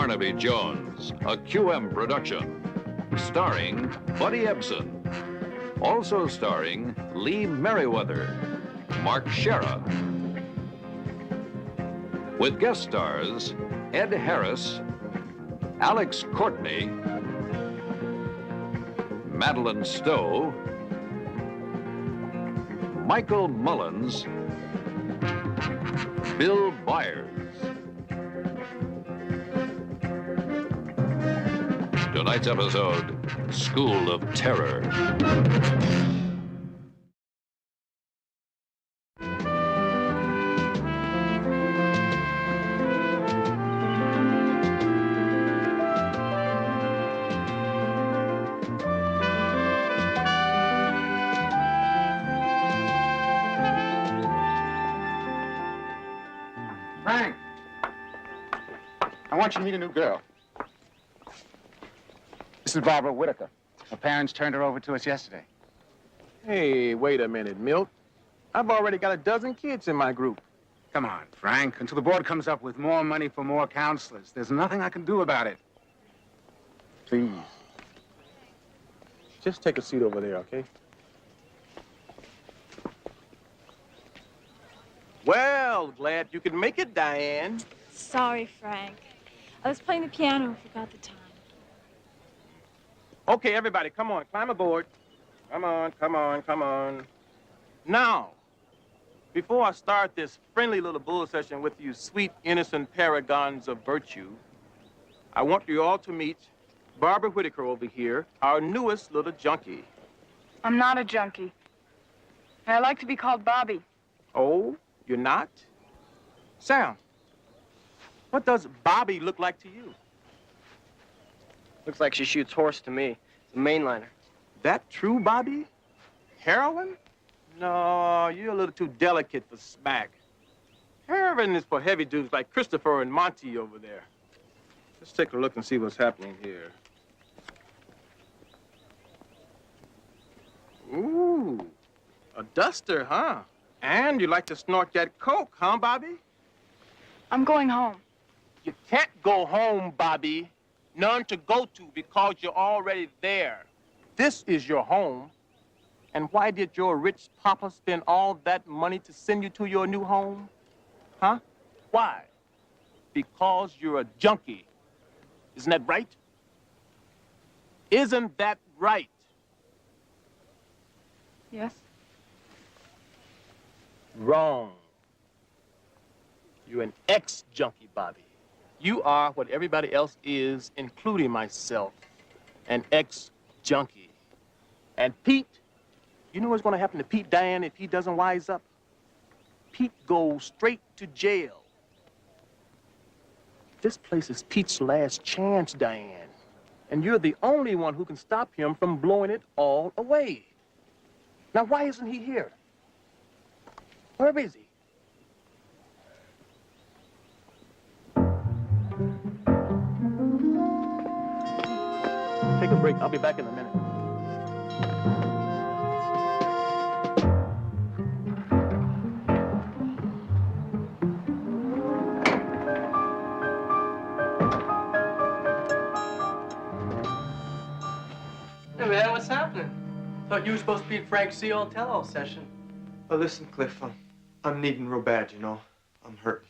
Barnaby Jones, a QM production, starring Buddy Ebsen. Also starring Lee Merriweather, Mark Shera. With guest stars Ed Harris, Alex Courtney, Madeline Stowe, Michael Mullins, Bill Byers. Tonight's episode, School of Terror. Frank, I want you to meet a new girl. This is Barbara Whitaker. Her parents turned her over to us yesterday. Hey, wait a minute, Milt. I've already got a dozen kids in my group. Come on, Frank. Until the board comes up with more money for more counselors, there's nothing I can do about it. Please. Just take a seat over there, okay? Well, glad you could make it, Diane. Sorry, Frank. I was playing the piano and forgot the time. Okay, everybody, come on, climb aboard. Come on, come on, come on. Now, before I start this friendly little bull session with you sweet, innocent paragons of virtue, I want you all to meet Barbara Whitaker over here, our newest little junkie. I'm not a junkie. I like to be called Bobby. Oh, you're not? Sam, what does Bobby look like to you? Looks like she shoots horse to me. It's a mainliner. That true, Bobby? Heroin? No, you're a little too delicate for smack. Heroin is for heavy dudes like Christopher and Monty over there. Let's take a look and see what's happening here. Ooh, a duster, huh? And you like to snort that coke, huh, Bobby? I'm going home. You can't go home, Bobby. None to go to because you're already there. This is your home. And why did your rich papa spend all that money to send you to your new home? Huh? Why? Because you're a junkie. Isn't that right? Isn't that right? Yes? Wrong. You're an ex-junkie, Bobby. You are what everybody else is, including myself, an ex-junkie. And Pete, you know what's going to happen to Pete, Diane, if he doesn't wise up? Pete goes straight to jail. This place is Pete's last chance, Diane. And you're the only one who can stop him from blowing it all away. Now, why isn't he here? Where is he? Take a break. I'll be back in a minute. Hey, man, what's happening? Thought you were supposed to be at Frank's see-all tell-all session. Oh, listen, Cliff, I'm needing real bad, you know. I'm hurting.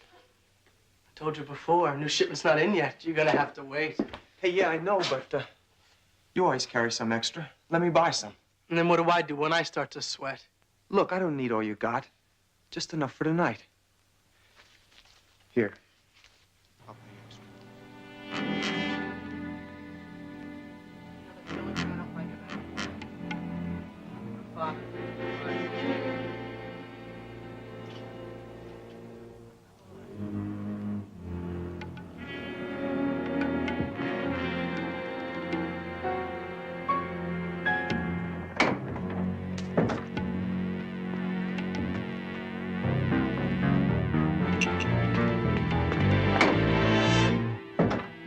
I told you before, new shipment's not in yet. You're gonna have to wait. Hey, yeah, I know, but you always carry some extra. Let me buy some. And then what do I do when I start to sweat? Look, I don't need all you got. Just enough for tonight. Here. I'll pay extra.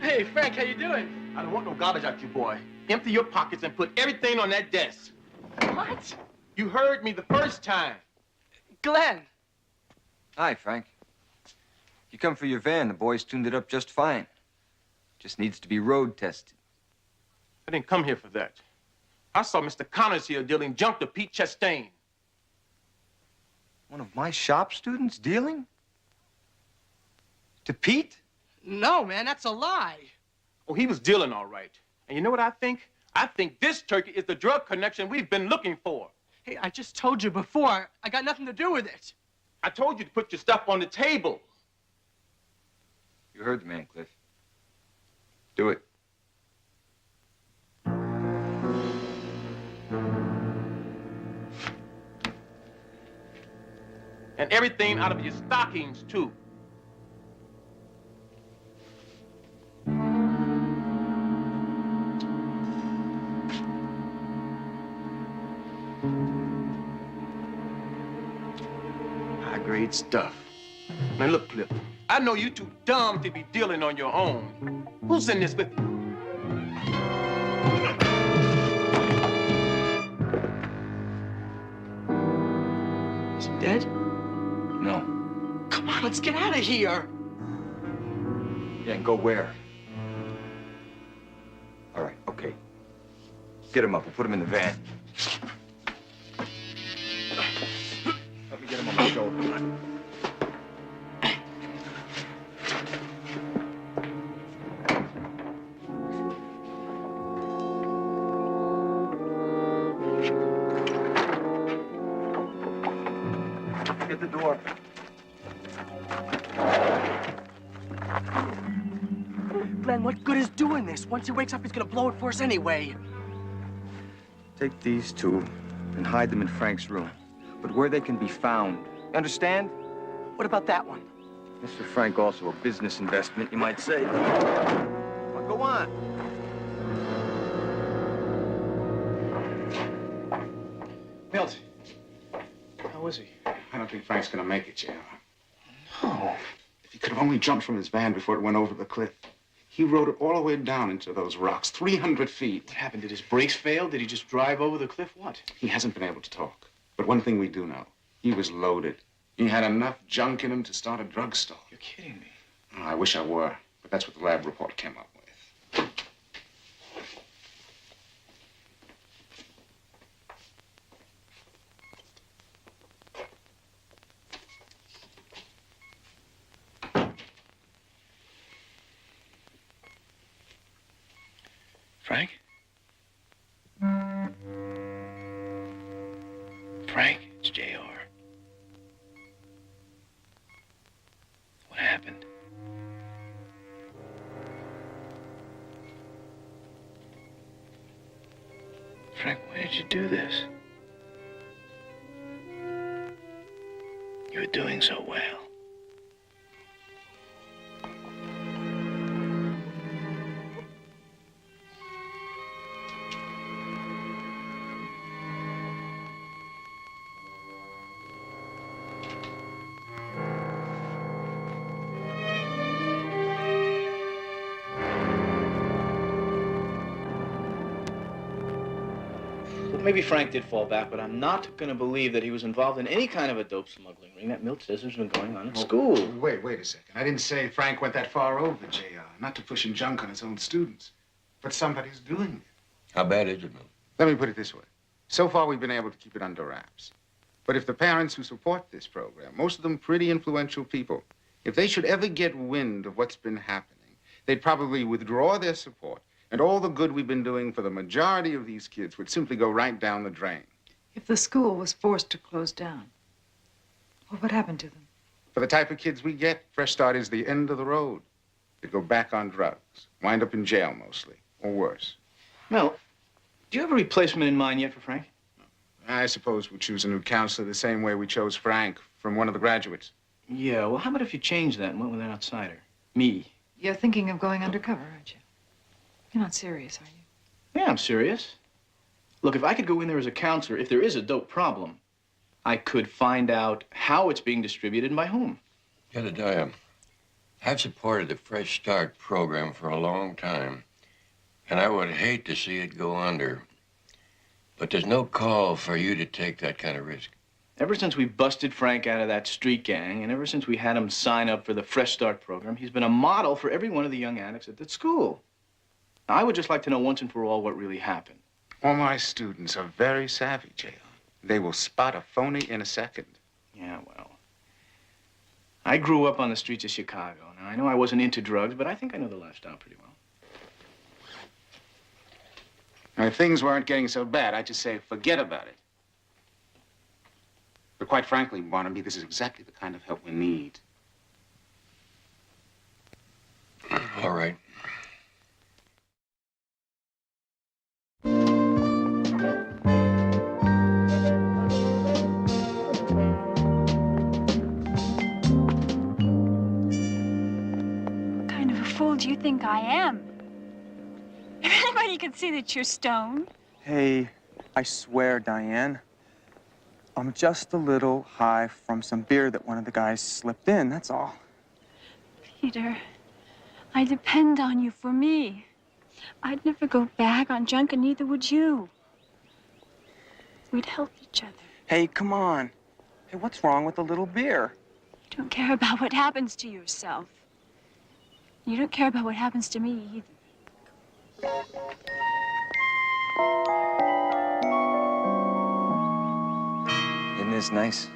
Hey, Frank, how you doing? I don't want no garbage out you, boy. Empty your pockets and put everything on that desk. What? You heard me the first time. Glenn. Hi, Frank. You come for your van. The boys tuned it up just fine. Just needs to be road tested. I didn't come here for that. I saw Mr. Connors here dealing junk to Pete Chastain. One of my shop students dealing? To Pete? No, man, that's a lie. Oh, he was dealing all right. And you know what I think? I think this turkey is the drug connection we've been looking for. Hey, I just told you before, I got nothing to do with it. I told you to put your stuff on the table. You heard the man, Cliff. Do it. And everything out of your stockings, too. High-grade stuff. Now, look, Cliff, I know you too dumb to be dealing on your own. Who's in this with you? Is he dead? No. Come on, let's get out of here. Yeah, and go where? All right, okay. Get him up. We'll put him in the van. Let me get him on my shoulder. Get the door. Glenn, what good is doing this? Once he wakes up, he's gonna blow it for us anyway. Take these two and hide them in Frank's room. But where they can be found. You understand? What about that one? Mr. Frank, also a business investment, you might say. Well, go on. Milt, how is he? I don't think Frank's gonna make it, JR. No. If he could have only jumped from his van before it went over the cliff. He rode it all the way down into those rocks, 300 feet. What happened? Did his brakes fail? Did he just drive over the cliff? What? He hasn't been able to talk. But one thing we do know, he was loaded. He had enough junk in him to start a drugstore. You're kidding me. Oh, I wish I were, but that's what the lab report came up with. Frank? Frank, it's JR. What happened? Frank, why did you do this? You were doing so well. Maybe Frank did fall back, but I'm not going to believe that he was involved in any kind of a dope smuggling ring that Milt says has been going on at school. Wait a second. I didn't say Frank went that far over, JR. Not to pushing junk on his own students. But somebody's doing it. How bad is it, Milt? Let me put it this way. So far, we've been able to keep it under wraps. But if the parents who support this program, most of them pretty influential people, if they should ever get wind of what's been happening, they'd probably withdraw their support. And all the good we've been doing for the majority of these kids would simply go right down the drain. If the school was forced to close down, what would happen to them? For the type of kids we get, Fresh Start is the end of the road. They go back on drugs, wind up in jail mostly, or worse. Mel, do you have a replacement in mind yet for Frank? I suppose we'll choose a new counselor the same way we chose Frank from one of the graduates. Yeah, well, how about if you changed that and went with an outsider? Me. You're thinking of going undercover, aren't you? You're not serious, are you? Yeah, I'm serious. Look, if I could go in there as a counselor, if there is a dope problem, I could find out how it's being distributed and by whom. Jedediah, I've supported the Fresh Start program for a long time, and I would hate to see it go under. But there's no call for you to take that kind of risk. Ever since we busted Frank out of that street gang, and ever since we had him sign up for the Fresh Start program, he's been a model for every one of the young addicts at that school. Now, I would just like to know once and for all what really happened. All my students are very savvy, J.R. They will spot a phony in a second. Yeah, well, I grew up on the streets of Chicago. Now, I know I wasn't into drugs, but I think I know the lifestyle pretty well. Now, if things weren't getting so bad, I'd just say, forget about it. But quite frankly, Barnaby, this is exactly the kind of help we need. All right. What kind of a fool do you think I am? If anybody could see that you're stoned. Hey, I swear, Diane, I'm just a little high from some beer that one of the guys slipped in, that's all. Peter, I depend on you for me. I'd never go back on junk, and neither would you. We'd help each other. Hey, come on. Hey, what's wrong with a little beer? You don't care about what happens to yourself. You don't care about what happens to me either. Isn't this nice?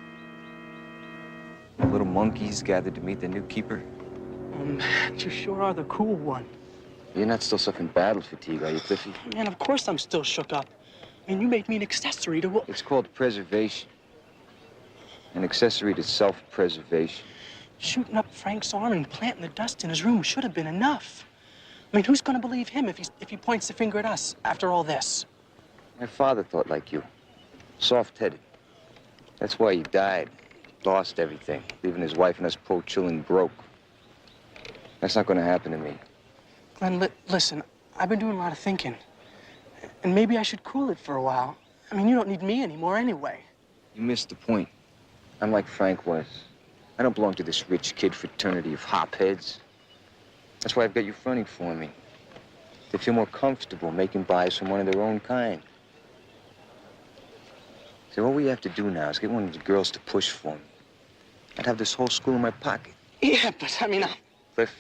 The little monkeys gathered to meet the new keeper. Oh, man, you sure are the cool one. You're not still suffering battle fatigue, are you, Cliffy? Man, of course I'm still shook up. I mean, you made me an accessory to what? It's called preservation. An accessory to self-preservation. Shooting up Frank's arm and planting the dust in his room should have been enough. I mean, who's gonna believe him if he points the finger at us after all this? My father thought like you. Soft-headed. That's why he died. Lost everything, leaving his wife and us poor children broke. That's not gonna happen to me. Glenn, listen, I've been doing a lot of thinking. And maybe I should cool it for a while. I mean, you don't need me anymore anyway. You missed the point. I'm like Frank was. I don't belong to this rich kid fraternity of hopheads. That's why I've got you fronting for me. They feel more comfortable making buys from one of their own kind. So all we have to do now is get one of the girls to push for me. I'd have this whole school in my pocket. Yeah, but I mean, Cliff,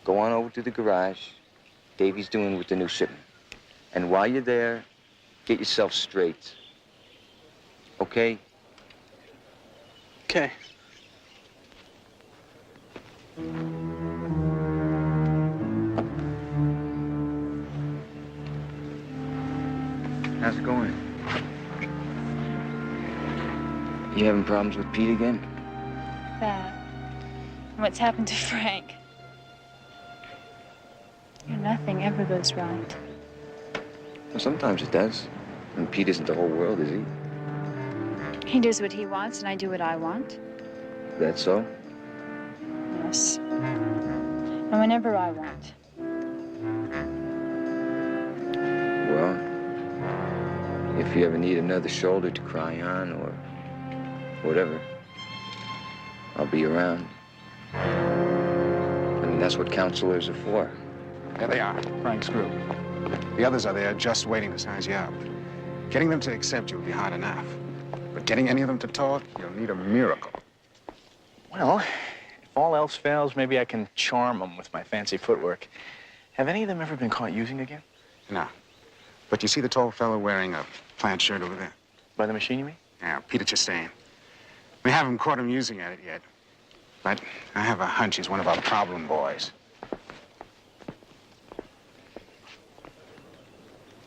go on over to the garage. Davey's doing with the new shipment. And while you're there, get yourself straight. Okay? Okay. How's it going? You having problems with Pete again? That. And what's happened to Frank? Nothing ever goes right. Well, sometimes it does. And Pete isn't the whole world, is he? He does what he wants, and I do what I want. That's so? Yes. And whenever I want. Well, if you ever need another shoulder to cry on or whatever, I'll be around. I mean, that's what counselors are for. There they are, Frank's group. The others are there just waiting to size you up. Getting them to accept you will be hard enough. But getting any of them to talk, you'll need a miracle. Well, if all else fails, maybe I can charm them with my fancy footwork. Have any of them ever been caught using again? No. But you see the tall fellow wearing a plaid shirt over there? By the machine, you mean? Yeah, Peter Chastain. We haven't caught him using at it yet. But I have a hunch he's one of our problem boys.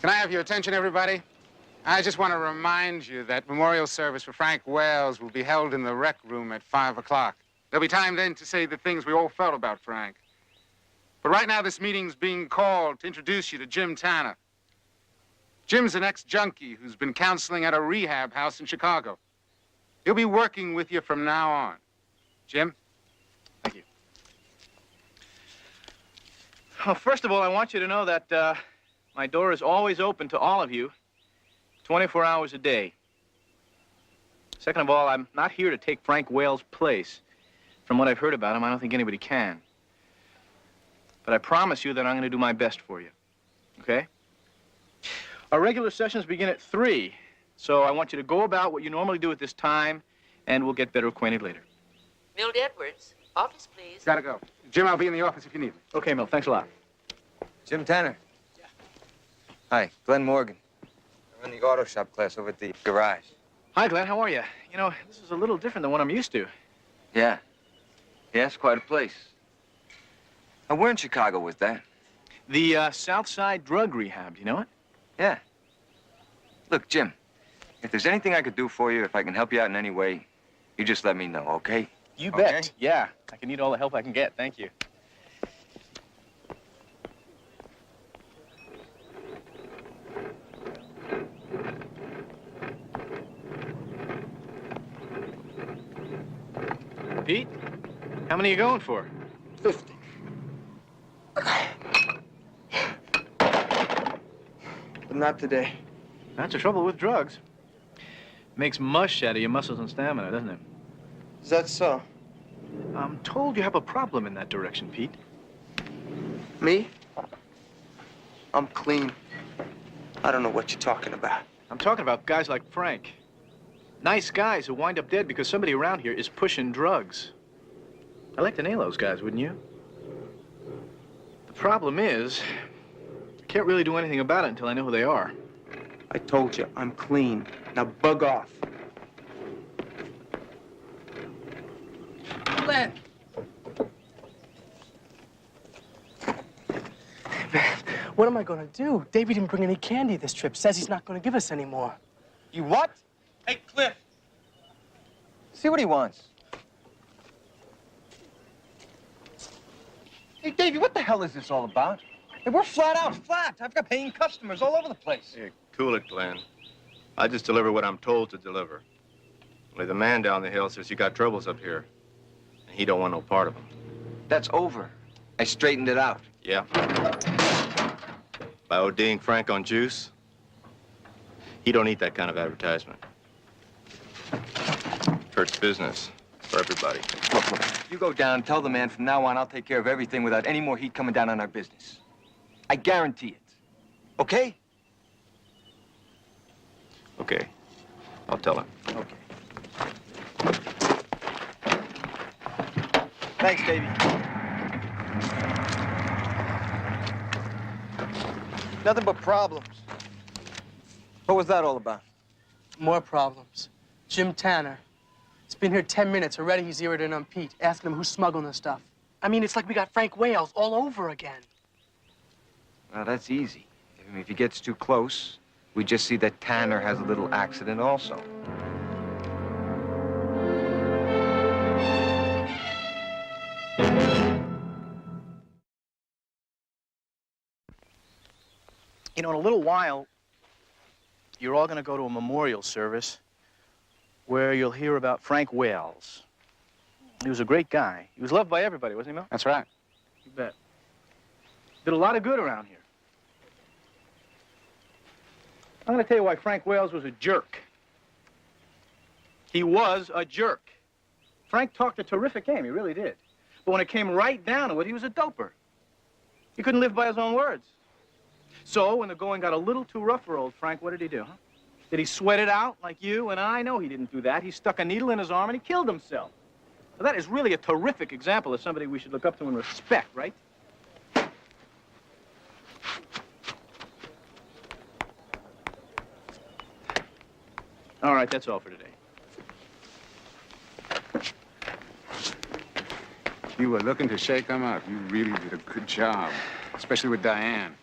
Can I have your attention, everybody? I just want to remind you that memorial service for Frank Wells will be held in the rec room at 5 o'clock. There'll be time then to say the things we all felt about Frank. But right now, this meeting's being called to introduce you to Jim Tanner. Jim's an ex-junkie who's been counseling at a rehab house in Chicago. He'll be working with you from now on. Jim? Thank you. Well, first of all, I want you to know that my door is always open to all of you, 24 hours a day. Second of all, I'm not here to take Frank Wales' place. From what I've heard about him, I don't think anybody can. But I promise you that I'm going to do my best for you, okay? Our regular sessions begin at 3. So I want you to go about what you normally do at this time, and we'll get better acquainted later. Milt Edwards, office, please. Gotta go. Jim, I'll be in the office if you need me. Okay, Milt, thanks a lot. Jim Tanner. Yeah. Hi, Glenn Morgan. I'm in the auto shop class over at the garage. Hi, Glenn, how are you? You know, this is a little different than what I'm used to. Yeah. Yeah, it's quite a place. Now, where in Chicago was that? The South Side Drug Rehab, you know it? Yeah. Look, Jim, if there's anything I could do for you, if I can help you out in any way, you just let me know, okay? You bet. Yeah, I can need all the help I can get. Thank you. Pete, how many are you going for? 50. But not today. That's the trouble with drugs. Makes mush out of your muscles and stamina, doesn't it? Is that so? I'm told you have a problem in that direction, Pete. Me? I'm clean. I don't know what you're talking about. I'm talking about guys like Frank. Nice guys who wind up dead because somebody around here is pushing drugs. I'd like to nail those guys, wouldn't you? The problem is, I can't really do anything about it until I know who they are. I told you, I'm clean. Now bug off. Glenn! Man, what am I gonna do? Davey didn't bring any candy this trip. Says he's not gonna give us any more. You what? Hey, Cliff! See what he wants. Hey, Davey, what the hell is this all about? Hey, we're flat out flat. I've got paying customers all over the place. Hey, cool it, Glenn. I just deliver what I'm told to deliver. Only the man down the hill says you got troubles up here. And he don't want no part of them. That's over. I straightened it out. Yeah? By ODing Frank on juice? He don't need that kind of advertisement. Hurts business for everybody. Look, you go down, tell the man from now on I'll take care of everything without any more heat coming down on our business. I guarantee it. Okay? Okay. I'll tell him. Okay. Thanks, Davey. Nothing but problems. What was that all about? More problems. Jim Tanner. He's been here 10 minutes. Already he's zeroed in on Pete, asking him who's smuggling the stuff. I mean, it's like we got Frank Wales all over again. Well, that's easy. I mean, if he gets too close, we just see that Tanner has a little accident also. You know, in a little while, you're all going to go to a memorial service where you'll hear about Frank Wales. He was a great guy. He was loved by everybody, wasn't he, Mel? That's right. You bet. Did a lot of good around here. I'm going to tell you why Frank Wales was a jerk. He was a jerk. Frank talked a terrific game, he really did. But when it came right down to it, he was a doper. He couldn't live by his own words. So when the going got a little too rough for old Frank, what did he do, huh? Did he sweat it out like you and I? No, he didn't do that. He stuck a needle in his arm and he killed himself. Now, that is really a terrific example of somebody we should look up to and respect, right? All right, that's all for today. You were looking to shake them up. You really did a good job, especially with Diane.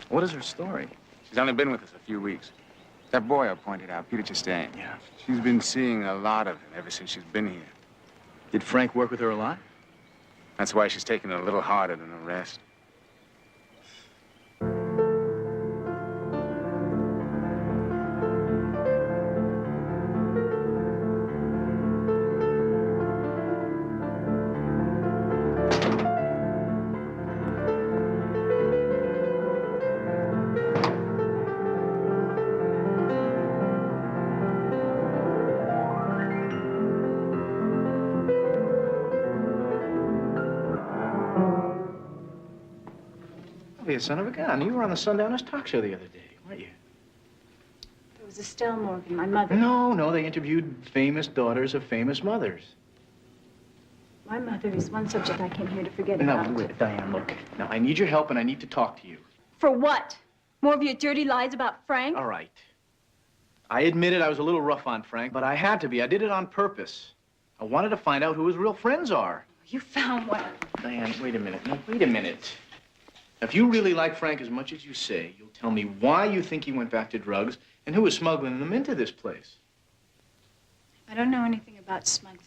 What is her story? She's only been with us a few weeks. That boy I pointed out, Peter Chastain. Yeah. She's been seeing a lot of him ever since she's been here. Did Frank work with her a lot? That's why she's taking it a little harder than the rest. You son of a gun. You were on the Sundowners talk show the other day, weren't you? was Estelle Morgan, my mother. No, they interviewed famous daughters of famous mothers. My mother is one subject I came here to forget No, about. wait, Diane, look. Now, I need your help and I need to talk to you. For what? More of your dirty lies about Frank? All right. I admitted I was a little rough on Frank, but I had to be. I did it on purpose. I wanted to find out who his real friends are. You found one. Diane, wait a minute. No, wait a minute. If you really like Frank as much as you say, you'll tell me why you think he went back to drugs and who was smuggling them into this place. I don't know anything about smuggling.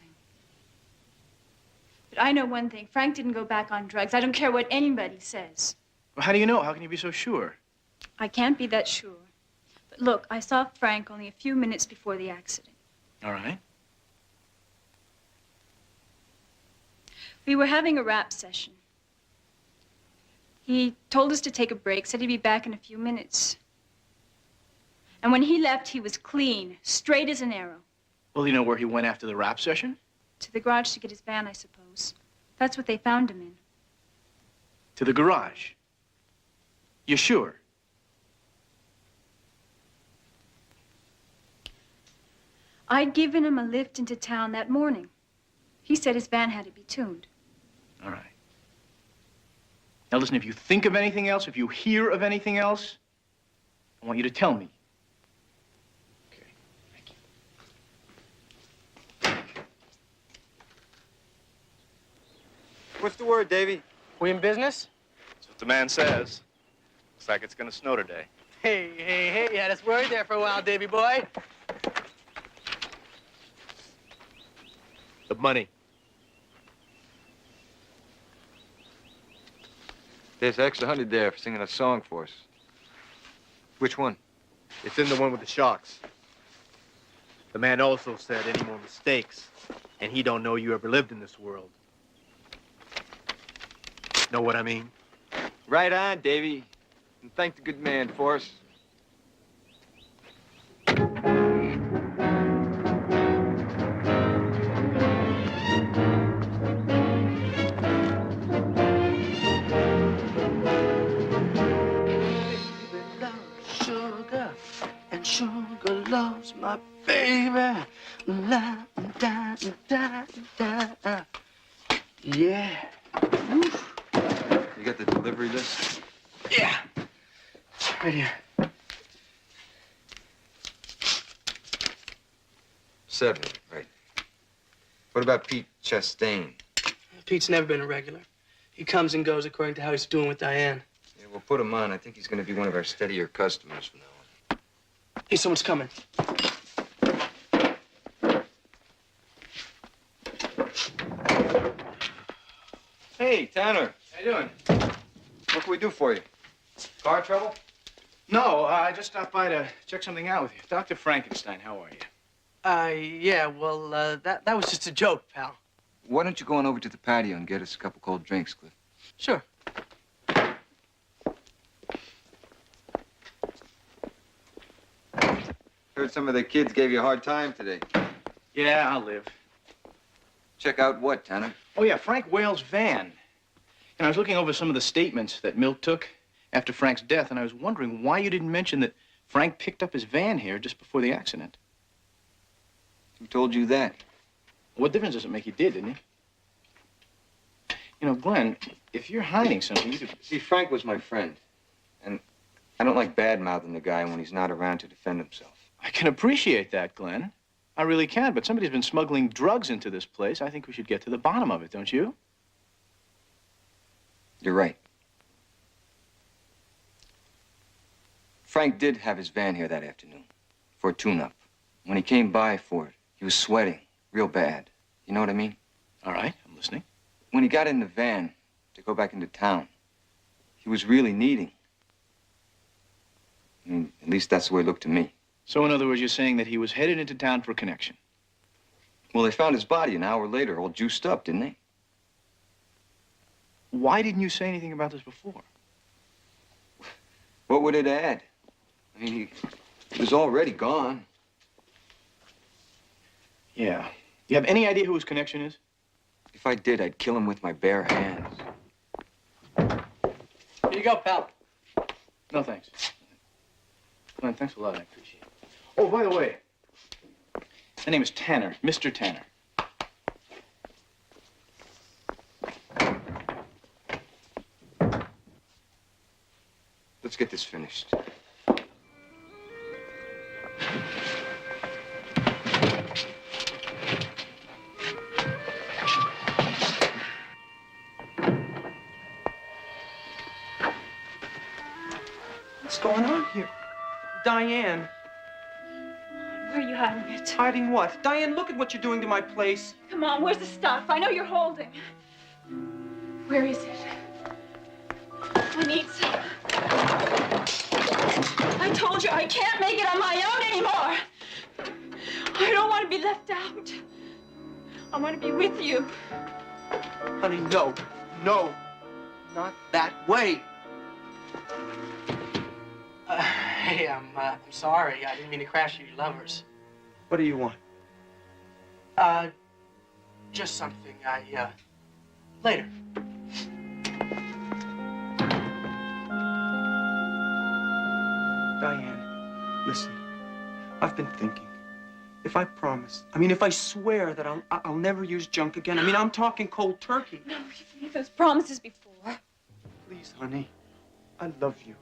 But I know one thing. Frank didn't go back on drugs. I don't care what anybody says. Well, how do you know? How can you be so sure? I can't be that sure. But look, I saw Frank only a few minutes before the accident. All right. We were having a rap session. He told us to take a break, said he'd be back in a few minutes. And when he left, he was clean, straight as an arrow. Well, you know where he went after the rap session? To the garage to get his van, I suppose. That's what they found him in. To the garage. You sure? I'd given him a lift into town that morning. He said his van had to be tuned. All right. Now listen, if you think of anything else, if you hear of anything else, I want you to tell me. Okay, thank you. What's the word, Davy? We in business? That's what the man says. Looks like it's gonna snow today. Hey, you had us worried there for a while, Davy boy. The money. There's an extra 100 there for singing a song for us. Which one? It's in the one with the sharks. The man also said any more mistakes, and he don't know you ever lived in this world. Know what I mean? Right on, Davy. And thank the good man for us. Sugar loves my baby. La, da, da, da. Yeah. Oof. You got the delivery list? Yeah. Right here. 7, right. What about Pete Chastain? Pete's never been a regular. He comes and goes according to how he's doing with Diane. Yeah, we'll put him on. I think he's going to be one of our steadier customers from now on. Hey, someone's coming. Hey, Tanner. How you doing? What can we do for you? Car trouble? No, I just stopped by to check something out with you. Dr. Frankenstein, how are you? Yeah, well, that was just a joke, pal. Why don't you go on over to the patio and get us a couple cold drinks, Cliff? Sure. Heard some of the kids gave you a hard time today. Yeah, I'll live. Check out what, Tanner? Oh, yeah, Frank Whale's van. And I was looking over some of the statements that Milt took after Frank's death, and I was wondering why you didn't mention that Frank picked up his van here just before the accident. Who told you that? What difference does it make he did, didn't he? You know, Glenn, if you're hiding something, you could... See, Frank was my friend. And I don't like bad-mouthing the guy when he's not around to defend himself. I can appreciate that, Glenn. I really can, but somebody's been smuggling drugs into this place. I think we should get to the bottom of it, don't you? You're right. Frank did have his van here that afternoon for a tune-up. When he came by for it, he was sweating real bad. You know what I mean? All right, I'm listening. When he got in the van to go back into town, he was really needing. At least that's the way it looked to me. So, in other words, you're saying that he was headed into town for a connection? Well, they found his body an hour later, all juiced up, didn't they? Why didn't you say anything about this before? What would it add? I mean, he was already gone. Yeah. You have any idea who his connection is? If I did, I'd kill him with my bare hands. Here you go, pal. No, thanks. Glenn, thanks a lot. I appreciate it. Oh, by the way, my name is Tanner, Mr. Tanner. Let's get this finished. What's going on here? Diane. Where are you hiding it? Hiding what? Diane, look at what you're doing to my place. Come on, where's the stuff? I know you're holding. Where is it? I need some. I told you I can't make it on my own anymore. I don't want to be left out. I want to be with you. Honey, no. No. Not that way. Hey, I'm sorry. I didn't mean to crash your lovers. What do you want? Just something. Later. Diane, listen. I've been thinking. If I promise, if I swear that I'll never use junk again, I'm talking cold turkey. No, you've made those promises before. Please, honey. I love you.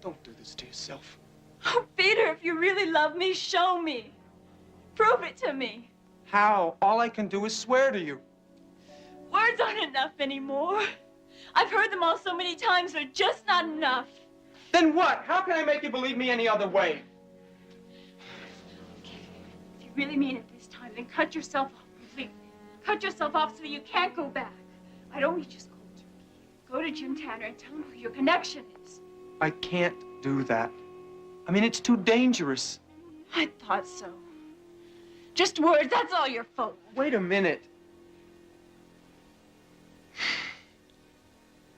Don't do this to yourself. Oh, Peter, if you really love me, show me. Prove it to me. How? All I can do is swear to you. Words aren't enough anymore. I've heard them all so many times, they're just not enough. Then what? How can I make you believe me any other way? Okay, if you really mean it this time, then cut yourself off completely. Cut yourself off so you can't go back. I don't mean just cold turkey. Go to Jim Tanner and tell him who your connection is. I can't do that. It's too dangerous. I thought so. Just words, that's all you're full of. Wait a minute.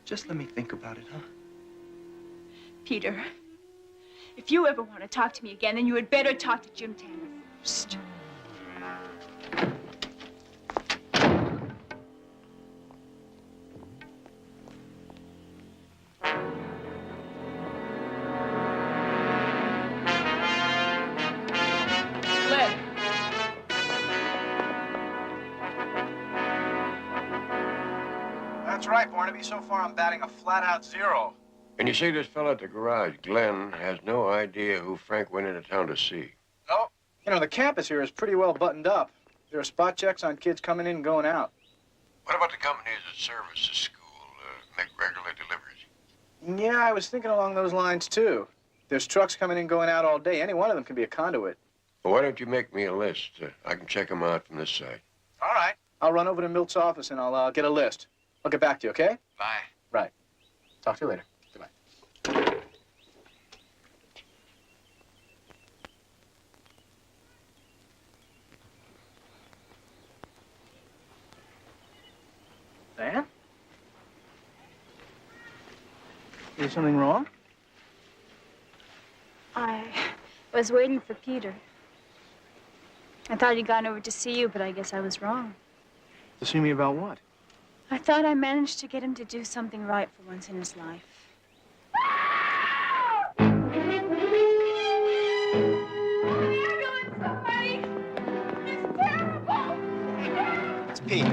Just let me think about it, huh? Peter, if you ever want to talk to me again, then you had better talk to Jim Tanner first. That's right, Barnaby. So far, I'm batting a flat-out 0. And you see this fellow at the garage, Glenn, has no idea who Frank went into town to see. No. The campus here is pretty well buttoned up. There are spot checks on kids coming in and going out. What about the companies that service the school, make regular deliveries? Yeah, I was thinking along those lines, too. There's trucks coming in and going out all day. Any one of them can be a conduit. Well, why don't you make me a list? I can check them out from this side. All right. I'll run over to Milt's office and I'll get a list. I'll get back to you, okay? Bye. Right. Talk to you later. Goodbye. Diane? Is there something wrong? I was waiting for Peter. I thought he'd gone over to see you, but I guess I was wrong. To see me about what? I thought I managed to get him to do something right for once in his life. It's Pete.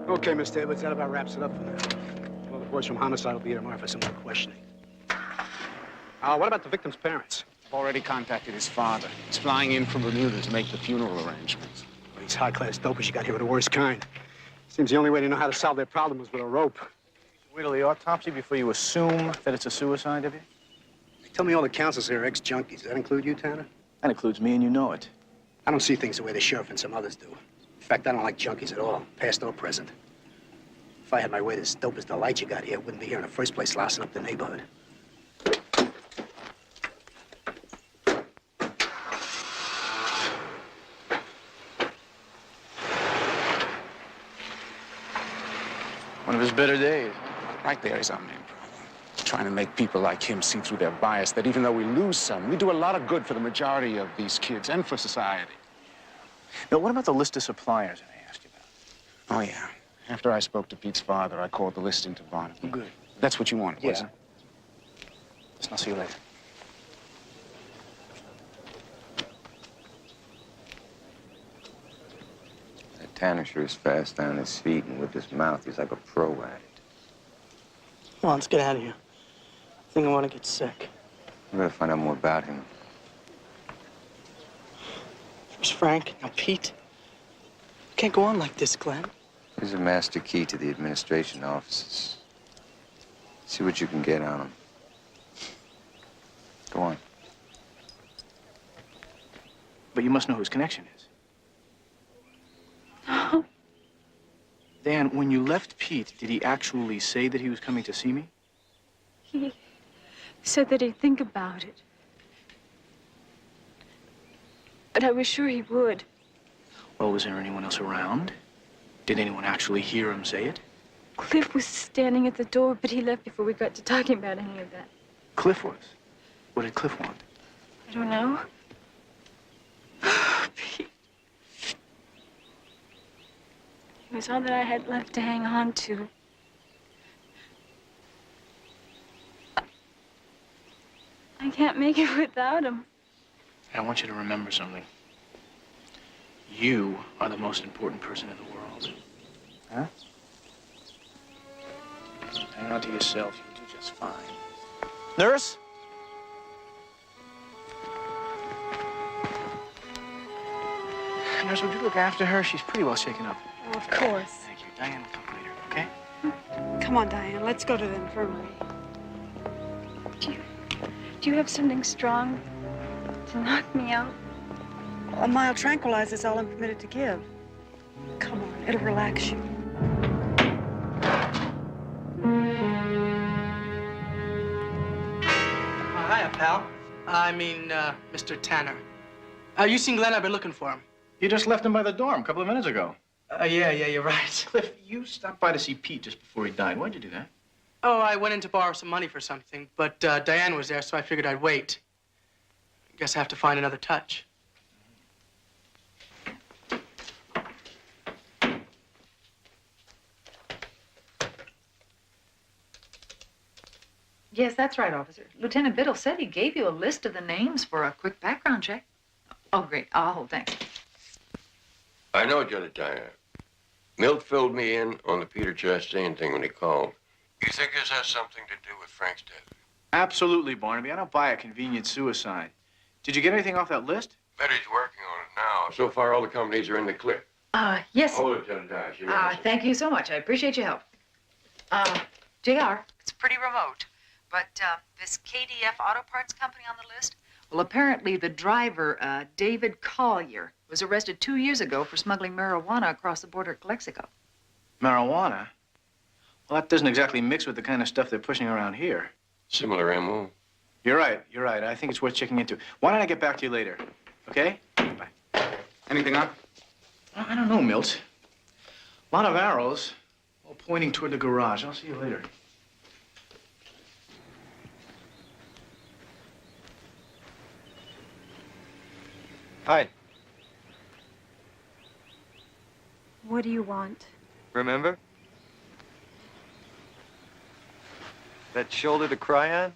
Okay, Miss Davis, that about wraps it up for now. Well, the boys from Homicide will be here tomorrow for some more questioning. What about the victim's parents? I've already contacted his father. He's flying in from Bermuda to make the funeral arrangements. Well, these high-class dopers you got here are the worst kind. Seems the only way to know how to solve their problem is with a rope. Wait till the autopsy before you assume that it's a suicide, have you? They tell me all the counselors here are ex-junkies. Does that include you, Tanner? That includes me, and you know it. I don't see things the way the sheriff and some others do. In fact, I don't like junkies at all, past or present. If I had my way, this dope as the light you got here wouldn't be here in the first place, lousing up the neighborhood. One of his better days. Right there is our main problem. Trying to make people like him see through their bias that even though we lose some, we do a lot of good for the majority of these kids and for society. Now, what about the list of suppliers that I asked you about? Oh, yeah. After I spoke to Pete's father, I called the list into Barnaby. Oh, good. That's what you wanted, wasn't it? Listen, I'll see you later. That Tanner sure is fast on his feet, and with his mouth, he's like a pro at it. Come on, let's get out of here. I think I want to get sick. We better find out more about him. First Frank, now Pete. Can't go on like this, Glenn. Here's a master key to the administration offices. See what you can get on him. Go on. But you must know who his connection is. No. Dan, when you left Pete, did he actually say that he was coming to see me? He said that he'd think about it. But I was sure he would. Well, was there anyone else around? Did anyone actually hear him say it? Cliff was standing at the door, but he left before we got to talking about any of that. Cliff was? What did Cliff want? I don't know. Pete. He was all that I had left to hang on to. I can't make it without him. I want you to remember something. You are the most important person in the world. Huh? Hang on to yourself. You'll do just fine. Nurse? Nurse, would you look after her? She's pretty well shaken up. Oh, of course. Thank you. Diane will talk later, okay? Come on, Diane. Let's go to the infirmary. Do you have something strong to knock me out? A mild tranquilizer is all I'm permitted to give. Come on, it'll relax you. Hiya, pal. I mean, Mr. Tanner. You seen Glenn? I've been looking for him. You just left him by the dorm a couple of minutes ago. Yeah, you're right. Cliff, you stopped by to see Pete just before he died. Why'd you do that? Oh, I went in to borrow some money for something, but Diane was there, so I figured I'd wait. Guess I have to find another touch. Yes, that's right, officer. Lieutenant Biddle said he gave you a list of the names for a quick background check. Oh, great. I'll hold, thanks. I know, Jedediah. Milt filled me in on the Peter Chastain thing when he called. You think this has something to do with Frank's death? Absolutely, Barnaby. I don't buy a convenient suicide. Did you get anything off that list? Betty's working on it now. So far, all the companies are in the clear. Yes. Hold it, Jedediah. She wants it. Thank you so much. I appreciate your help. JR, it's pretty remote, but this KDF Auto Parts Company on the list? Well, apparently the driver, David Collier, was arrested 2 years ago for smuggling marijuana across the border at Calexico. Marijuana? Well, that doesn't exactly mix with the kind of stuff they're pushing around here. Similar ammo. You're right. I think it's worth checking into. Why don't I get back to you later? Okay? Bye. Anything up? I don't know, Milt. A lot of arrows, all pointing toward the garage. I'll see you later. Hi. What do you want? Remember? That shoulder to cry on?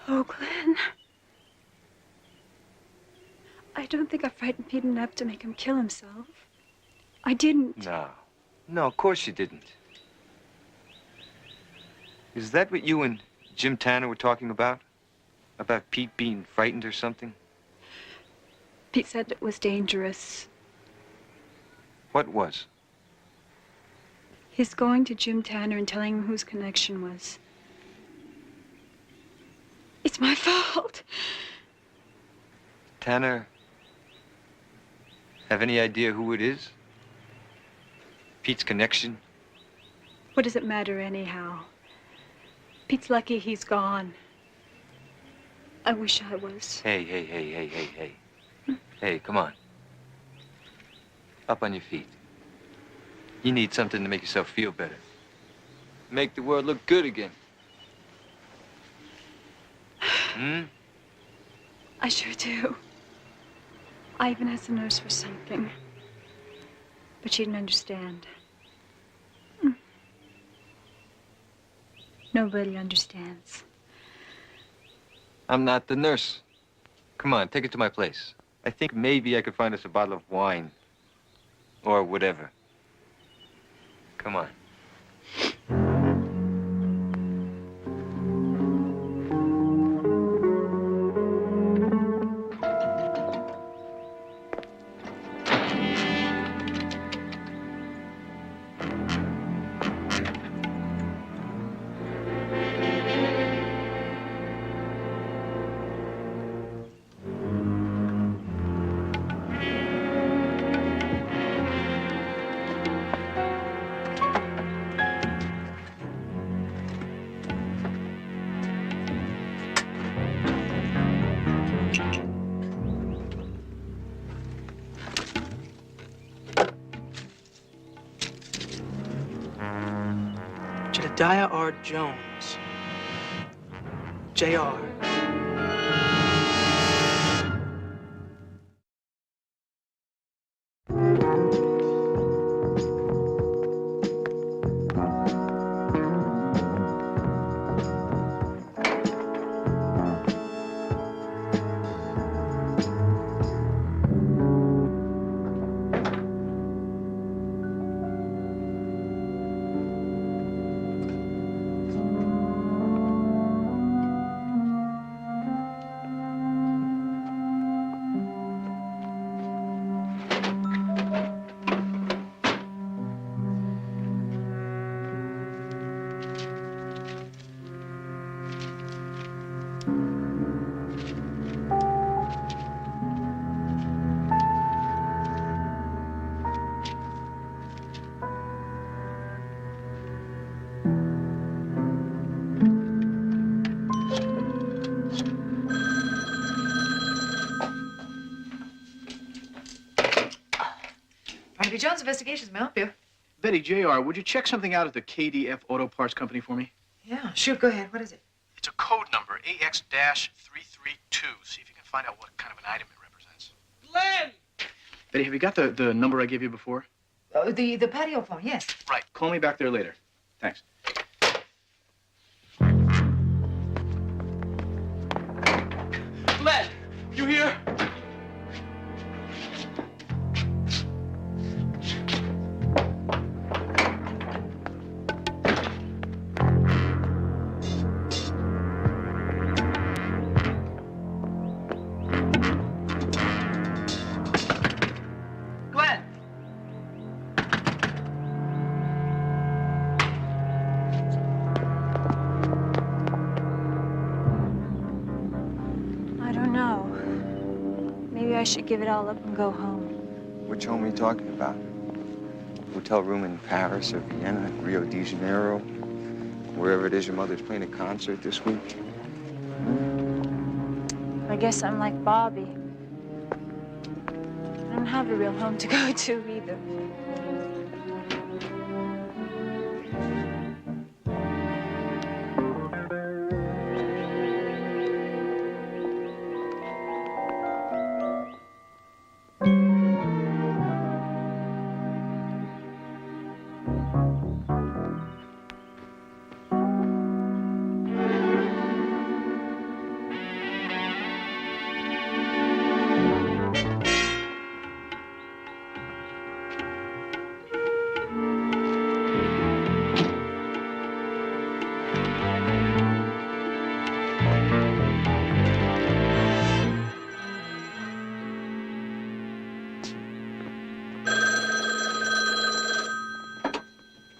Oh, Glenn. I don't think I frightened Pete enough to make him kill himself. I didn't. No, of course you didn't. Is that what you and Jim Tanner were talking about? About Pete being frightened or something? Pete said it was dangerous. What was? His going to Jim Tanner and telling him whose connection was. It's my fault. Tanner have any idea who it is? Pete's connection? What does it matter anyhow? Pete's lucky he's gone. I wish I was. Hey. Hey, come on. Up on your feet. You need something to make yourself feel better. Make the world look good again. I sure do. I even asked the nurse for something. But she didn't understand. Nobody understands. I'm not the nurse. Come on, take it to my place. I think maybe I could find us a bottle of wine. Or whatever. Come on. Jedediah R. Jones. Jr. Barnaby Jones Investigations, may I help you? Betty, JR, would you check something out at the KDF Auto Parts Company for me? Yeah, shoot, go ahead. What is it? It's a code number, AX-332. See if you can find out what kind of an item it represents. Glenn! Betty, have you got the number I gave you before? Oh, the patio phone, yes. Right. Call me back there later. Thanks. Glenn, you here? Glenn! I don't know. Maybe I should give it all up and go home. Which home are you talking about? Hotel room in Paris or Vienna, Rio de Janeiro? Wherever it is your mother's playing a concert this week? I guess I'm like Bobby. I don't have a real home to go to either.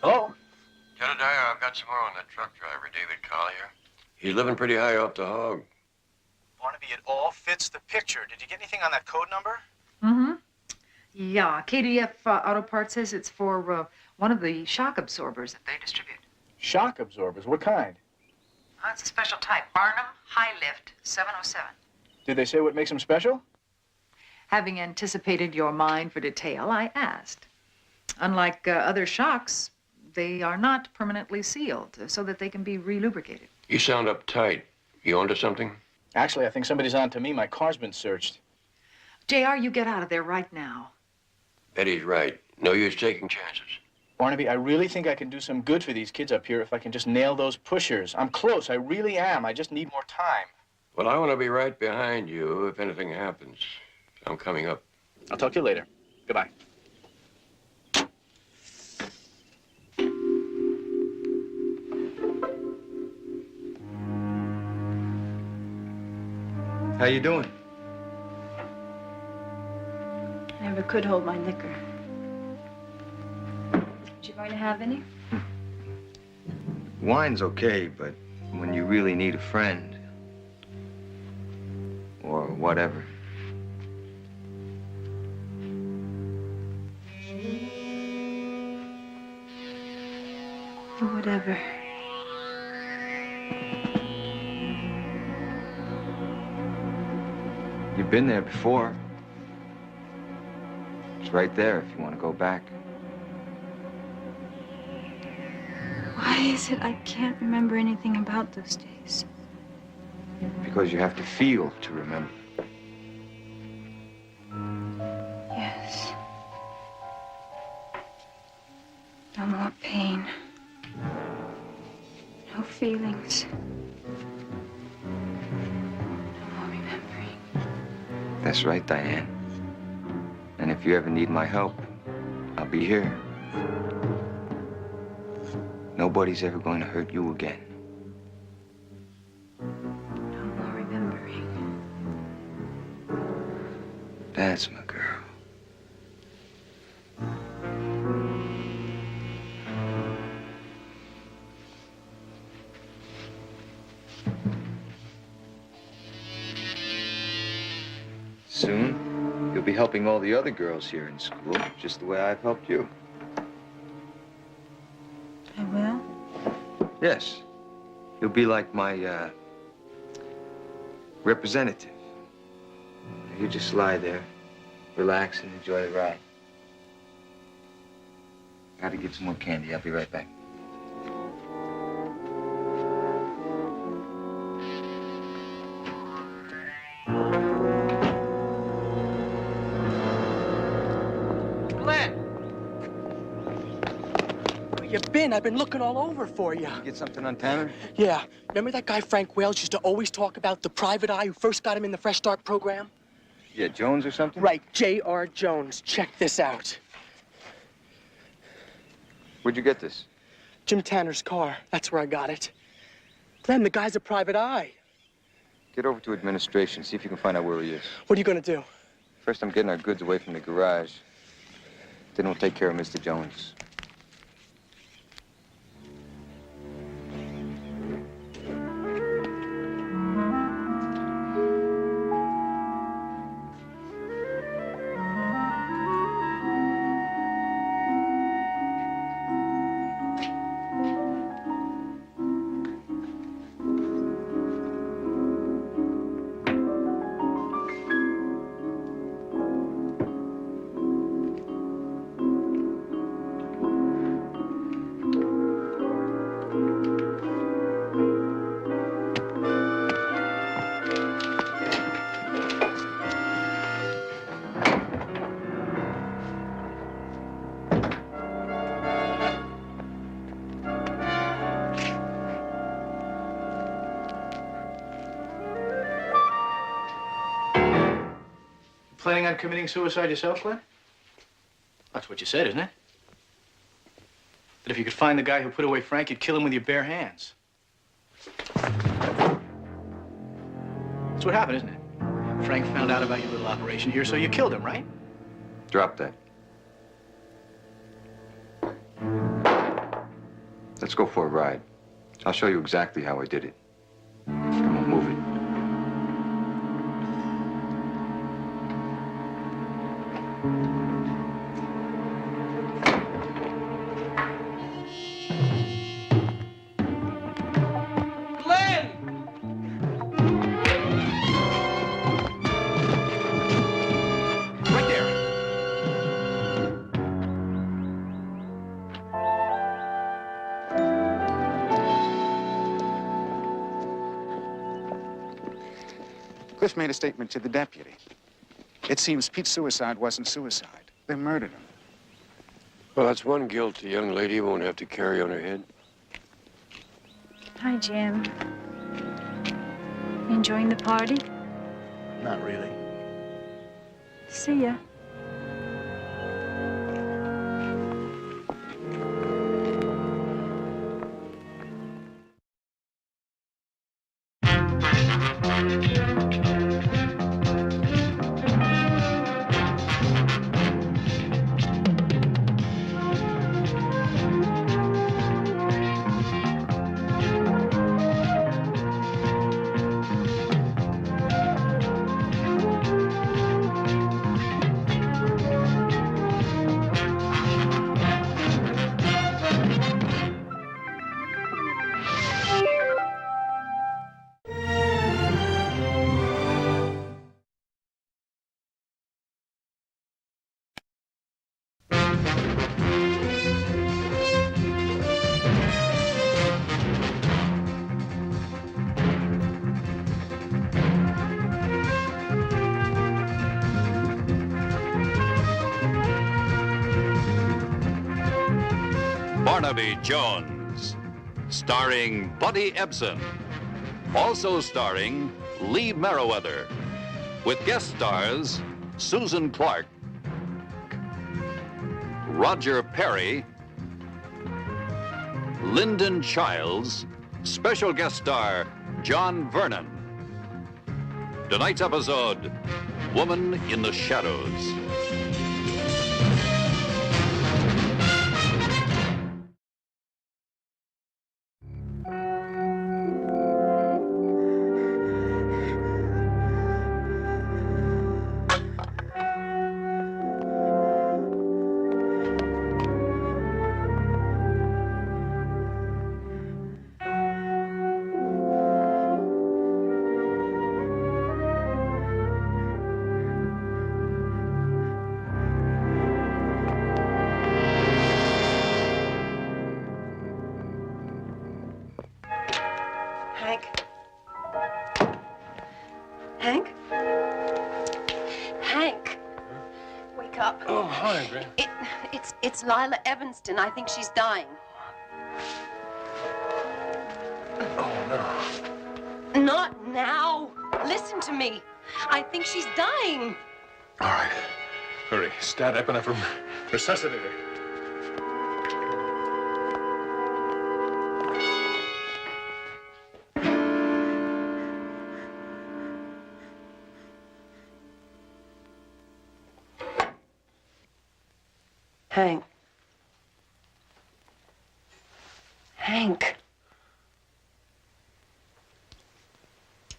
Hello? Jedediah, I've got some more on that truck driver, David Collier. He's living pretty high off the hog. Barnaby, it all fits the picture. Did you get anything on that code number? Mm-hmm. Yeah, KDF Auto Parts says it's for one of the shock absorbers that they distribute. Shock absorbers? What kind? Oh, it's a special type. Barnum High Lift 707. Did they say what makes them special? Having anticipated your mind for detail, I asked. Unlike other shocks, they are not permanently sealed so that they can be relubricated. You sound uptight. You onto something? Actually, I think somebody's on to me. My car's been searched. JR, you get out of there right now. Eddie's right. No use taking chances. Barnaby, I really think I can do some good for these kids up here if I can just nail those pushers. I'm close. I really am. I just need more time. Well, I want to be right behind you if anything happens. I'm coming up. I'll talk to you later. Goodbye. How you doing? I never could hold my liquor. You going to have any? Wine's okay, but when you really need a friend, or whatever. Or whatever. You've been there before. It's right there if you want to go back. Why is it I can't remember anything about those days? Because you have to feel to remember. Yes. No more pain. No feelings. No more remembering. That's right, Diane. And if you ever need my help, I'll be here. Nobody's ever going to hurt you again. No more remembering. That's my girl. Soon, you'll be helping all the other girls here in school, just the way I've helped you. I will? Yes. You'll be like my, representative. You just lie there, relax, and enjoy the ride. Gotta get some more candy. I'll be right back. You been? I've been looking all over for you. Get something on Tanner? Yeah. Remember that guy Frank Wales used to always talk about, the private eye who first got him in the Fresh Start program? Yeah, Jones or something? Right, J.R. Jones. Check this out. Where'd you get this? Jim Tanner's car. That's where I got it. Glenn, the guy's a private eye. Get over to administration, see if you can find out where he is. What are you gonna do? First, I'm getting our goods away from the garage. Then we'll take care of Mr. Jones. Planning on committing suicide yourself, Glenn? That's what you said, isn't it? That if you could find the guy who put away Frank, you'd kill him with your bare hands. That's what happened, isn't it? Frank found out about your little operation here, so you killed him, right? Drop that. Let's go for a ride. I'll show you exactly how I did it. Come on, move it. Biff made a statement to the deputy. It seems Pete's suicide wasn't suicide. They murdered him. Well, that's one guilt the young lady won't have to carry on her head. Hi, Jim. Enjoying the party? Not really. See ya. Barnaby Jones, starring Buddy Ebsen. Also starring Lee Merriweather, with guest stars Susan Clark, Roger Perry, Lyndon Childs, special guest star John Vernon. Tonight's episode, Woman in the Shadows. Hank, wake up. Oh, hi, Gran. It's Lila Evanston. I think she's dying. Oh, no. Not now. Listen to me. I think she's dying. All right. Hurry. Stat epinephrine. Resuscitate her. Hank. Hank.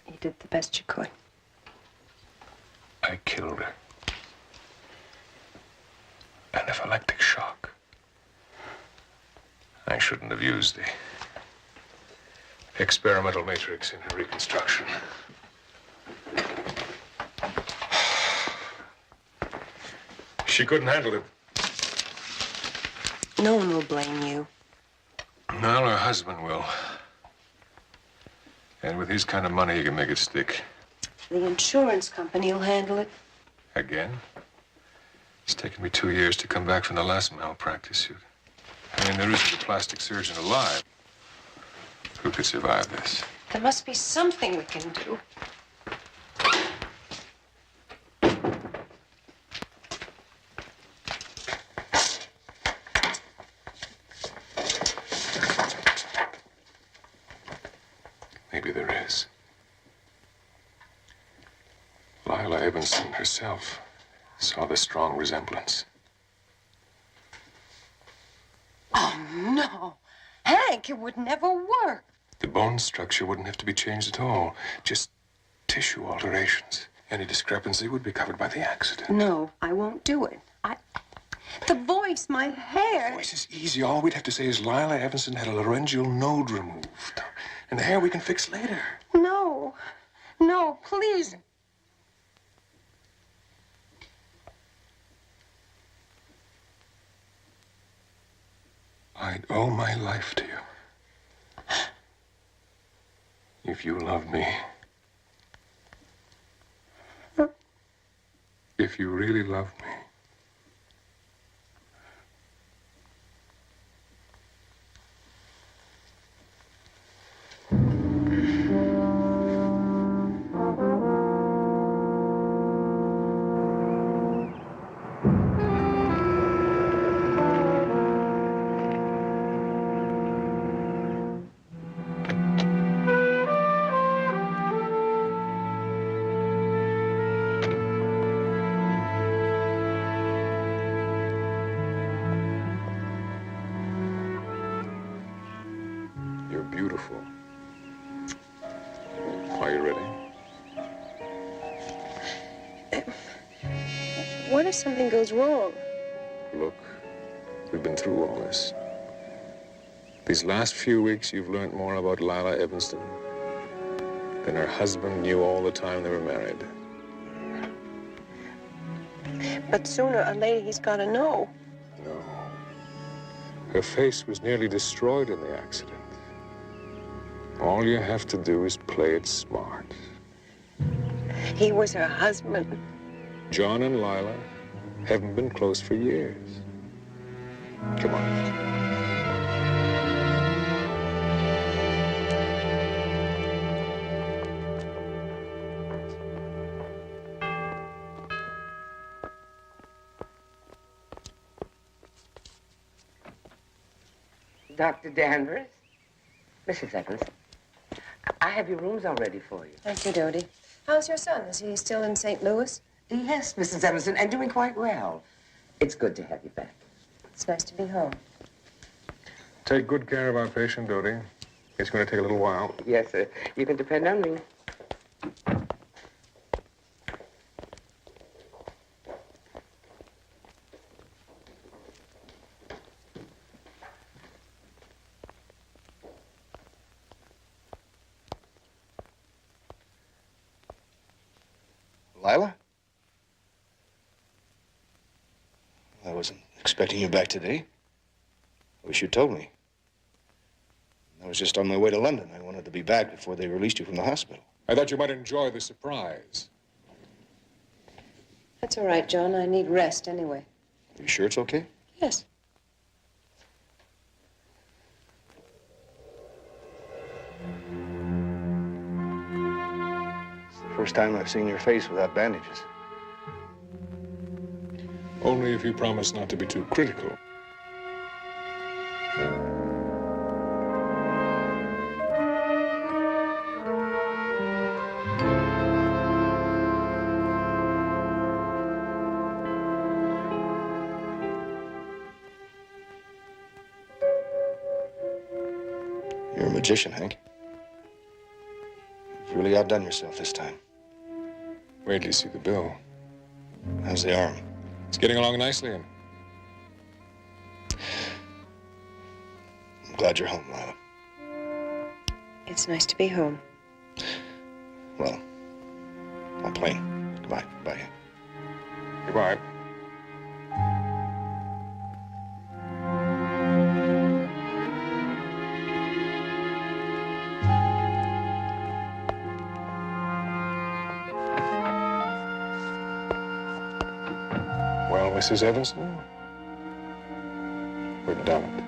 You did the best you could. I killed her. Anaphylactic shock. I shouldn't have used the experimental matrix in her reconstruction. She couldn't handle it. No one will blame you. Well, her husband will. And with his kind of money, he can make it stick. The insurance company will handle it. Again? It's taken me 2 years to come back from the last malpractice suit. I mean, there isn't a plastic surgeon alive who could survive this. There must be something we can do. Maybe there is. Lila Evanston herself saw the strong resemblance. Oh, no. Hank, it would never work. The bone structure wouldn't have to be changed at all. Just tissue alterations. Any discrepancy would be covered by the accident. No, I won't do it. The voice, my hair. Voice is easy. All we'd have to say is Lila Evanston had a laryngeal node removed. And the hair we can fix later. No. No, please. I'd owe my life to you. If you love me, if you really love me. You're beautiful. Are you ready? What if something goes wrong? Look, we've been through all this. These last few weeks, you've learned more about Lila Evanston than her husband knew all the time they were married. But sooner or later, he's got to know. No. Her face was nearly destroyed in the accident. All you have to do is play it smart. He was her husband. John and Lila haven't been close for years. Come on. Dr. Danvers? Mrs. Evans, I have your rooms all ready for you. Thank you, Dodie. How's your son? Is he still in St. Louis? Yes, Mrs. Evanston, and doing quite well. It's good to have you back. It's nice to be home. Take good care of our patient, Dodie. It's going to take a little while. Yes, sir. You can depend on me. Lila? I wasn't expecting you back today. I wish you told me. I was just on my way to London. I wanted to be back before they released you from the hospital. I thought you might enjoy the surprise. That's all right, John. I need rest anyway. Are you sure it's okay? Yes. It's the first time I've seen your face without bandages. Only if you promise not to be too critical. You're a magician, Hank. You've really outdone yourself this time. Wait till you see the bill. How's the arm? It's getting along nicely, and I'm glad you're home, Lila. It's nice to be home. Well, on plane. Goodbye. Goodbye, Hank. Goodbye. Well, Mrs. Evanston, we're done.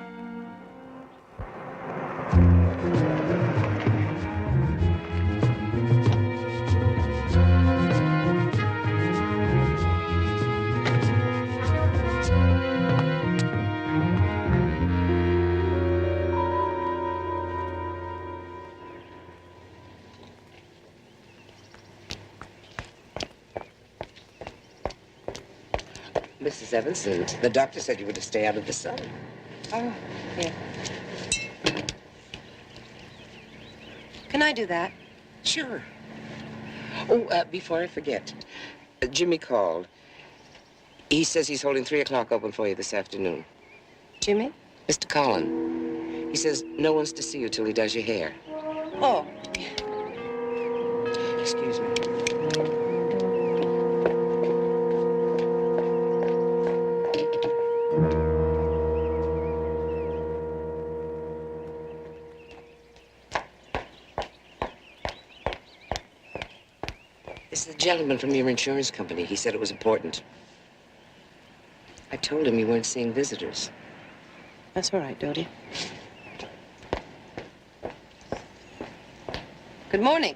Mrs. Evanston, the doctor said you were to stay out of the sun. Oh, yeah. Can I do that? Sure. Oh, before I forget, Jimmy called. He says he's holding 3 o'clock open for you this afternoon. Jimmy? Mr. Collin. He says no one's to see you till he does your hair. Oh. Excuse me. It's the gentleman from your insurance company. He said it was important. I told him you weren't seeing visitors. That's all right, Dodie. Good morning.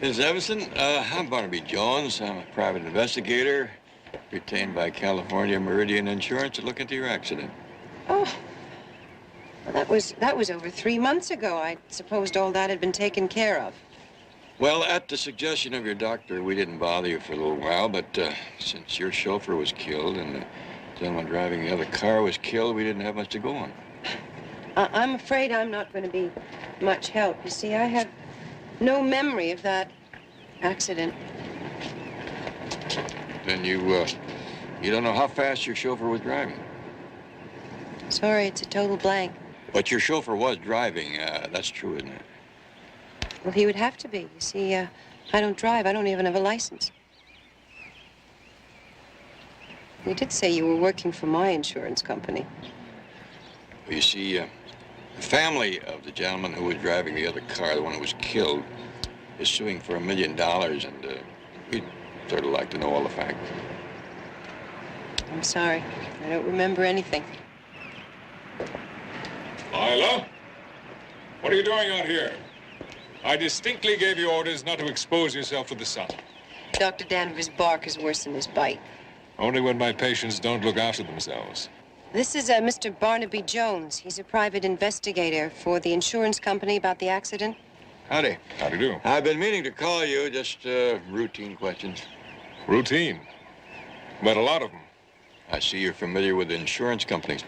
Ms. Evanson, I'm Barnaby Jones. I'm a private investigator retained by California Meridian Insurance to look into your accident. Oh, well, that was over 3 months ago. I supposed all that had been taken care of. Well, at the suggestion of your doctor, we didn't bother you for a little while, but since your chauffeur was killed and the gentleman driving the other car was killed, we didn't have much to go on. I'm afraid I'm not going to be much help. You see, I have no memory of that accident. Then you don't know how fast your chauffeur was driving. Sorry, it's a total blank. But your chauffeur was driving. That's true, isn't it? Well, he would have to be. You see, I don't drive. I don't even have a license. You did say you were working for my insurance company. Well, you see, the family of the gentleman who was driving the other car, the one who was killed, is suing for $1 million, and we'd sort of like to know all the facts. I'm sorry. I don't remember anything. Lila? What are you doing out here? I distinctly gave you orders not to expose yourself to the sun. Dr. Danvers' bark is worse than his bite. Only when my patients don't look after themselves. This is Mr. Barnaby Jones. He's a private investigator for the insurance company about the accident. Howdy. How do you do? I've been meaning to call you, just routine questions. Routine? But a lot of them. I see you're familiar with insurance companies.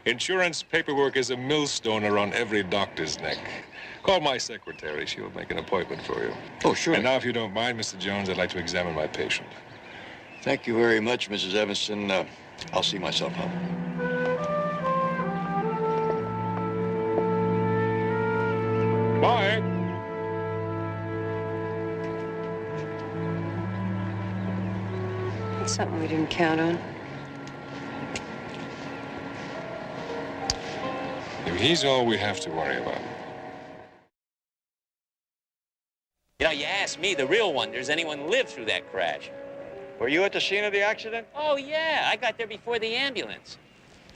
Insurance paperwork is a millstone around every doctor's neck. Call my secretary. She'll make an appointment for you. Oh, sure. And now, if you don't mind, Mr. Jones, I'd like to examine my patient. Thank you very much, Mrs. Evanston. I'll see myself out. Bye. It's something we didn't count on. If he's all we have to worry about. You know, you ask me, the real one, does anyone live through that crash? Were you at the scene of the accident? Oh, yeah. I got there before the ambulance.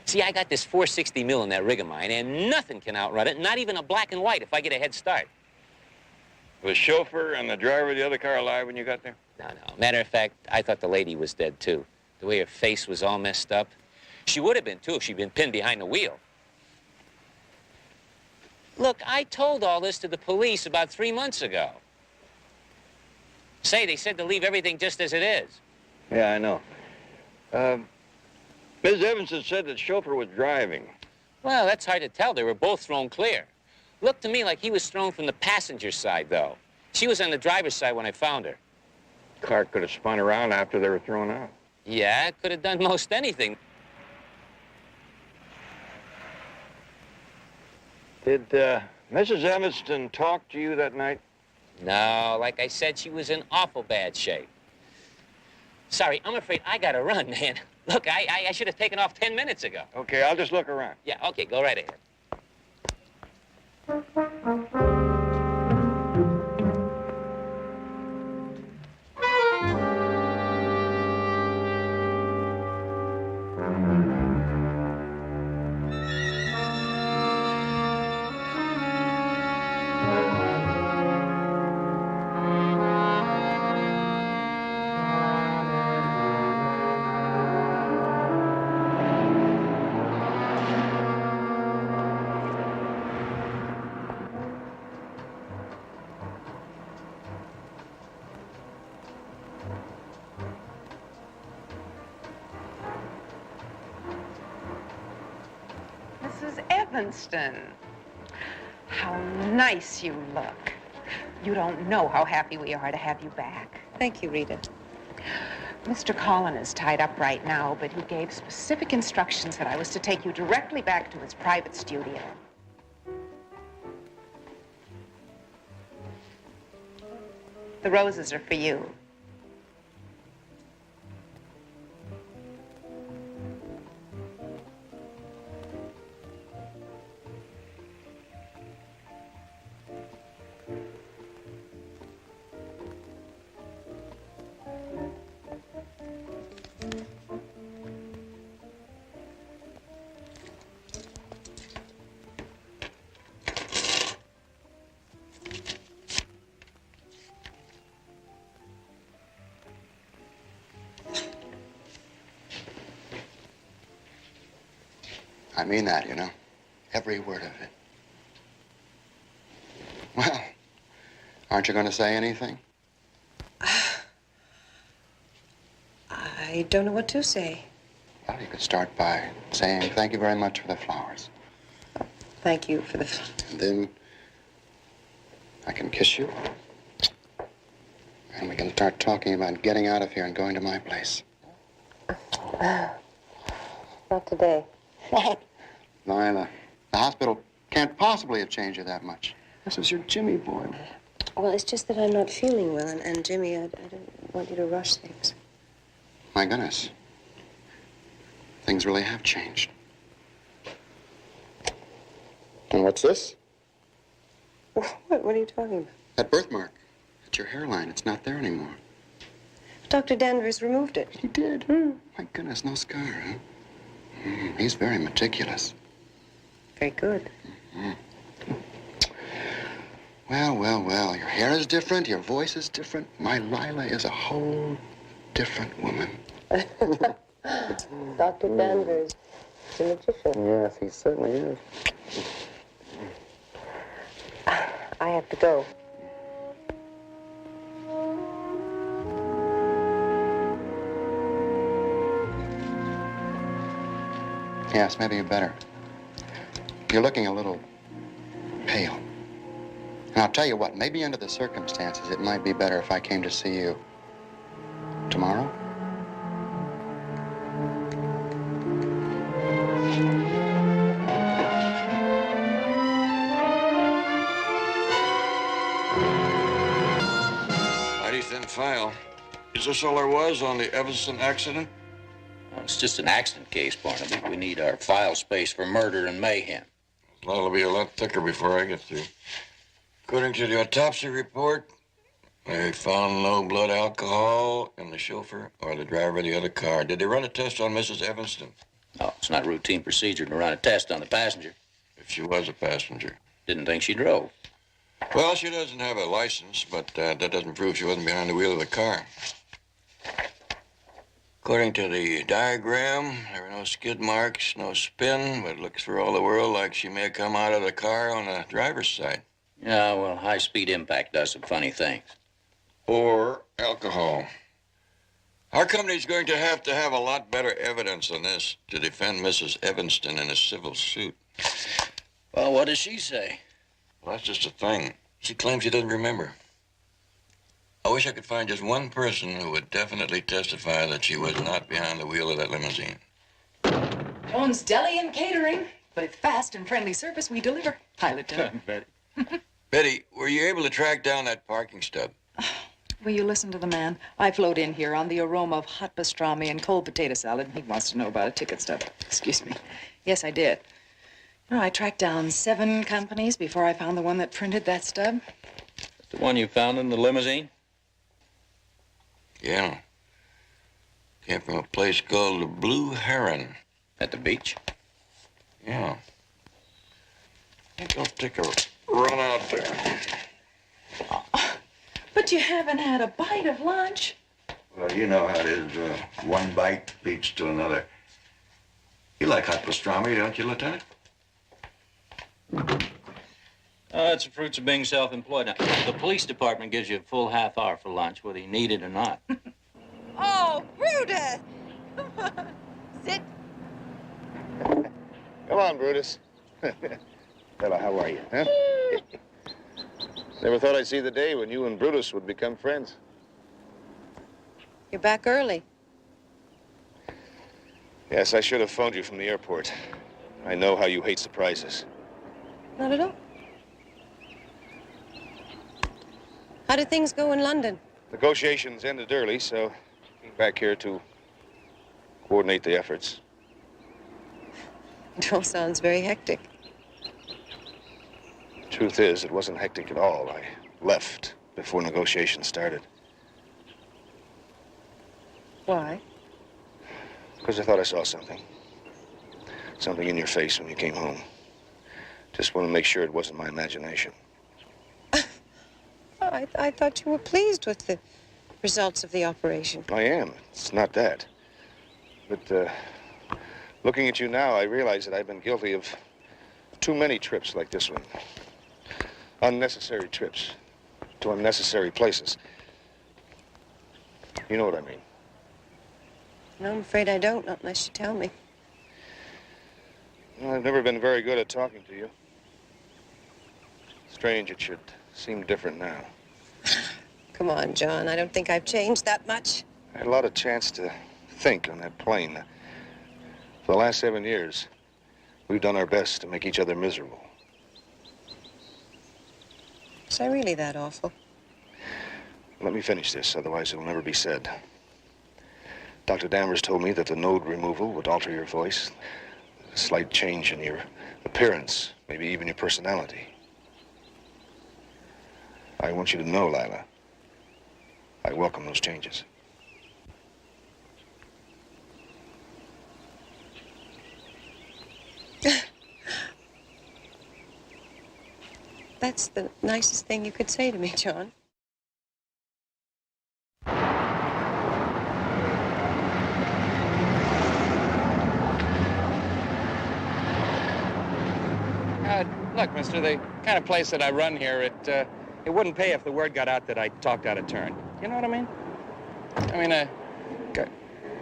See, I got this 460 mil in that rig of mine, and nothing can outrun it, not even a black and white if I get a head start. Was the chauffeur and the driver of the other car alive when you got there? No. Matter of fact, I thought the lady was dead, too. The way her face was all messed up. She would have been, too, if she'd been pinned behind the wheel. Look, I told all this to the police about 3 months ago. Say, they said to leave everything just as it is. Yeah, I know. Ms. Evanson said that the chauffeur was driving. Well, that's hard to tell. They were both thrown clear. Looked to me like he was thrown from the passenger side, though. She was on the driver's side when I found her. Car could have spun around after they were thrown out. Yeah, could have done most anything. Did Mrs. Evanston talk to you that night? No, like I said, she was in awful bad shape. Sorry, I'm afraid I gotta run, man. Look, I should have taken off 10 minutes ago. Okay, I'll just look around. Yeah, okay, go right ahead. Mrs. Evanston, how nice you look. You don't know how happy we are to have you back. Thank you, Rita. Mr. Collin is tied up right now, but he gave specific instructions that I was to take you directly back to his private studio. The roses are for you. I mean that, you know. Every word of it. Well, aren't you going to say anything? I don't know what to say. Well, you could start by saying thank you very much for the flowers. Thank you for the... And then I can kiss you. And we can start talking about getting out of here and going to my place. Not today. What? Lila, the hospital can't possibly have changed you that much. This is your Jimmy boy. Well, it's just that I'm not feeling well, and Jimmy, I don't want you to rush things. My goodness. Things really have changed. And what's this? What are you talking about? That birthmark. It's your hairline. It's not there anymore. Dr. Danvers removed it. He did? My goodness, no scar, huh? He's very meticulous. Very good. Well. Your hair is different. Your voice is different. My Lila is a whole different woman. Dr. Danvers is a magician. Yes, he certainly is. I have to go. Yes, maybe you better. You're looking a little pale. And I'll tell you what, maybe under the circumstances, it might be better if I came to see you tomorrow. Mighty thin file. Is this all there was on the Evanston accident? Well, it's just an accident case, Barnaby. We need our file space for murder and mayhem. That'll be a lot thicker before I get through. According to the autopsy report, they found no blood alcohol in the chauffeur or the driver of the other car. Did they run a test on Mrs. Evanston? Oh, it's not routine procedure to run a test on the passenger. If she was a passenger. Didn't think she drove. Well, she doesn't have a license, but that doesn't prove she wasn't behind the wheel of the car. According to the diagram, there were no skid marks, no spin, but it looks for all the world like she may have come out of the car on the driver's side. Yeah, well, high-speed impact does some funny things. Or alcohol. Our company's going to have a lot better evidence than this to defend Mrs. Evanston in a civil suit. Well, what does she say? Well, that's just a thing. She claims she doesn't remember. I wish I could find just one person who would definitely testify that she was not behind the wheel of that limousine. Jones Deli and Catering. With fast and friendly service, we deliver. Hi, Lieutenant. Betty. Betty, were you able to track down that parking stub? Will you listen to the man? I float in here on the aroma of hot pastrami and cold potato salad. He wants to know about a ticket stub. Excuse me. Yes, I did. You know, I tracked down 7 companies before I found the one that printed that stub. The one you found in the limousine? Yeah. Came from a place called the Blue Heron. At the beach? Yeah. I think I'll take a run out there. But you haven't had a bite of lunch. Well, you know how it is. One bite leads to another. You like hot pastrami, don't you, Lieutenant? It's the fruits of being self-employed. Now, the police department gives you a full half hour for lunch, whether you need it or not. Oh, Brutus! Sit. Come on, Brutus. Fella, how are you, huh? Never thought I'd see the day when you and Brutus would become friends. You're back early. Yes, I should have phoned you from the airport. I know how you hate surprises. Not at all. How did things go in London? Negotiations ended early, so came back here to coordinate the efforts. It all sounds very hectic. Truth is, it wasn't hectic at all. I left before negotiations started. Why? Because I thought I saw something. Something in your face when you came home. Just want to make sure it wasn't my imagination. I thought you were pleased with the results of the operation. I am. It's not that. But Looking at you now, I realize that I've been guilty of too many trips like this one. Unnecessary trips to unnecessary places. You know what I mean. No, I'm afraid I don't, not unless you tell me. Well, I've never been very good at talking to you. Strange it should seem different now. Come on, John. I don't think I've changed that much. I had a lot of chance to think on that plane. For the last 7 years, we've done our best to make each other miserable. Is I really that awful? Let me finish this, otherwise it'll never be said. Dr. Danvers told me that the node removal would alter your voice, a slight change in your appearance, maybe even your personality. I want you to know, Lila, I welcome those changes. That's the nicest thing you could say to me, John. Look, mister, the kind of place that I run here, it wouldn't pay if the word got out that I talked out of turn. You know what I mean?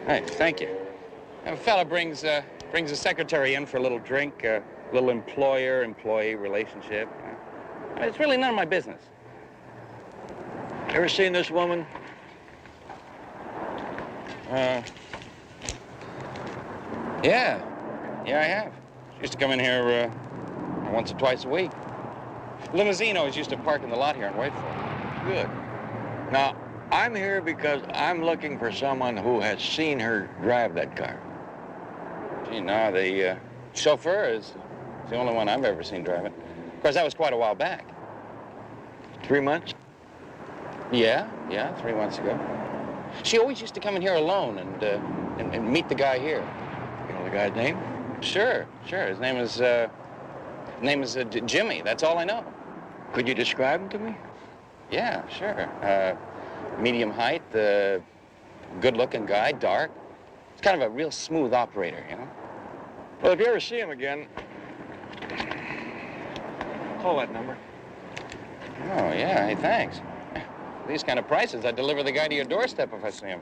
Hey, thank you. A fella brings a secretary in for a little drink, a little employer-employee relationship. It's really none of my business. Ever seen this woman? Yeah, I have. She used to come in here once or twice a week. Limousine always used to park in the lot here and wait for her. Good. Now, I'm here because I'm looking for someone who has seen her drive that car. Gee, no, the chauffeur is the only one I've ever seen drive it. Of course, that was quite a while back. 3 months? Yeah, 3 months ago. She always used to come in here alone and meet the guy here. You know the guy's name? Sure. His name is Jimmy. That's all I know. Could you describe him to me? Yeah, sure. Medium height, good-looking guy, dark. He's kind of a real smooth operator, you know? Well, if you ever see him again, call that number. Oh, yeah, hey, thanks. These kind of prices, I'd deliver the guy to your doorstep if I see him.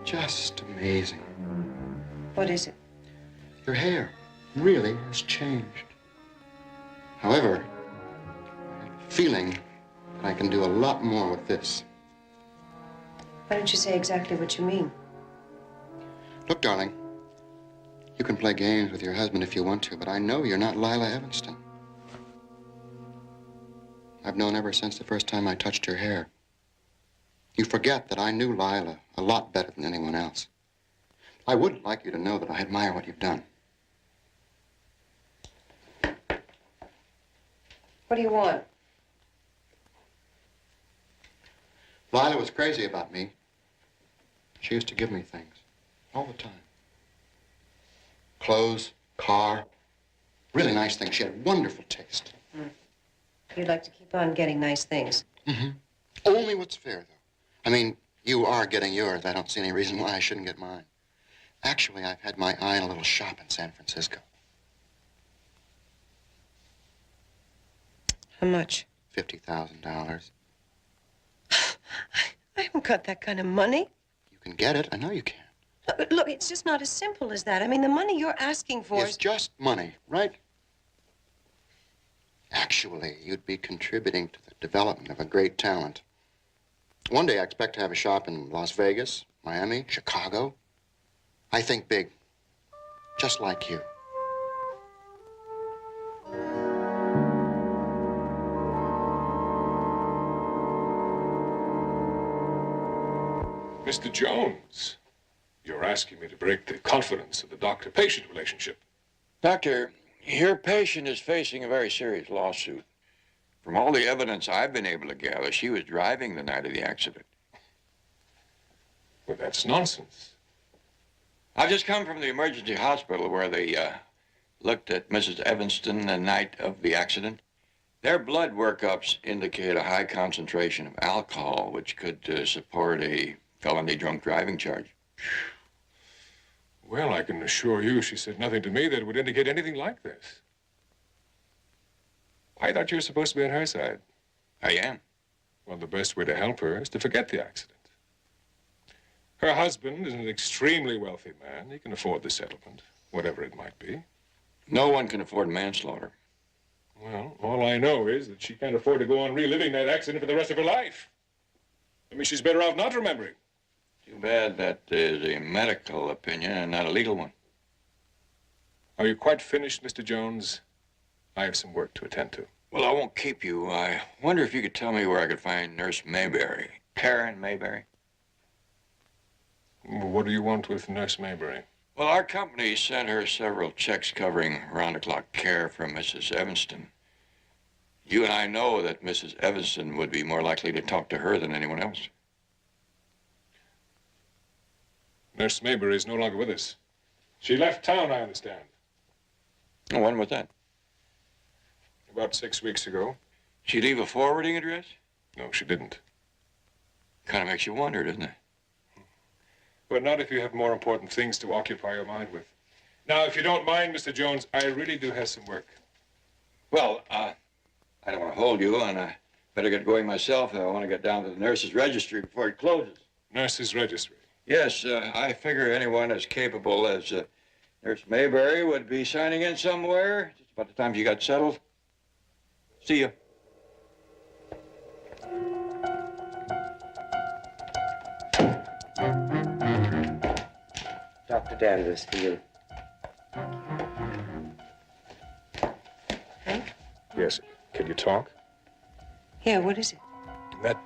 Just amazing. What is it? Your hair really has changed. However, I have a feeling that I can do a lot more with this. Why don't you say exactly what you mean? Look, darling, you can play games with your husband if you want to, but I know you're not Lila Evanston. I've known ever since the first time I touched your hair. You forget that I knew Lila a lot better than anyone else. I would like you to know that I admire what you've done. What do you want? Lila was crazy about me. She used to give me things all the time. Clothes, car, really nice things. She had wonderful taste. You'd like to keep on getting nice things. Mm-hmm. Only what's fair, though. I mean, you are getting yours. I don't see any reason why I shouldn't get mine. Actually, I've had my eye on a little shop in San Francisco. How much? $50,000. I haven't got that kind of money. You can get it. I know you can. Look, it's just not as simple as that. I mean, the money you're asking for It's just money, right? Actually, you'd be contributing to the development of a great talent. One day, I expect to have a shop in Las Vegas, Miami, Chicago. I think big, just like you. Mr. Jones, you're asking me to break the confidence of the doctor-patient relationship. Doctor, your patient is facing a very serious lawsuit. From all the evidence I've been able to gather, she was driving the night of the accident. Well, that's nonsense. I've just come from the emergency hospital where the looked at Mrs. Evanston the night of the accident? Their blood workups indicate a high concentration of alcohol, which could support a felony drunk driving charge. Well, I can assure you she said nothing to me that would indicate anything like this. I thought you were supposed to be on her side. I am. Well, the best way to help her is to forget the accident. Her husband is an extremely wealthy man. He can afford the settlement, whatever it might be. No one can afford manslaughter. Well, all I know is that she can't afford to go on reliving that accident for the rest of her life. I mean, she's better off not remembering. Too bad that is a medical opinion and not a legal one. Are you quite finished, Mr. Jones? I have some work to attend to. Well, I won't keep you. I wonder if you could tell me where I could find Nurse Mayberry. Karen Mayberry? What do you want with Nurse Mayberry? Well, our company sent her several checks covering round-the-clock care for Mrs. Evanston. You and I know that Mrs. Evanston would be more likely to talk to her than anyone else. Nurse Mayberry is no longer with us. She left town, I understand. When was that? About 6 weeks ago. She leave a forwarding address? No, she didn't. Kind of makes you wonder, doesn't it? But not if you have more important things to occupy your mind with. Now, if you don't mind, Mr. Jones, I really do have some work. Well, I don't want to hold you, and I better get going myself. I want to get down to the nurse's registry before it closes. Nurse's registry? Yes, I figure anyone as capable as Nurse Mayberry would be signing in somewhere just about the time she got settled. See you. Dr. Danvers, for you. Hank? Yes. Can you talk? Yeah, what is it? That,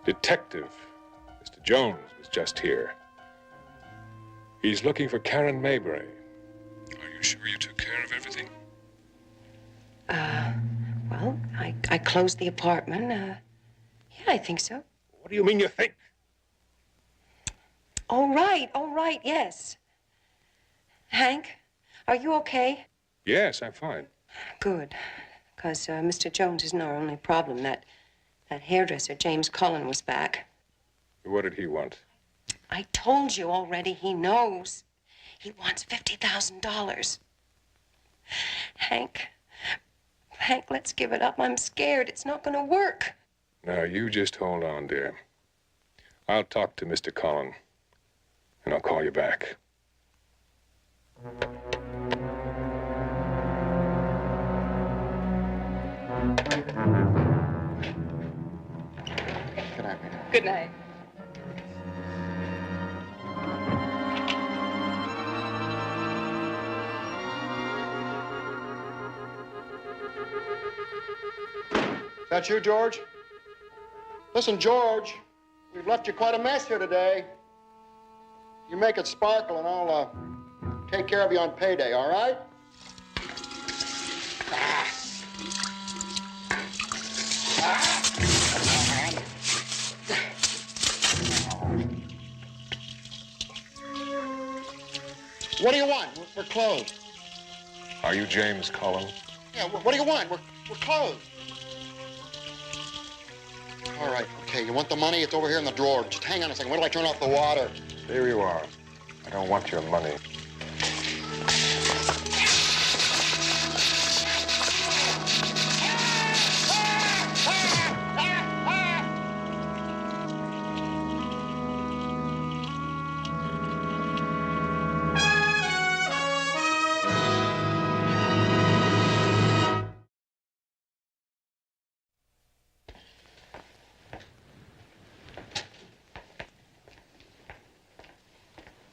detective, Mr. Jones, was just here. He's looking for Karen Mayberry. Are you sure you took care of everything? Well, I closed the apartment. Yeah, I think so. What do you mean you think? All right, yes. Hank, are you okay? Yes, I'm fine. Good, because Mr. Jones isn't our only problem. That hairdresser, James Cullen, was back. What did he want? I told you already, he knows. He wants $50,000. Hank, let's give it up. I'm scared. It's not going to work. Now, you just hold on, dear. I'll talk to Mr. Cullen, and I'll call you back. Good night, Rita. Good night. That you, George? Listen, George, we've left you quite a mess here today. You make it sparkle, and I'll take care of you on payday, all right? What do you want? We're closed. Are you James Cullen? Yeah, what do you want? We're closed. All right, okay, you want the money? It's over here in the drawer. Just hang on a second. Wait till I turn off the water. There you are. I don't want your money.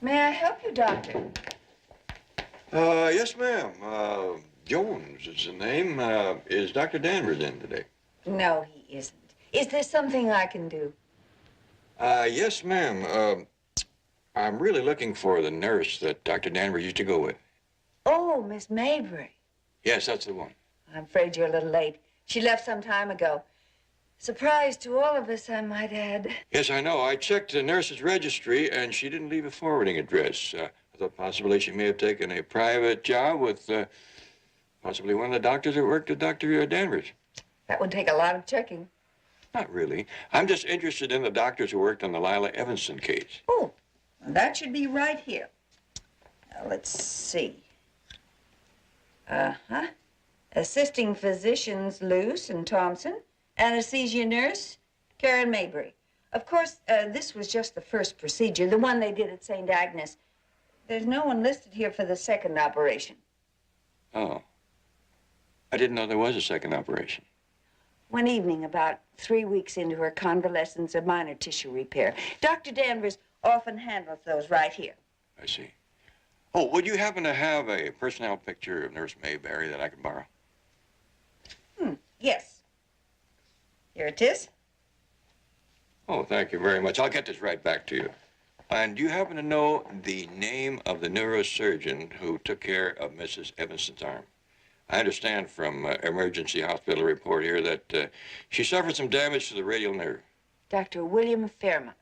May I help you, Doctor? Yes, ma'am. Jones is the name. Is Dr. Danvers in today? No, he isn't. Is there something I can do? Yes, ma'am. I'm really looking for the nurse that Dr. Danvers used to go with. Oh, Miss Mayberry. Yes, that's the one. I'm afraid you're a little late. She left some time ago. Surprise to all of us, I might add. Yes, I know. I checked the nurse's registry, and she didn't leave a forwarding address. I thought possibly she may have taken a private job with possibly one of the doctors that worked with Dr. Danvers. That would take a lot of checking. Not really. I'm just interested in the doctors who worked on the Lila Evanston case. Oh, that should be right here. Now, let's see. Uh-huh. Assisting physicians Luce and Thompson. Anesthesia nurse Karen Mabry. Of course, this was just the first procedure, the one they did at St. Agnes. There's no one listed here for the second operation. Oh. I didn't know there was a second operation. One evening, about 3 weeks into her convalescence, a minor tissue repair. Dr. Danvers often handles those right here. I see. Oh, would you happen to have a personnel picture of Nurse Mayberry that I could borrow? Yes. Here it is. Oh, thank you very much. I'll get this right back to you. And do you happen to know the name of the neurosurgeon who took care of Mrs. Evanston's arm? I understand from emergency hospital report here that she suffered some damage to the radial nerve. Dr. William Fairmont.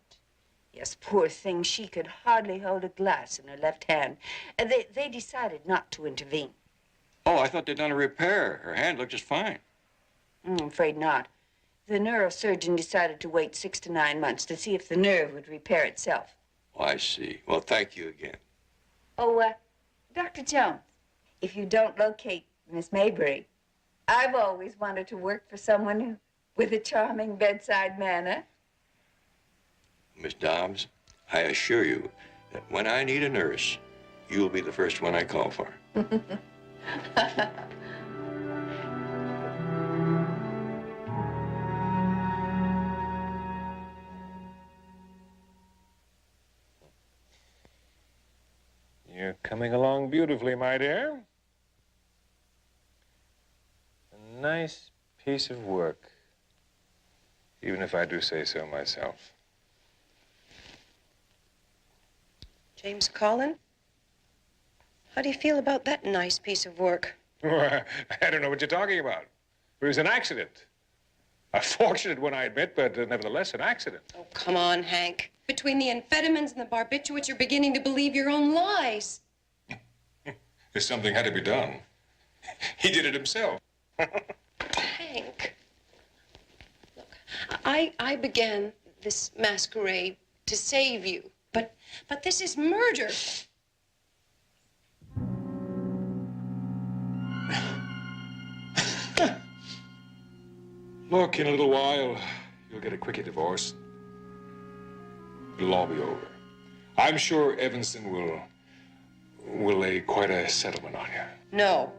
Yes, poor thing. She could hardly hold a glass in her left hand. They decided not to intervene. Oh, I thought they'd done a repair. Her hand looked just fine. I'm afraid not. The neurosurgeon decided to wait 6 to 9 months to see if the nerve would repair itself. Oh, I see. Well, thank you again. Oh, Dr. Jones, if you don't locate Miss Maybury, I've always wanted to work for someone with a charming bedside manner. Miss Dobbs, I assure you that when I need a nurse, you'll be the first one I call for. You're coming along beautifully, my dear. A nice piece of work, even if I do say so myself. James Collin? How do you feel about that nice piece of work? I don't know what you're talking about. It was an accident. A fortunate one, I admit, but nevertheless an accident. Oh, come on, Hank. Between the amphetamines and the barbiturates, you're beginning to believe your own lies. If something had to be done, he did it himself. Hank, look, I began this masquerade to save you, but this is murder. Look, in a little while, you'll get a quickie divorce. It'll all be over. I'm sure Evanston will lay quite a settlement on you. No.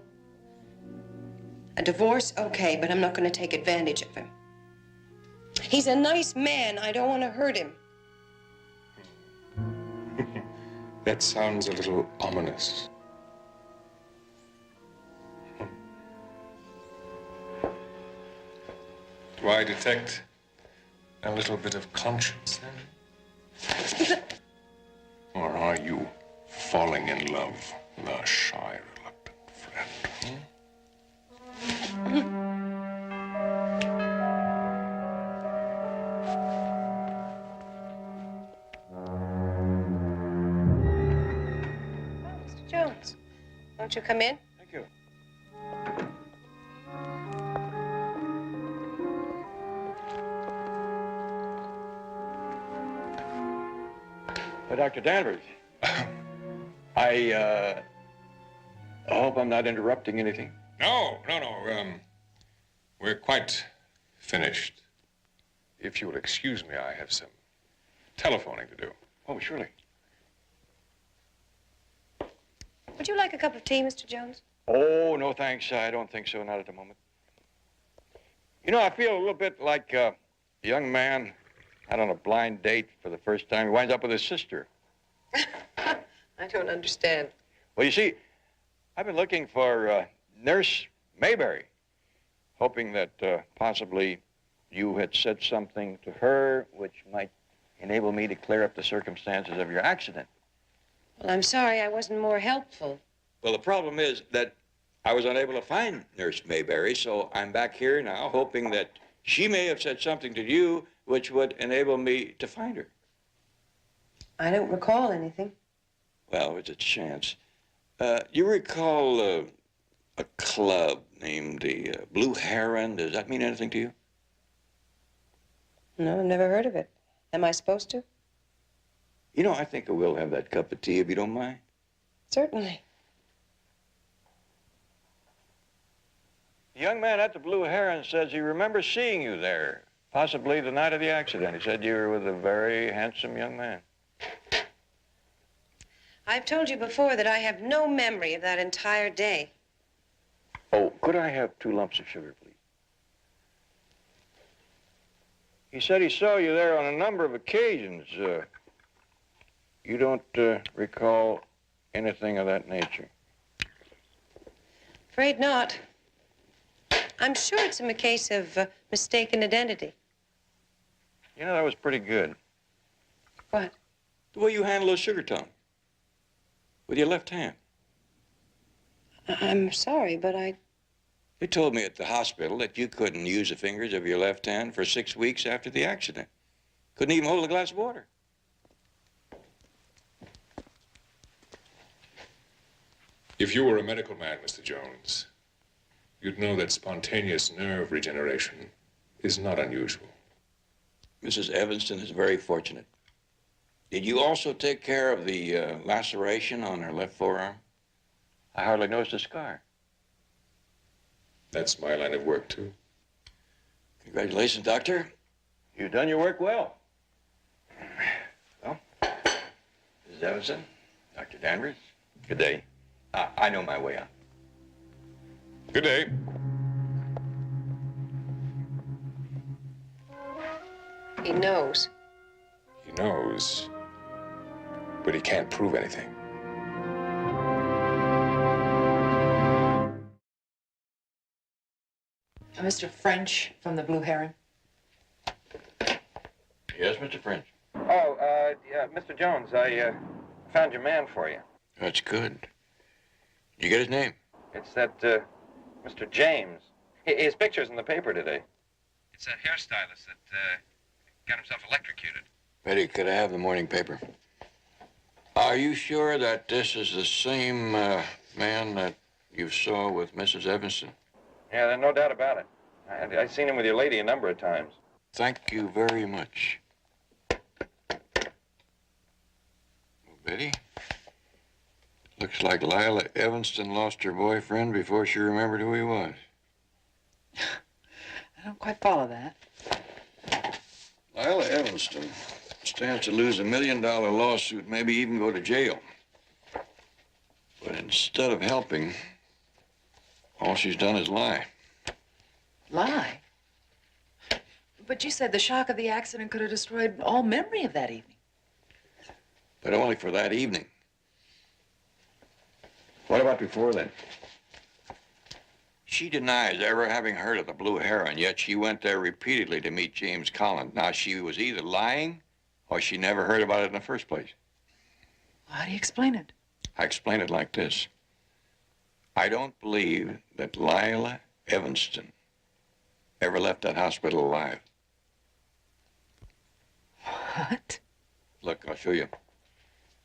A divorce, okay, but I'm not going to take advantage of him. He's a nice man. I don't want to hurt him. That sounds a little ominous. Do I detect a little bit of conscience then? Or are you falling in love with a shy, reluctant friend? Mr. Jones, won't you come in? Thank you. Dr. Danvers, I hope I'm not interrupting anything. No. We're quite finished. If you will excuse me, I have some telephoning to do. Oh, surely. Would you like a cup of tea, Mr. Jones? Oh, no, thanks. I don't think so, not at the moment. You know, I feel a little bit like a young man out on a blind date for the first time. He winds up with his sister. I don't understand. Well, you see, I've been looking for Nurse Mayberry, hoping that possibly you had said something to her which might enable me to clear up the circumstances of your accident. Well, I'm sorry I wasn't more helpful. Well, the problem is that I was unable to find Nurse Mayberry, so I'm back here now hoping that she may have said something to you which would enable me to find her. I don't recall anything. Well, it's a chance. You recall a club named the Blue Heron? Does that mean anything to you? No, I've never heard of it. Am I supposed to? You know, I think I will have that cup of tea if you don't mind. Certainly. The young man at the Blue Heron says he remembers seeing you there, possibly the night of the accident. He said you were with a very handsome young man. I've told you before that I have no memory of that entire day. Oh, could I have 2 lumps of sugar, please? He said he saw you there on a number of occasions. You don't recall anything of that nature? Afraid not. I'm sure it's a case of mistaken identity. You know, that was pretty good. What? The way you handle those sugar tongs. With your left hand. I'm sorry, but They told me at the hospital that you couldn't use the fingers of your left hand for 6 weeks after the accident. Couldn't even hold a glass of water. If you were a medical man, Mr. Jones, you'd know that spontaneous nerve regeneration is not unusual. Mrs. Evanston is very fortunate. Did you also take care of the laceration on her left forearm? I hardly noticed a scar. That's my line of work, too. Congratulations, Doctor. You've done your work well. Well, Mrs. Evanston, Dr. Danvers, good day. I know my way out. Good day. he knows. He knows, but he can't prove anything. Mr. French from the Blue Heron. Yes, Mr. French. Oh, yeah, Mr. Jones, I found your man for you. That's good. Did you get his name? It's that Mr. James. His picture's in the paper today. It's that hairstylist that got himself electrocuted. Betty, could I have the morning paper? Are you sure that this is the same man that you saw with Mrs. Evanston? Yeah, there's no doubt about it. I've seen him with your lady a number of times. Thank you very much. Well, Betty, looks like Lila Evanston lost her boyfriend before she remembered who he was. I don't quite follow that. Lila Evanston stands to lose $1 million lawsuit, maybe even go to jail. But instead of helping, all she's done is lie. Lie? But you said the shock of the accident could have destroyed all memory of that evening. But only for that evening. What about before then? She denies ever having heard of the Blue Heron, yet she went there repeatedly to meet James Collins. Now, she was either lying or she never heard about it in the first place. How do you explain it? I explain it like this. I don't believe that Lila Evanston ever left that hospital alive. What? Look, I'll show you.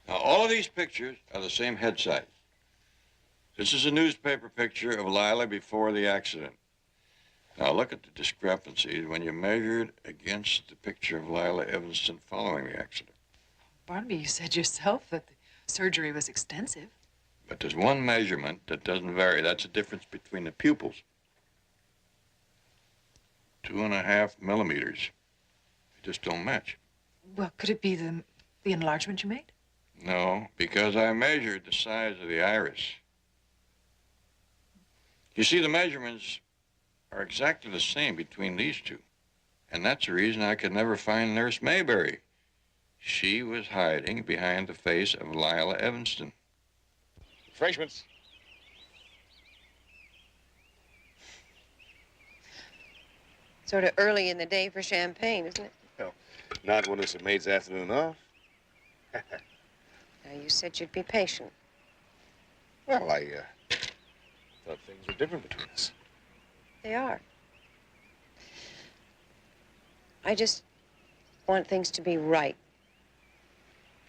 Now, all of these pictures are the same head size. This is a newspaper picture of Lila before the accident. Now, look at the discrepancies when you measure it against the picture of Lila Evanston following the accident. Barnaby, you said yourself that the surgery was extensive. But there's one measurement that doesn't vary. That's the difference between the pupils. 2.5 millimeters. They just don't match. Well, could it be the enlargement you made? No, because I measured the size of the iris. You see, the measurements are exactly the same between these two. And that's the reason I could never find Nurse Mayberry. She was hiding behind the face of Lila Evanston. Refreshments. Sort of early in the day for champagne, isn't it? Well, not when it's a maid's afternoon off. Now, you said you'd be patient. Well, I thought things were different between us. They are. I just want things to be right.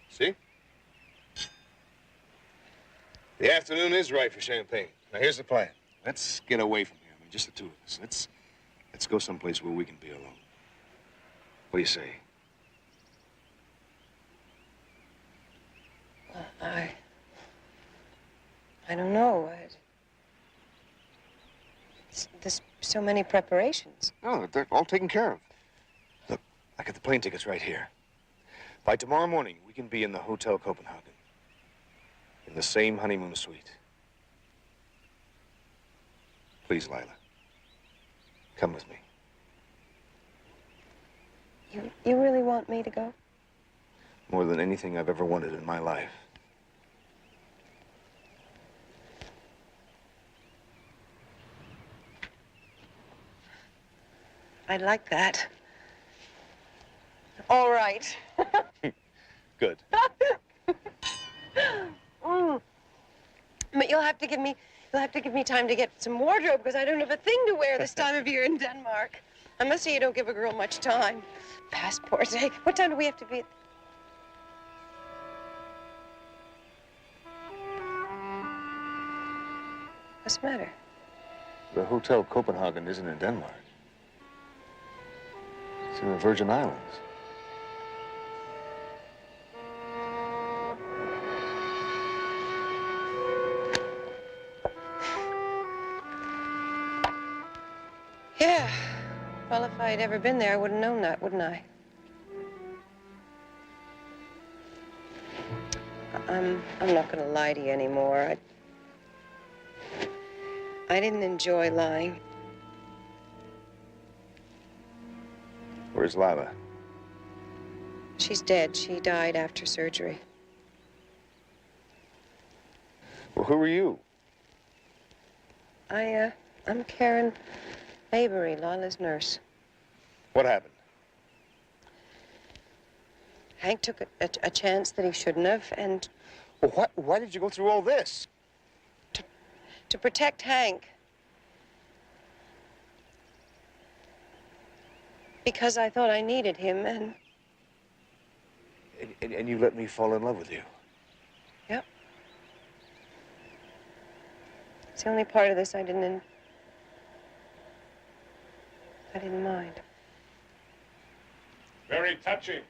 See? The afternoon is right for champagne. Now, here's the plan. Let's get away from here. I mean, just the two of us. Let's go someplace where we can be alone. What do you say? I don't know. There's so many preparations. No, they're all taken care of. Look, I got the plane tickets right here. By tomorrow morning, we can be in the Hotel Copenhagen. In the same honeymoon suite. Please, Lila. Come with me. You really want me to go? More than anything I've ever wanted in my life. I'd like that. All right. Good. But you'll have to give me time to get some wardrobe because I don't have a thing to wear this time of year in Denmark. I must say you don't give a girl much time. Passports. Hey, what time do we have to be? What's the matter? The Hotel Copenhagen isn't in Denmark. It's in the Virgin Islands. Yeah. Well, if I'd ever been there, I would have known that, wouldn't I? I'm not going to lie to you anymore. I didn't enjoy lying. Where's Lila? She's dead. She died after surgery. Well, who are you? I'm Karen Mabry, Lila's nurse. What happened? Hank took a chance that he shouldn't have, and... Well, why did you go through all this? To protect Hank. Because I thought I needed him, and... And you let me fall in love with you? Yep. It's the only part of this I didn't mind. Very touching.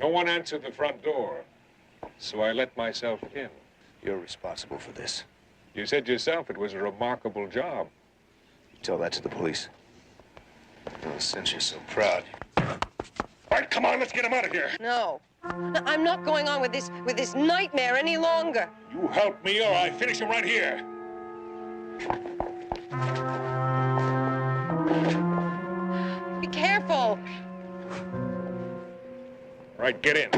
No one answered the front door, so I let myself in. You're responsible for this. You said yourself it was a remarkable job. You tell that to the police. Oh, since you're so proud. All right, come on, let's get him out of here. No. No, I'm not going on with this nightmare any longer. You help me or I finish him right here. Be careful. All right, get in.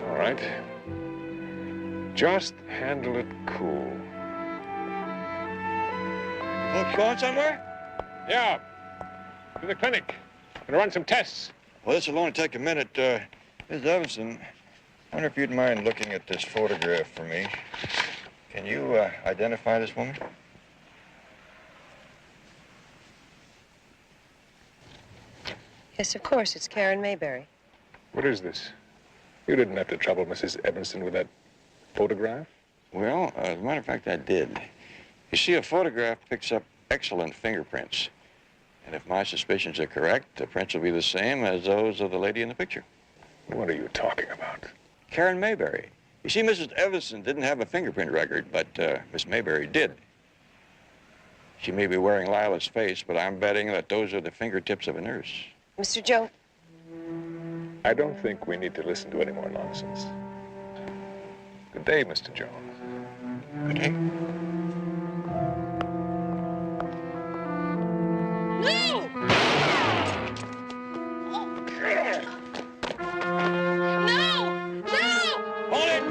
All right. Just handle it cool. Look, going somewhere? Yeah. To the clinic. Gonna run some tests. Well, this will only take a minute. Miss Evanson, I wonder if you'd mind looking at this photograph for me. Can you identify this woman? Yes, of course. It's Karen Mayberry. What is this? You didn't have to trouble Mrs. Evanson with that photograph? Well, as a matter of fact, I did. You see, a photograph picks up excellent fingerprints. And if my suspicions are correct, the prints will be the same as those of the lady in the picture. What are you talking about? Karen Mayberry. You see, Mrs. Evanson didn't have a fingerprint record, but Miss Mayberry did. She may be wearing Lila's face, but I'm betting that those are the fingertips of a nurse. Mr. Jones. I don't think we need to listen to any more nonsense. Good day, Mr. Jones. Good day. No! No! No! Hold it!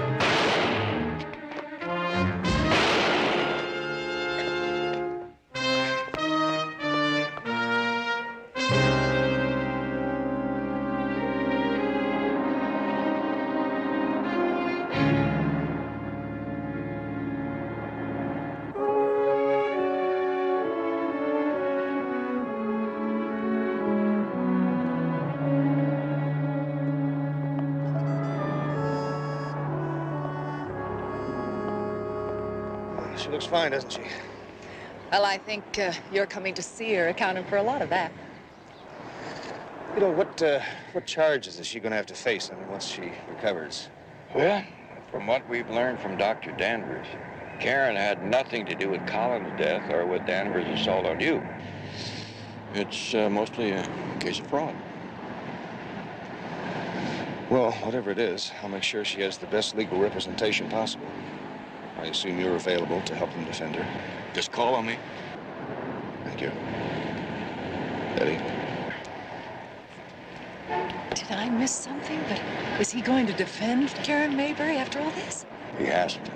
she looks fine, doesn't she? Well, I think your coming to see her accounted for a lot of that. You know, what charges is she going to have to face, I mean, once she recovers? Well, from what we've learned from Dr. Danvers, Karen had nothing to do with Colin's death or with Danvers' assault on you. It's mostly a case of fraud. Well, whatever it is, I'll make sure she has the best legal representation possible. I assume you're available to help them defend her. Just call on me. Thank you. Eddie? Did I miss something? But is he going to defend Karen Mayberry after all this? He has to.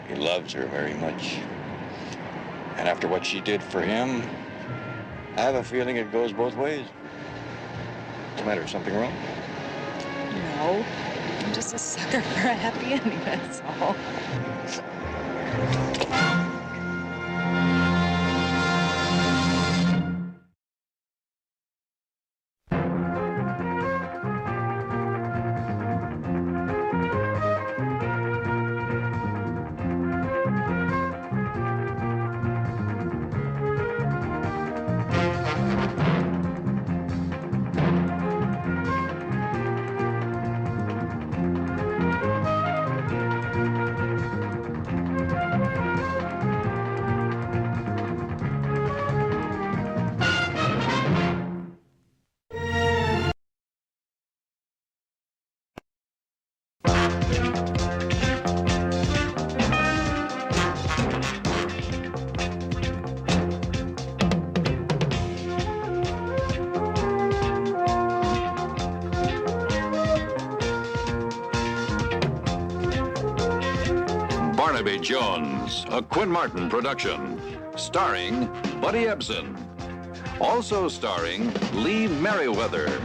He loves her very much. And after what she did for him, I have a feeling it goes both ways. What's the matter? Something wrong? No. I'm just a sucker for a happy ending, that's all. Barnaby Jones, a Quinn Martin production, starring Buddy Ebsen. Also starring Lee Merriweather,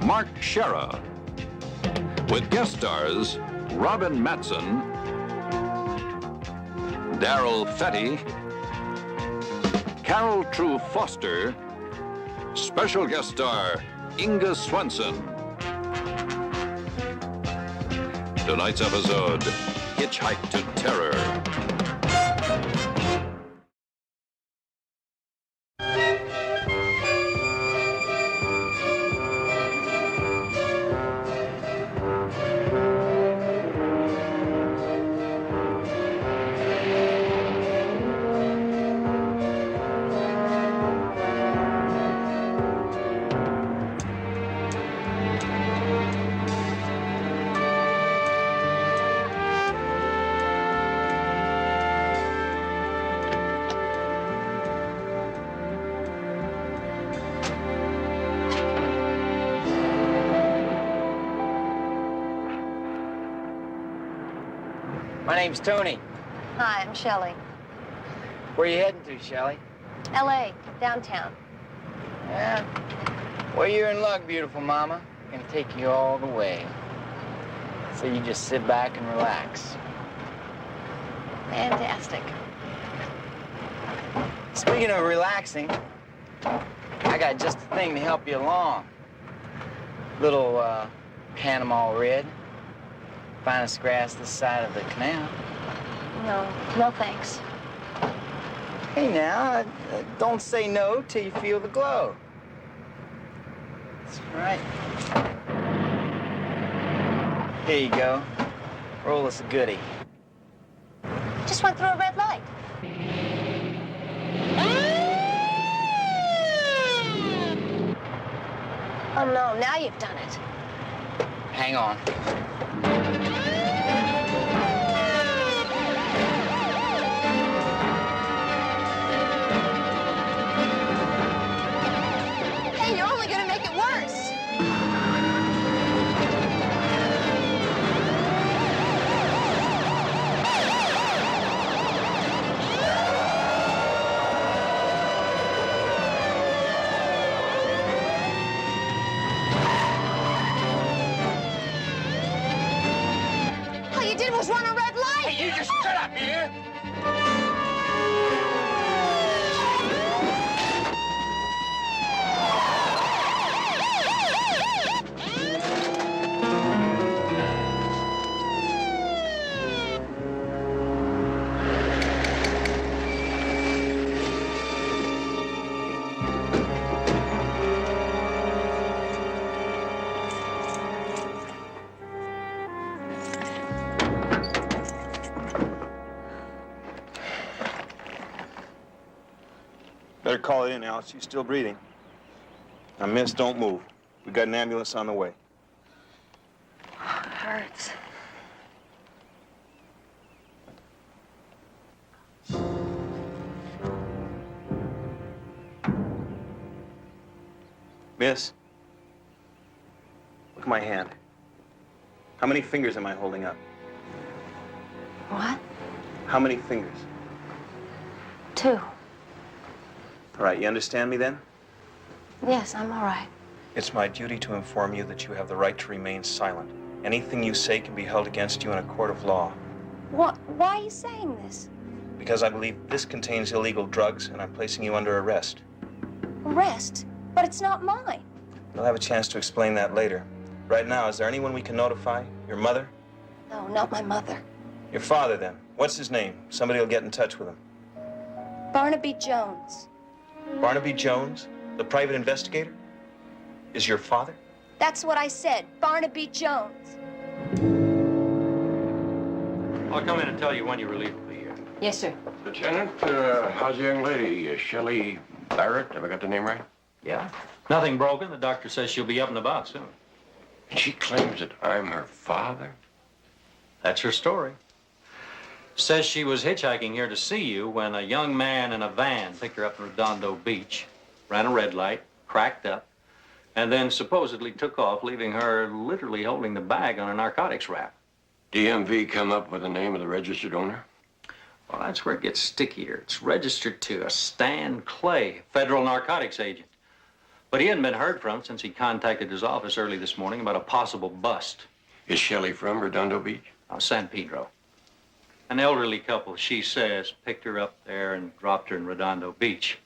Mark Shera, with guest stars Robin Matson, Darrell Fetty, Carol True Foster, special guest star Inga Swenson. Tonight's episode, Hitchhike to Terror. My name's Tony. Hi, I'm Shelley. Where you heading to, Shelley? L.A., downtown. Yeah. Well, you're in luck, beautiful mama. I'm gonna take you all the way. So you just sit back and relax. Fantastic. Speaking of relaxing, I got just the thing to help you along. Little, Panama Red. Finest grass this side of the canal. No thanks. Hey now, don't say no till you feel the glow. That's right. Here you go. Roll us a goodie. Just went through a red light. Oh no, now you've done it. Hang on. Hey, you're only gonna make it worse. All you did was run a red light. Hey, you just shut up here. Better call it in, Alice. She's still breathing. Now, miss, don't move. We got an ambulance on the way. It hurts. Miss, look at my hand. How many fingers am I holding up? What? How many fingers? 2. All right, you understand me then? Yes, I'm all right. It's my duty to inform you that you have the right to remain silent. Anything you say can be held against you in a court of law. What? Why are you saying this? Because I believe this contains illegal drugs, and I'm placing you under arrest. Arrest? But it's not mine. You'll have a chance to explain that later. Right now, is there anyone we can notify? Your mother? No, not my mother. Your father, then. What's his name? Somebody will get in touch with him. Barnaby Jones. Barnaby Jones? The private investigator? Is your father? That's what I said. Barnaby Jones. I'll come in and tell you when you relieve me here. Yes, sir. Lieutenant, how's the young lady? Shelley Barrett? Have I got the name right? Yeah. Nothing broken. The doctor says she'll be up and about soon. She claims that I'm her father? That's her story. Says she was hitchhiking here to see you when a young man in a van picked her up in Redondo Beach, ran a red light, cracked up, and then supposedly took off, leaving her literally holding the bag on a narcotics wrap. DMV come up with the name of the registered owner? Well, that's where it gets stickier. It's registered to a Stan Clay, federal narcotics agent. But he hadn't been heard from since he contacted his office early this morning about a possible bust. Is Shelley from Redondo Beach? San Pedro. An elderly couple, she says, picked her up there and dropped her in Redondo Beach.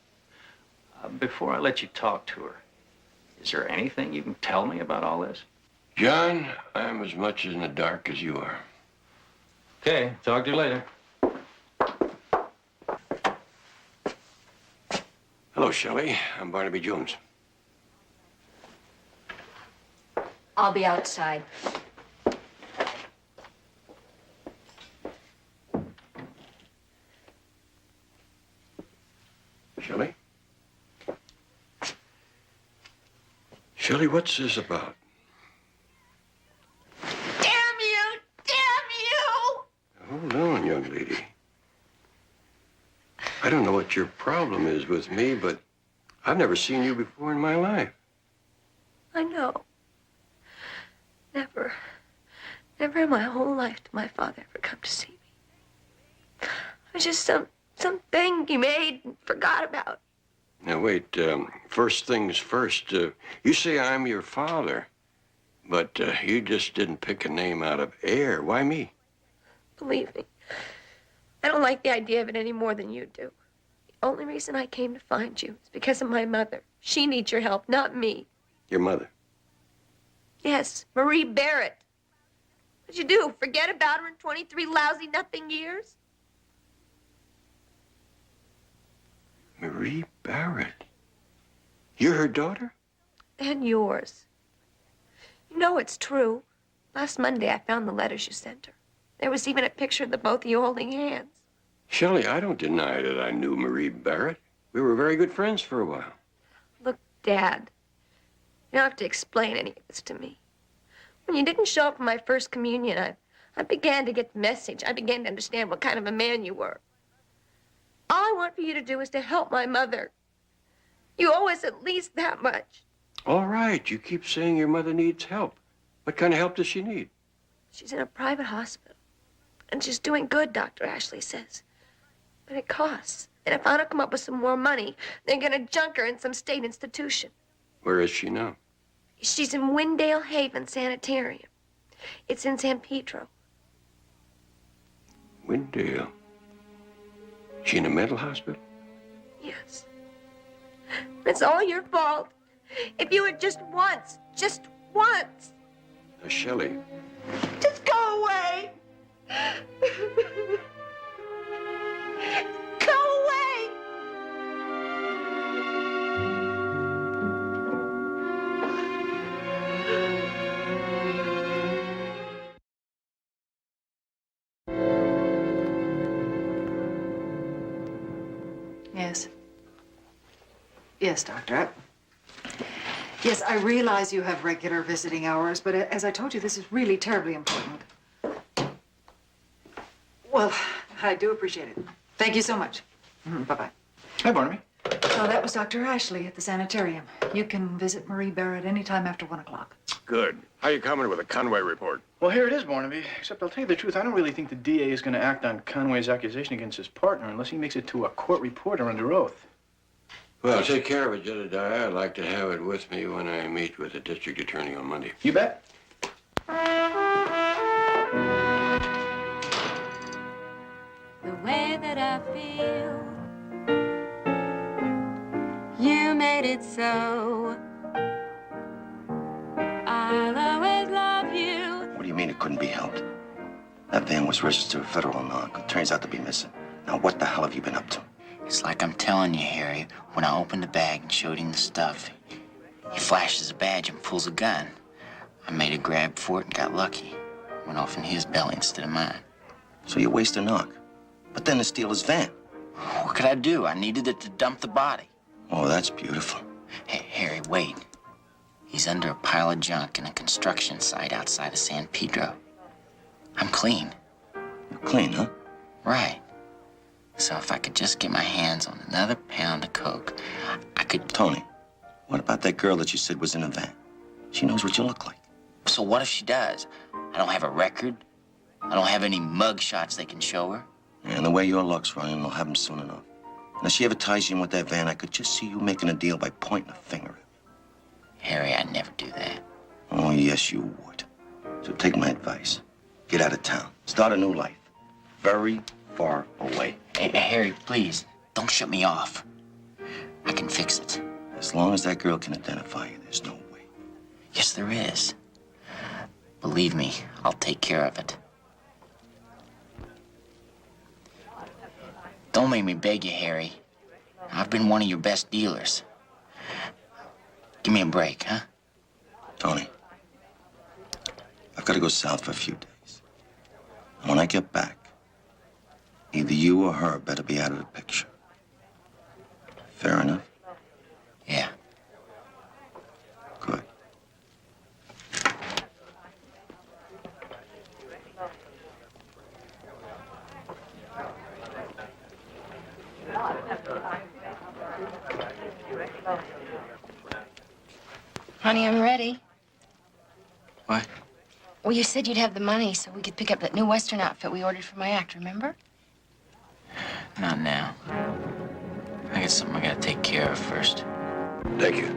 Before I let you talk to her, is there anything you can tell me about all this? John, I'm as much in the dark as you are. Okay, talk to you later. Hello, Shelley. I'm Barnaby Jones. I'll be outside. Shelley? Shelley, what's this about? Damn you! Damn you! Hold on, young lady. I don't know what your problem is with me, but I've never seen you before in my life. I know. Never in my whole life did my father ever come to see me. It was just something he made and forgot about. Now, wait. First things first. You say I'm your father, but you just didn't pick a name out of air. Why me? Believe me, I don't like the idea of it any more than you do. The only reason I came to find you is because of my mother. She needs your help, not me. Your mother? Yes, Marie Barrett. What'd you do? Forget about her in 23 lousy nothing years? Marie Barrett? You're her daughter? And yours. You know it's true. Last Monday, I found the letters you sent her. There was even a picture of the both of you holding hands. Shelley, I don't deny that I knew Marie Barrett. We were very good friends for a while. Look, Dad, you don't have to explain any of this to me. When you didn't show up for my first communion, I began to get the message. I began to understand what kind of a man you were. All I want for you to do is to help my mother. You owe us at least that much. All right, you keep saying your mother needs help. What kind of help does she need? She's in a private hospital. And she's doing good, Dr. Ashley says. But it costs. And if I don't come up with some more money, they're going to junk her in some state institution. Where is she now? She's in Windale Haven Sanitarium. It's in San Pedro. Windale. She in a mental hospital? Yes. It's all your fault. If you had just once. Shelley. Just go away. Go away. Yes. Yes, Doctor. Yes, I realize you have regular visiting hours, but as I told you, this is really terribly important. Well, I do appreciate it. Thank you so much. Bye-bye. Hi, Barnaby. So that was Dr. Ashley at the sanitarium. You can visit Marie Barrett anytime after 1 o'clock. Good. How you coming with a Conway report? Well, here it is, Barnaby. Except I'll tell you the truth, I don't really think the DA is going to act on Conway's accusation against his partner unless he makes it to a court reporter under oath. Well, take care of it, Jedediah. I'd like to have it with me when I meet with the district attorney on Monday. You bet. The way that I feel, you made it so. I'll always love you. What do you mean it couldn't be helped? That van was registered federal knock. It turns out to be missing. Now, what the hell have you been up to? It's like I'm telling you, Harry. When I opened the bag and showed him the stuff, he flashes a badge and pulls a gun. I made a grab for it and got lucky. Went off in his belly instead of mine. So you waste a knock. But then to steal his van. What could I do? I needed it to dump the body. Oh, that's beautiful. Hey, Harry, wait. He's under a pile of junk in a construction site outside of San Pedro. I'm clean. You're clean, huh? Right. So if I could just get my hands on another pound of coke, I could... Tony, what about that girl that you said was in a van? She knows what you look like. So what if she does? I don't have a record. I don't have any mug shots they can show her. And the way your luck's running, they'll have them soon enough. And if she ever ties you in with that van, I could just see you making a deal by pointing a finger at me. Harry, I'd never do that. Oh, yes, you would. So take my advice. Get out of town. Start a new life. Very far away. Hey, Harry, please, don't shut me off. I can fix it. As long as that girl can identify you, there's no way. Yes, there is. Believe me, I'll take care of it. Don't make me beg you, Harry. I've been one of your best dealers. Give me a break, huh? Tony, I've got to go south for a few days. And when I get back, either you or her better be out of the picture. Fair enough? Yeah. Good. Honey, I'm ready. What? Well, you said you'd have the money so we could pick up that new Western outfit we ordered for my act, remember? Not now. I got something I gotta take care of first. Thank you.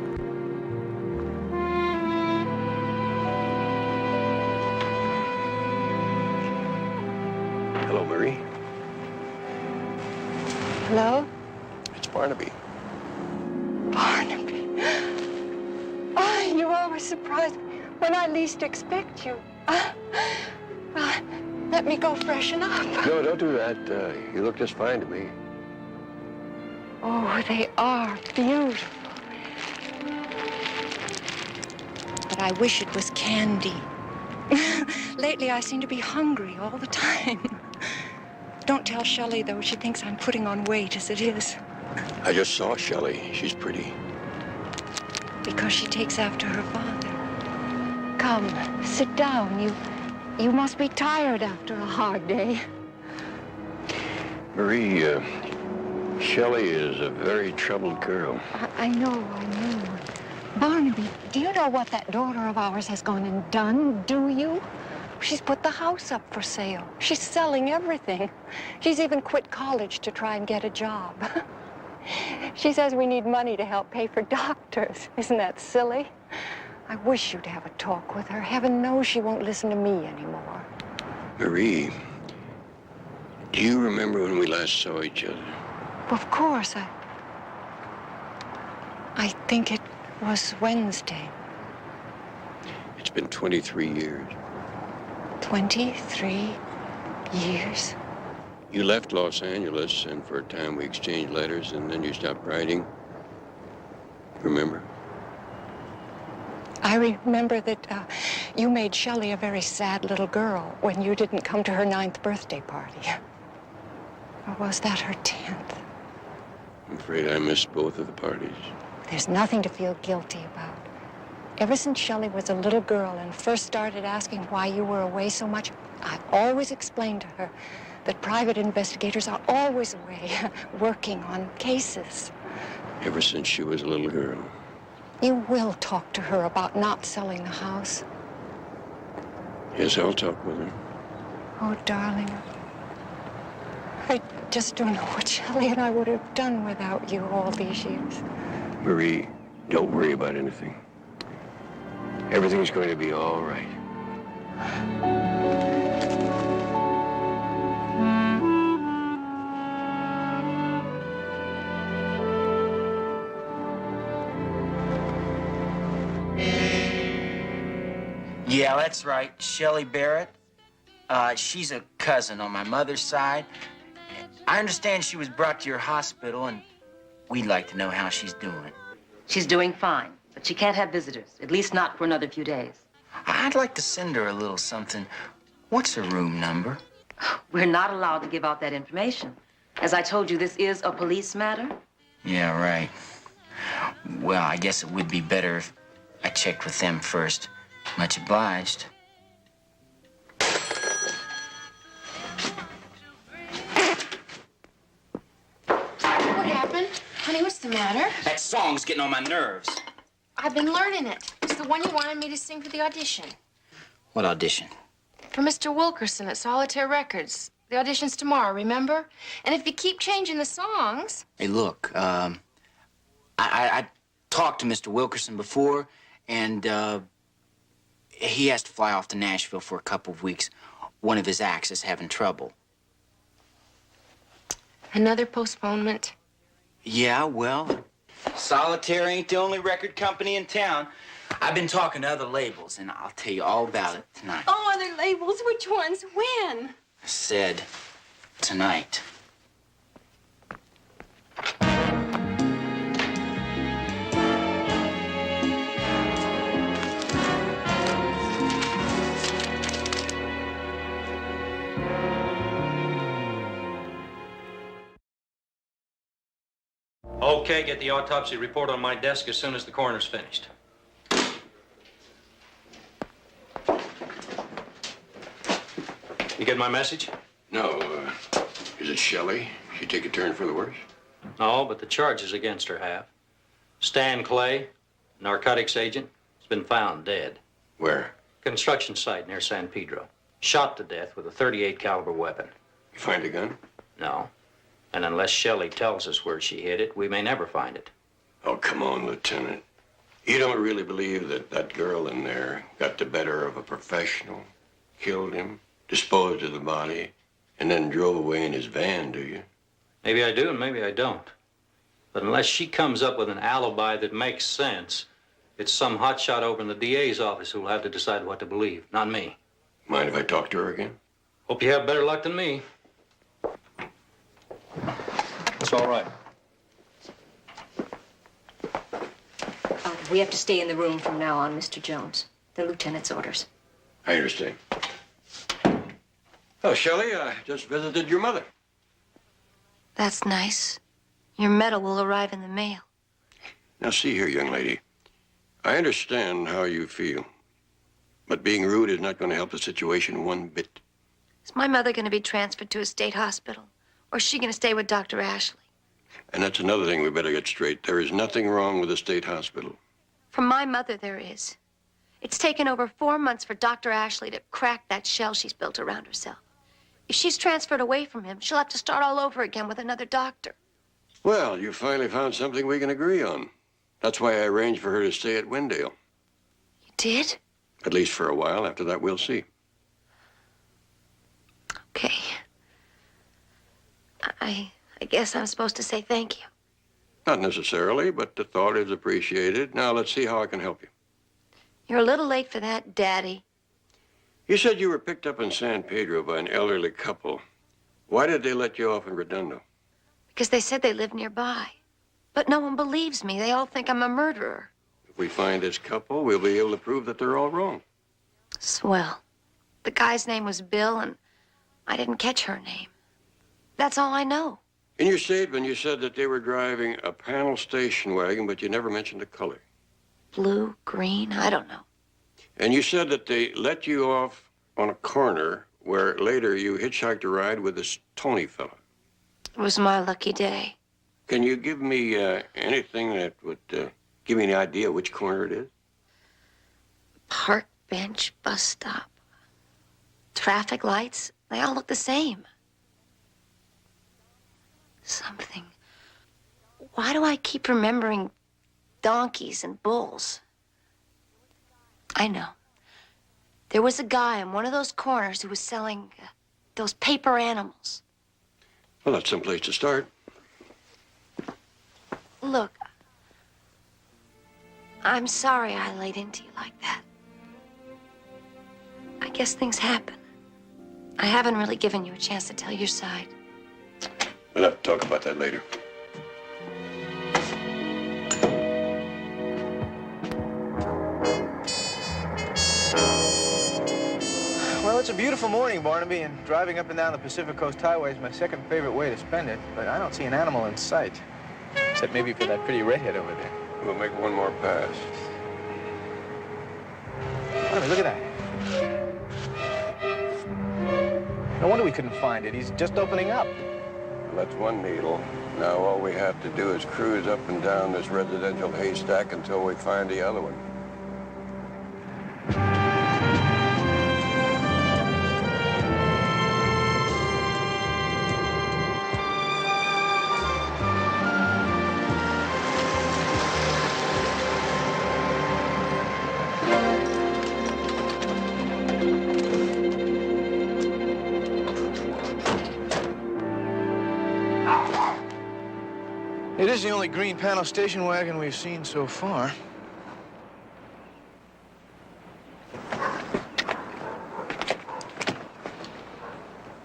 Hello, Marie. Hello? It's Barnaby. Barnaby. Oh, you always surprise me when I least expect you. Let me go freshen up. No, don't do that. You look just fine to me. Oh, they are beautiful. But I wish it was candy. Lately, I seem to be hungry all the time. Don't tell Shelley, though. She thinks I'm putting on weight as it is. I just saw Shelley. She's pretty. Because she takes after her father. Come, sit down. You must be tired after a hard day. Marie, Shelley is a very troubled girl. I know. Barnaby, do you know what that daughter of ours has gone and done, do you? She's put the house up for sale. She's selling everything. She's even quit college to try and get a job. She says we need money to help pay for doctors. Isn't that silly? I wish you'd have a talk with her. Heaven knows she won't listen to me anymore. Marie, do you remember when we last saw each other? Of course, I think it was Wednesday. It's been 23 years. 23 years? You left Los Angeles, and for a time we exchanged letters, and then you stopped writing. Remember? I remember that you made Shelley a very sad little girl when you didn't come to her 9th birthday party. Or was that her 10th? I'm afraid I missed both of the parties. There's nothing to feel guilty about. Ever since Shelley was a little girl and first started asking why you were away so much, I've always explained to her that private investigators are always away working on cases. Ever since she was a little girl. You will talk to her about not selling the house. Yes, I'll talk with her. Oh, darling, I just don't know what Shelley and I would have done without you all these years. Marie, don't worry about anything. Everything's going to be all right. Yeah, that's right. Shelley Barrett. She's a cousin on my mother's side. I understand she was brought to your hospital, and we'd like to know how she's doing. She's doing fine, but she can't have visitors, at least not for another few days. I'd like to send her a little something. What's her room number? We're not allowed to give out that information. As I told you, this is a police matter. Yeah, right. Well, I guess it would be better if I checked with them first. Much obliged. What happened? Honey, what's the matter? That song's getting on my nerves. I've been learning it. It's the one you wanted me to sing for the audition. What audition? For Mr. Wilkerson at Solitaire Records. The audition's tomorrow, remember? And if you keep changing the songs... Hey, look, I talked to Mr. Wilkerson before, and he has to fly off to Nashville for a couple of weeks. One of his acts is having trouble. Another postponement? Yeah, well, Solitaire ain't the only record company in town. I've been talking to other labels, and I'll tell you all about it tonight. Oh, other labels? Which ones? When? I said tonight. Okay, get the autopsy report on my desk as soon as the coroner's finished. You get my message? No, is it Shelley? She take a turn for the worse? No, but the charges against her have. Stan Clay, narcotics agent, has been found dead. Where? Construction site near San Pedro. Shot to death with a .38 caliber weapon. You find a gun? No. And unless Shelley tells us where she hid it, we may never find it. Oh, come on, Lieutenant. You don't really believe that that girl in there got the better of a professional, killed him, disposed of the body, and then drove away in his van, do you? Maybe I do and maybe I don't. But unless she comes up with an alibi that makes sense, it's some hotshot over in the DA's office who'll have to decide what to believe, not me. Mind if I talk to her again? Hope you have better luck than me. It's all right. We have to stay in the room from now on, Mr. Jones. The lieutenant's orders. I understand. Oh, Shelley, I just visited your mother. That's nice. Your medal will arrive in the mail. Now, see here, young lady. I understand how you feel. But being rude is not going to help the situation one bit. Is my mother going to be transferred to a state hospital? Or is she going to stay with Dr. Ashley? And that's another thing we better get straight. There is nothing wrong with the state hospital. For my mother, there is. It's taken over 4 months for Dr. Ashley to crack that shell she's built around herself. If she's transferred away from him, she'll have to start all over again with another doctor. Well, you finally found something we can agree on. That's why I arranged for her to stay at Wendale. You did? At least for a while. After that, we'll see. Okay. I guess I'm supposed to say thank you. Not necessarily, but the thought is appreciated. Now, let's see how I can help you. You're a little late for that, Daddy. You said you were picked up in San Pedro by an elderly couple. Why did they let you off in Redondo? Because they said they live nearby. But no one believes me. They all think I'm a murderer. If we find this couple, we'll be able to prove that they're all wrong. Swell. The guy's name was Bill, and I didn't catch her name. That's all I know. In your statement, you said that they were driving a panel station wagon, but you never mentioned the color. Blue, green, I don't know. And you said that they let you off on a corner where later you hitchhiked a ride with this Tony fella. It was my lucky day. Can you give me anything that would give me any idea which corner it is? Park bench, bus stop. Traffic lights, they all look the same. Something. Why do I keep remembering donkeys and bulls? I know. There was a guy in one of those corners who was selling those paper animals. Well, that's some place to start. Look, I'm sorry I laid into you like that. I guess things happen. I haven't really given you a chance to tell your side. We'll have to talk about that later. Well, it's a beautiful morning, Barnaby, and driving up and down the Pacific Coast Highway is my second favorite way to spend it, but I don't see an animal in sight. Except maybe for that pretty redhead over there. We'll make one more pass. Barnaby, look at that. No wonder we couldn't find it. He's just opening up. Well, that's one needle. Now all we have to do is cruise up and down this residential haystack until we find the other one. It is the only green panel station wagon we've seen so far.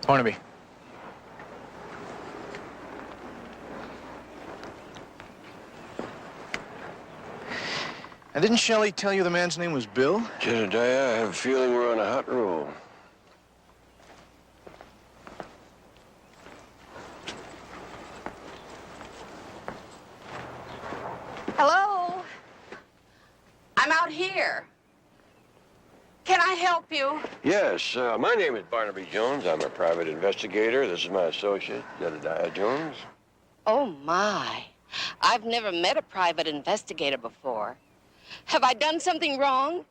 Barnaby. And didn't Shelley tell you the man's name was Bill? Jedediah, I have a feeling we're on a hot roll. Hello? I'm out here. Can I help you? Yes, my name is Barnaby Jones. I'm a private investigator. This is my associate, Jedediah Jones. Oh, my. I've never met a private investigator before. Have I done something wrong?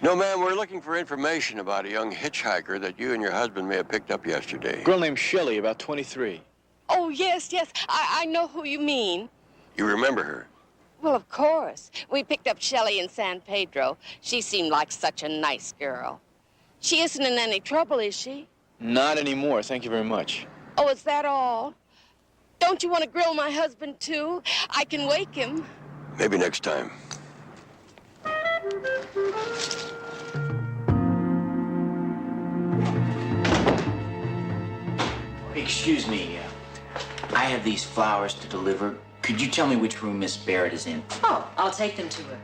No, ma'am, we're looking for information about a young hitchhiker that you and your husband may have picked up yesterday. Girl named Shelley, about 23. Oh, yes, yes. I know who you mean. You remember her? Well, of course. We picked up Shelley in San Pedro. She seemed like such a nice girl. She isn't in any trouble, is she? Not anymore, thank you very much. Oh, is that all? Don't you want to grill my husband, too? I can wake him. Maybe next time. Excuse me, I have these flowers to deliver. Could you tell me which room Miss Barrett is in? Oh, I'll take them to her.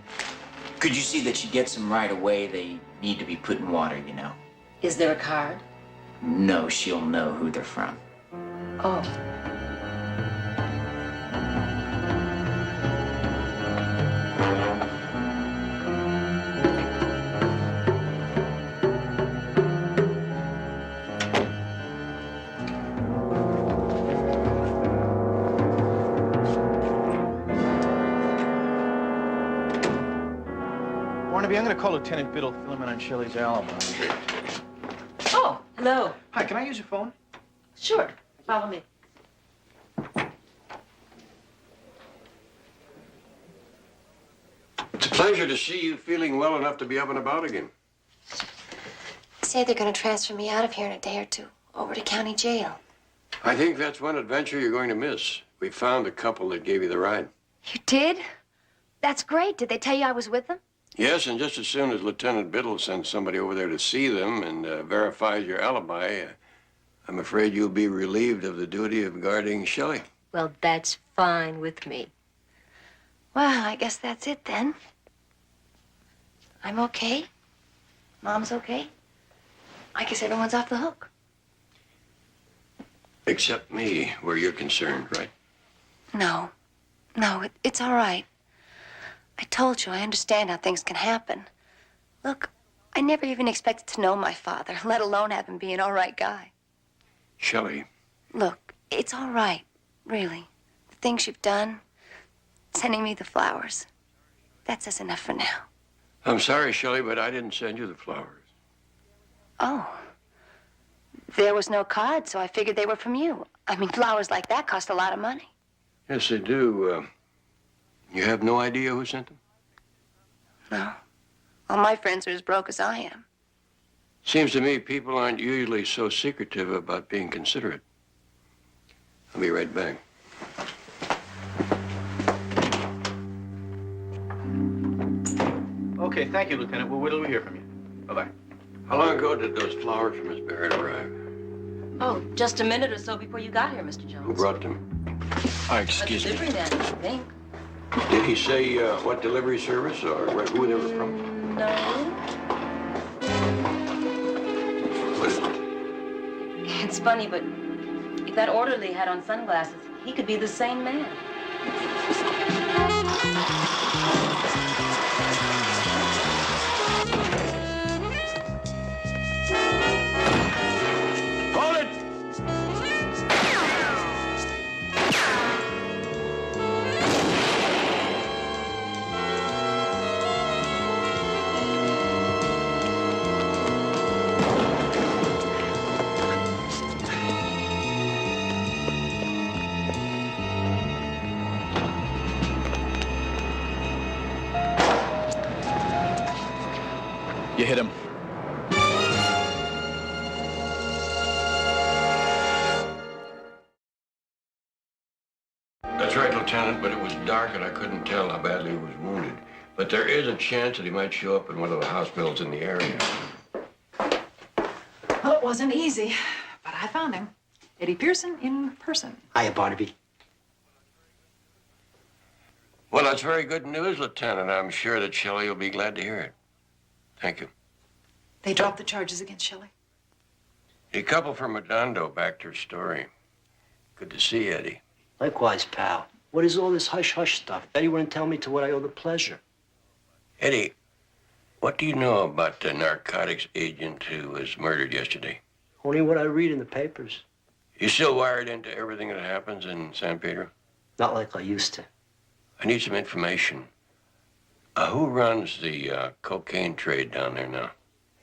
Could you see that she gets them right away? They need to be put in water, you know. Is there a card? No, she'll know who they're from. Oh. Barnaby, I'm going to call Lieutenant Biddle, fill him in on Shelley's alibi. Oh, hello. Hi, can I use your phone? Sure. Follow me. It's a pleasure to see you feeling well enough to be up and about again. Say they're going to transfer me out of here in a day or two, over to county jail. I think that's one adventure you're going to miss. We found the couple that gave you the ride. You did? That's great. Did they tell you I was with them? Yes, and just as soon as Lieutenant Biddle sends somebody over there to see them and verifies your alibi, I'm afraid you'll be relieved of the duty of guarding Shelley. Well, that's fine with me. Well, I guess that's it then. I'm okay. Mom's okay. I guess everyone's off the hook. Except me, where you're concerned, right? No. No, it's all right. I told you, I understand how things can happen. Look, I never even expected to know my father, let alone have him be an all right guy. Shelley. Look, it's all right, really. The things you've done, sending me the flowers, that says enough for now. I'm sorry, Shelley, but I didn't send you the flowers. Oh. There was no card, so I figured they were from you. I mean, flowers like that cost a lot of money. Yes, they do. You have no idea who sent them? No. All my friends are as broke as I am. Seems to me people aren't usually so secretive about being considerate. I'll be right back. Okay, thank you, Lieutenant. We'll wait till we hear from you. Bye-bye. How long ago did those flowers from Miss Barrett arrive? Oh, just a minute or so before you got here, Mr. Jones. Who brought them? Excuse me. Delivery man, I think. Did he say what delivery service or who they were from? No. What is it? It's funny, but if that orderly had on sunglasses, he could be the same man. Hold it! You hit him. That's right, Lieutenant, but it was dark and I couldn't tell how badly he was wounded. But there is a chance that he might show up in one of the hospitals in the area. Well, it wasn't easy, but I found him. Eddie Pearson in person. Hiya, Barnaby. Well, that's very good news, Lieutenant. I'm sure that Shelley will be glad to hear it. Thank you. They dropped the charges against Shelley. A couple from Redondo backed her story. Good to see you, Eddie. Likewise, pal. What is all this hush-hush stuff? Betty wouldn't tell me to what I owe the pleasure. Eddie, what do you know about the narcotics agent who was murdered yesterday? Only what I read in the papers. You still wired into everything that happens in San Pedro? Not like I used to. I need some information. Who runs the cocaine trade down there now?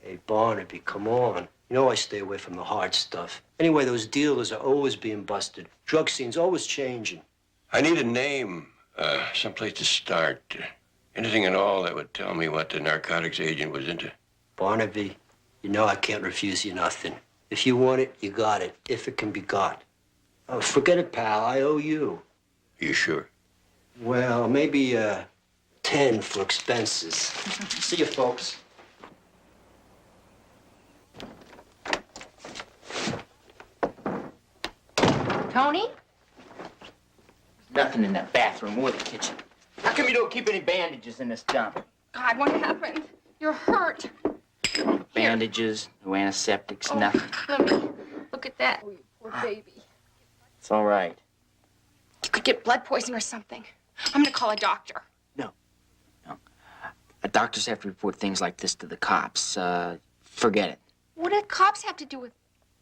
Hey, Barnaby, come on. You know I stay away from the hard stuff. Anyway, those dealers are always being busted. Drug scene's always changing. I need a name, someplace to start. Anything at all that would tell me what the narcotics agent was into. Barnaby, you know I can't refuse you nothing. If you want it, you got it, if it can be got. Oh, forget it, pal. I owe you. You sure? Well, maybe 10 for expenses. See you, folks. Tony? Nothing in that bathroom or the kitchen. How come you don't keep any bandages in this dump? God, what happened? You're hurt. No bandages, no antiseptics, nothing. Let me look at that. Oh, you poor baby. It's all right. You could get blood poisoning or something. I'm gonna call a doctor. Doctors have to report things like this to the cops. Forget it. What do cops have to do with...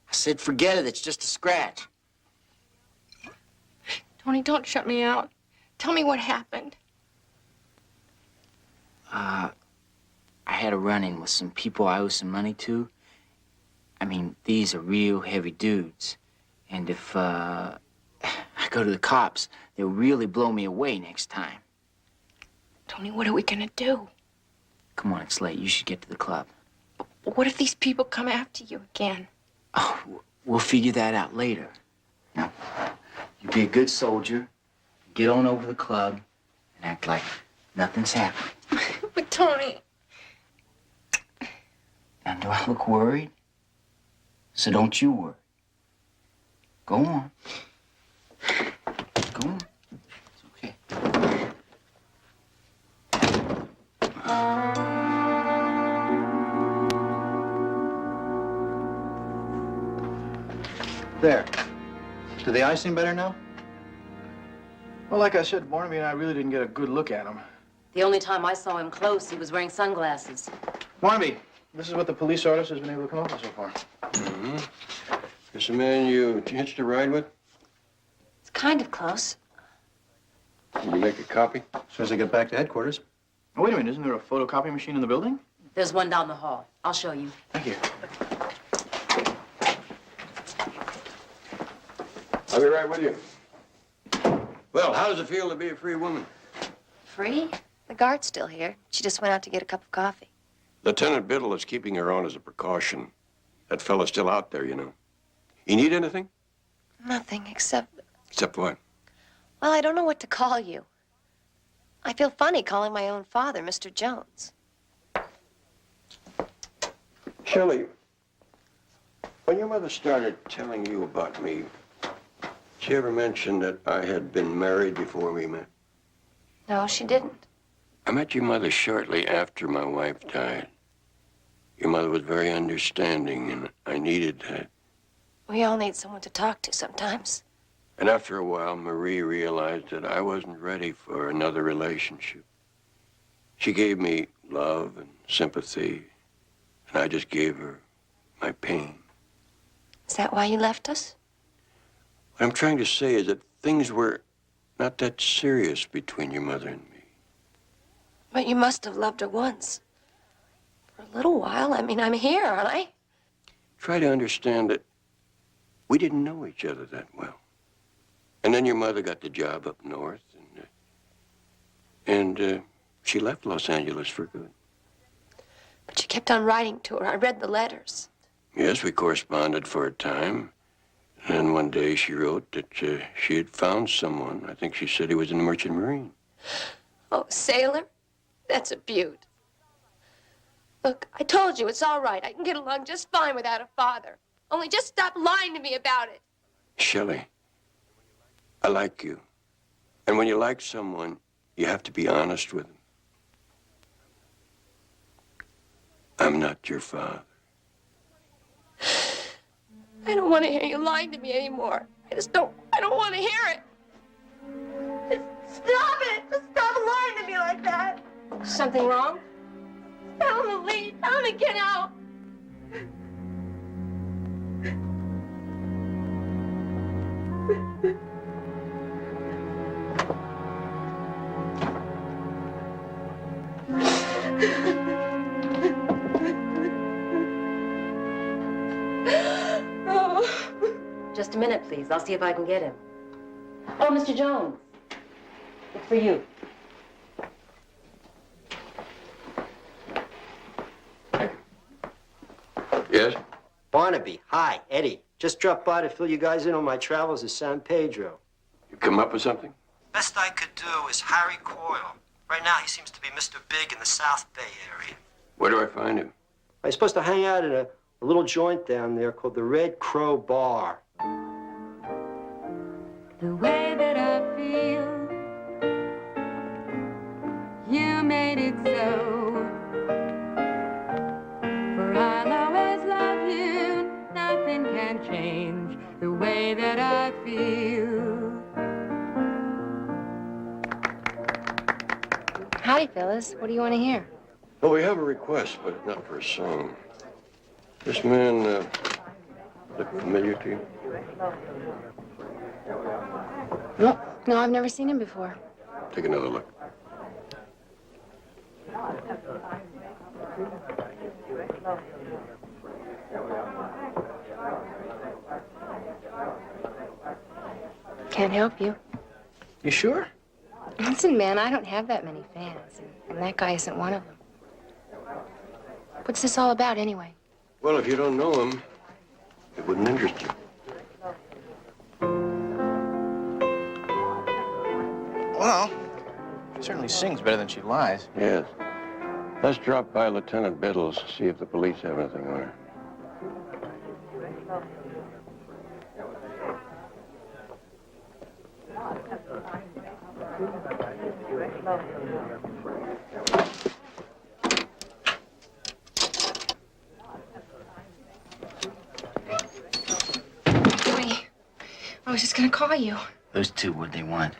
I said forget it. It's just a scratch. Tony, don't shut me out. Tell me what happened. I had a run-in with some people I owe some money to. I mean, these are real heavy dudes. And if, I go to the cops, they'll really blow me away next time. Tony, what are we gonna do? Come on, it's late. You should get to the club. What if these people come after you again? Oh, we'll figure that out later. Now, you be a good soldier, get on over to the club, and act like nothing's happening. But Tony... Now, do I look worried? So don't you worry. Go on. Go on. It's okay. There. Do the eyes seem better now? Well, like I said, Barnaby and I really didn't get a good look at him. The only time I saw him close, he was wearing sunglasses. Barnaby, this is what the police artist has been able to come up with so far. Mm-hmm. This the man you hitched a ride with? It's kind of close. Can you make a copy? As soon as I get back to headquarters. Oh, wait a minute, isn't there a photocopy machine in the building? There's one down the hall. I'll show you. Thank you. I'll be right with you. Well, how does it feel to be a free woman? Free? The guard's still here. She just went out to get a cup of coffee. Lieutenant Biddle is keeping her on as a precaution. That fella's still out there, you know. You need anything? Nothing except... Except what? Well, I don't know what to call you. I feel funny calling my own father Mr. Jones. Shelley, when your mother started telling you about me, did she ever mention that I had been married before we met? No, she didn't. I met your mother shortly after my wife died. Your mother was very understanding, and I needed that. We all need someone to talk to sometimes. And after a while, Marie realized that I wasn't ready for another relationship. She gave me love and sympathy, and I just gave her my pain. Is that why you left us? What I'm trying to say is that things were not that serious between your mother and me. But you must have loved her once. For a little while. I mean, I'm here, aren't I? Try to understand that we didn't know each other that well. And then your mother got the job up north, and she left Los Angeles for good. But you kept on writing to her. I read the letters. Yes, we corresponded for a time. And then one day she wrote that she had found someone. I think she said he was in the Merchant Marine. Oh, sailor? That's a beaut. Look, I told you it's all right. I can get along just fine without a father. Only just stop lying to me about it. Shelley, I like you. And when you like someone, you have to be honest with them. I'm not your father. I don't want to hear you lying to me anymore. I don't want to hear it. Just stop it. Just stop lying to me like that. Something wrong? Tell him to leave. Tell him to get out. Just a minute, please. I'll see if I can get him. Oh, Mr. Jones. It's for you. Yes? Barnaby, hi, Eddie. Just dropped by to fill you guys in on my travels to San Pedro. You come up with something? Best I could do is Harry Coyle. Right now, he seems to be Mr. Big in the South Bay area. Where do I find him? I'm supposed to hang out at a little joint down there called the Red Crow Bar. The way that I feel, you made it so. For I'll always love you, nothing can change the way that I feel. Howdy, fellas. What do you want to hear? Well, we have a request, but not for a song. This man, look familiar to you? No, I've never seen him before. Take another look. Can't help you. You sure? Listen, man, I don't have that many fans, and that guy isn't one of them. What's this all about, anyway? Well, if you don't know him, it wouldn't interest you. Well, she certainly sings better than she lies. Yes. Let's drop by Lieutenant Biddle's, see if the police have anything on her. was just gonna call you. Those two, what'd they want?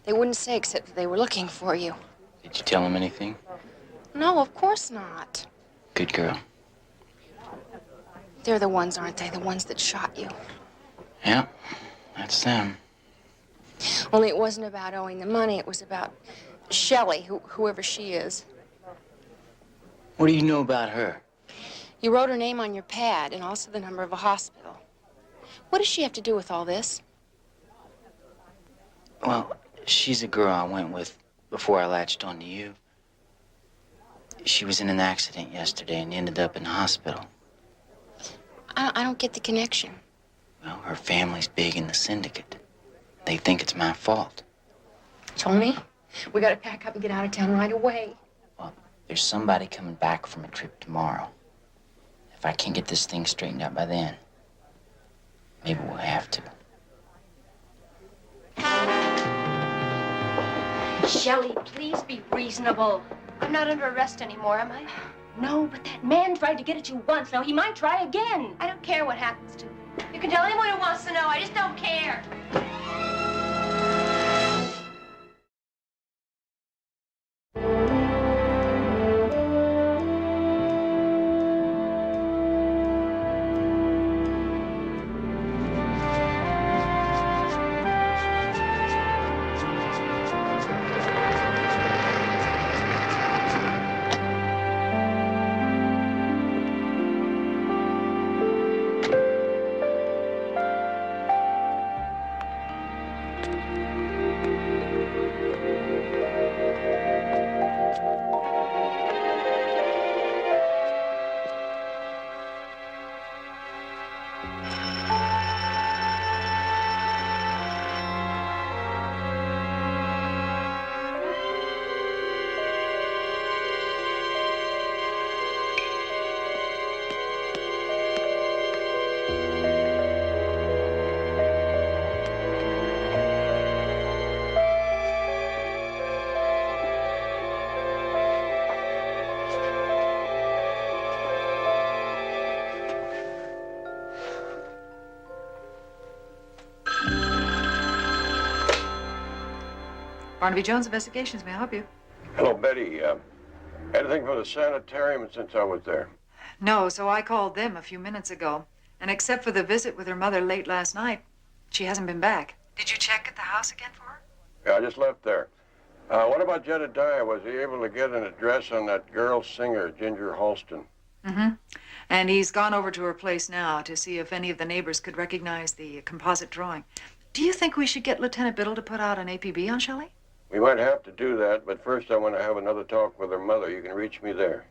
They wouldn't say except that they were looking for you. Did you tell them anything? No, of course not. Good girl. They're the ones, aren't they? The ones that shot you. Yeah, that's them. Only it wasn't about owing the money. It was about Shelley, whoever she is. What do you know about her? You wrote her name on your pad and also the number of a hospital. What does she have to do with all this? Well, she's a girl I went with before I latched onto you. She was in an accident yesterday and ended up in the hospital. I don't get the connection. Well, her family's big in the syndicate. They think it's my fault. Tony, we gotta pack up and get out of town right away. Well, there's somebody coming back from a trip tomorrow. If I can't get this thing straightened out by then, maybe we'll have to. Shelley, please be reasonable. I'm not under arrest anymore, am I? No, but that man tried to get at you once. Now, he might try again. I don't care what happens to him. You can tell anyone who wants to know. I just don't care. Barnaby Jones Investigations, may I help you? Hello, Betty. Anything from the sanitarium since I was there? No, so I called them a few minutes ago. And except for the visit with her mother late last night, she hasn't been back. Did you check at the house again for her? Yeah, I just left there. What about Jedediah? Was he able to get an address on that girl singer, Ginger Halston? Mm-hmm. And he's gone over to her place now to see if any of the neighbors could recognize the composite drawing. Do you think we should get Lieutenant Biddle to put out an APB on Shelley? We might have to do that, but first I want to have another talk with her mother. You can reach me there.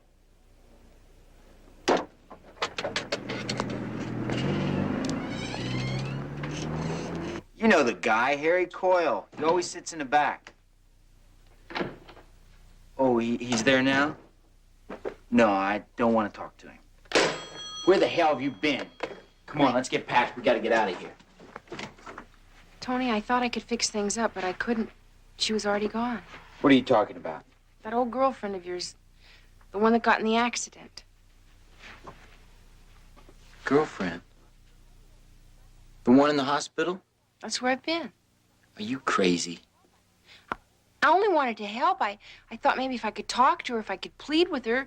You know the guy, Harry Coyle. He always sits in the back. Oh, he's there now? No, I don't want to talk to him. Where the hell have you been? Come on, let's get packed. We got to get out of here. Tony, I thought I could fix things up, but I couldn't. She was already gone. What are you talking about? That old girlfriend of yours, the one that got in the accident. Girlfriend? The one in the hospital? That's where I've been. Are you crazy? I only wanted to help. I thought maybe if I could talk to her, if I could plead with her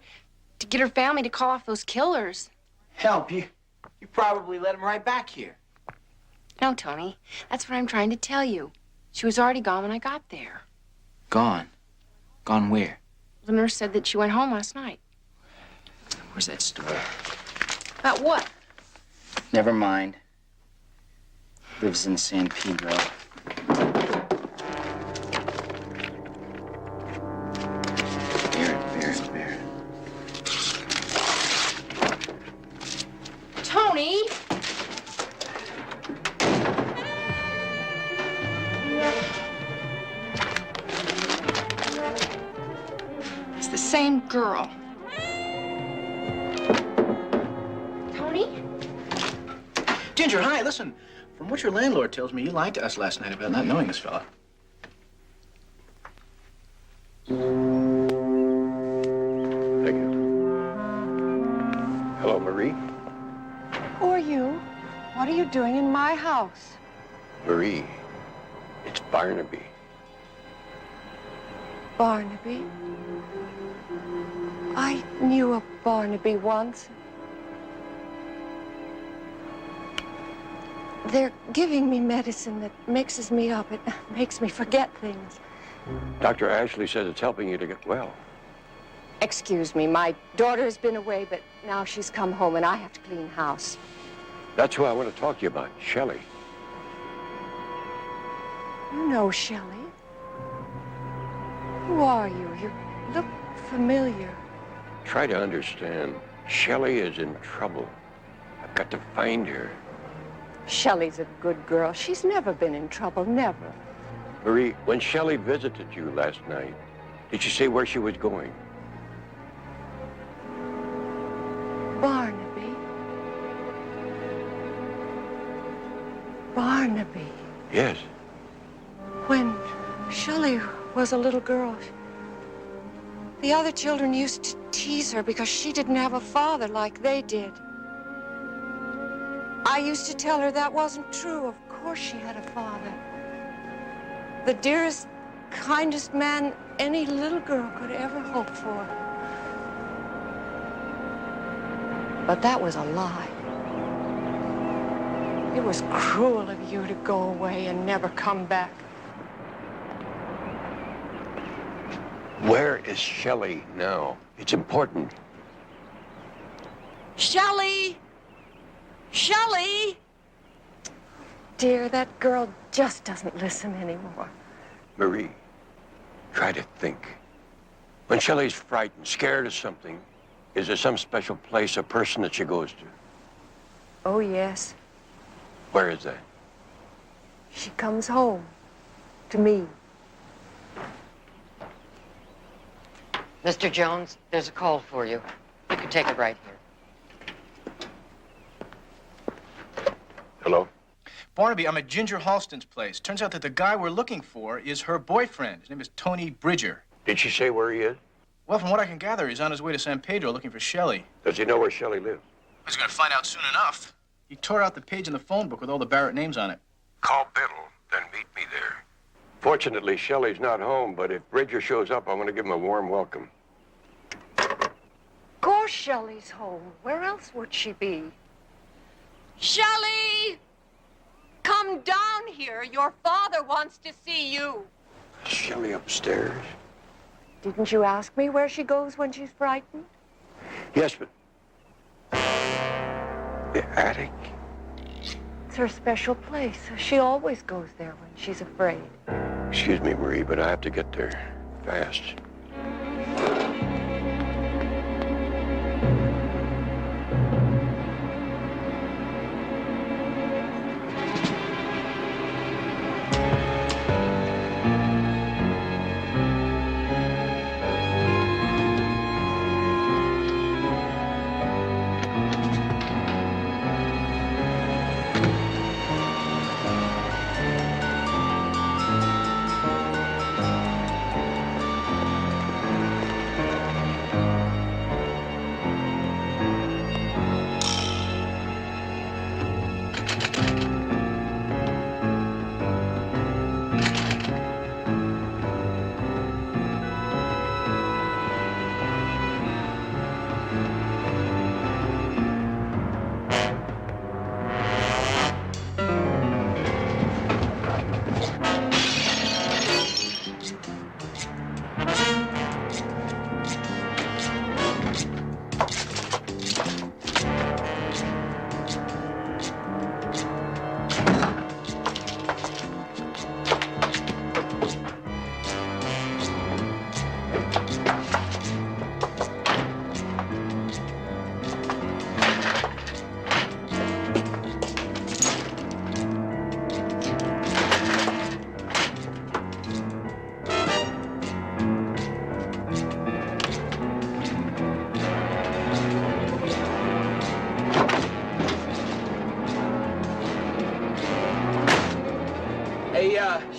to get her family to call off those killers. Help you? You probably let him right back here. No, Tony, that's what I'm trying to tell you. She was already gone when I got there. Gone? Gone where? The nurse said that she went home last night. Where's that story? About what? Never mind. Lives in San Pedro. Bear. Tony! It's the same girl. Tony? Ginger, hi, listen. From what your landlord tells me, you lied to us last night about not knowing this fella. Thank you. Hello, Marie. Who are you? What are you doing in my house? Marie, it's Barnaby. Barnaby? I knew a Barnaby once. They're giving me medicine that mixes me up. It makes me forget things. Dr. Ashley says it's helping you to get well. Excuse me, my daughter has been away, but now she's come home and I have to clean house. That's who I want to talk to you about, Shelley. You know Shelley. Who are you? You look familiar. Try to understand. Shelley is in trouble. I've got to find her. Shelley's a good girl. She's never been in trouble, never. Marie, when Shelley visited you last night, did she say where she was going? Barnaby. Barnaby. Yes. When Shelley was a little girl, the other children used to tease her because she didn't have a father like they did. I used to tell her that wasn't true. Of course she had a father. The dearest, kindest man any little girl could ever hope for. But that was a lie. It was cruel of you to go away and never come back. Where is Shelley now? It's important. Shelley! Shelley! Dear, that girl just doesn't listen anymore. Marie, try to think. When Shelley's frightened, scared of something, is there some special place or person that she goes to? Oh, yes. Where is that? She comes home. To me. Mr. Jones, there's a call for you. You can take it right here. Hello? Barnaby, I'm at Ginger Halston's place. Turns out that the guy we're looking for is her boyfriend. His name is Tony Bridger. Did she say where he is? Well, from what I can gather, he's on his way to San Pedro looking for Shelley. Does he know where Shelley lives? He's going to find out soon enough. He tore out the page in the phone book with all the Barrett names on it. Call Biddle, then meet me there. Fortunately, Shelley's not home, but if Bridger shows up, I'm going to give him a warm welcome. Of course Shelley's home. Where else would she be? Shelley! Come down here. Your father wants to see you. Is Shelley upstairs? Didn't you ask me where she goes when she's frightened? Yes, but... the attic? It's her special place. She always goes there when she's afraid. Excuse me, Marie, but I have to get there fast.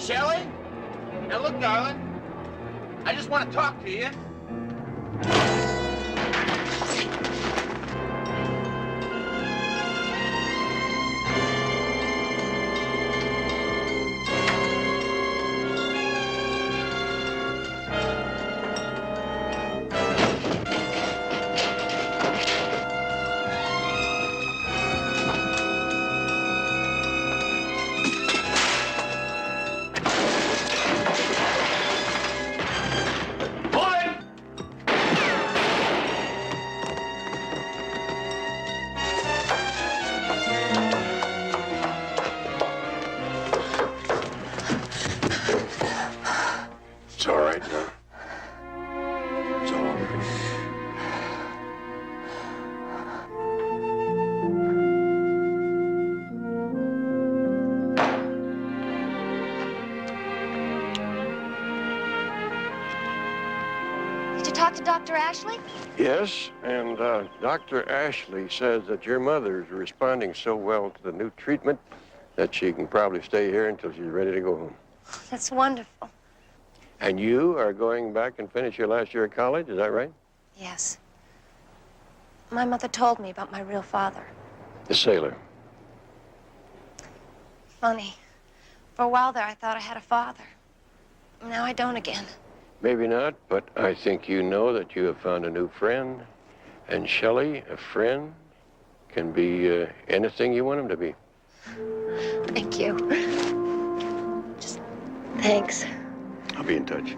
Shelley? Now, look, darling. I just want to talk to you. to talk to Dr. Ashley? Yes, and Dr. Ashley says that your mother is responding so well to the new treatment that she can probably stay here until she's ready to go home. That's wonderful. And you are going back and finish your last year of college, is that right? Yes. My mother told me about my real father. The sailor. Funny. For a while there, I thought I had a father. Now I don't again. Maybe not, but I think you know that you have found a new friend. And Shelley, a friend, can be anything you want him to be. Thank you. Just thanks. I'll be in touch.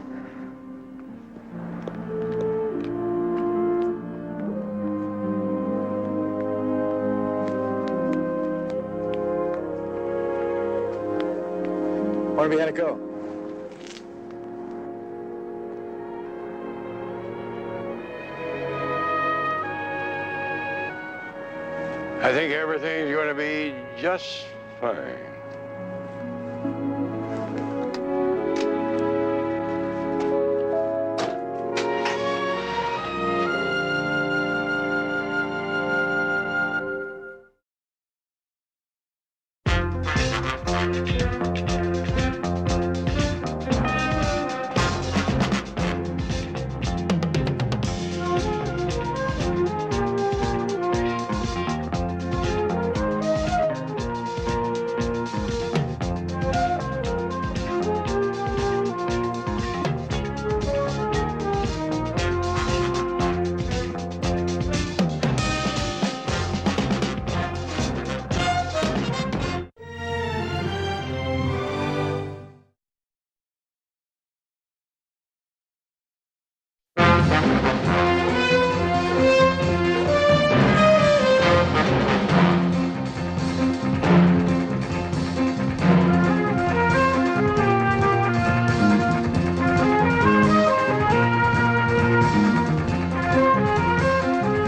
Barnaby, how'd it go? I think everything's going to be just fine.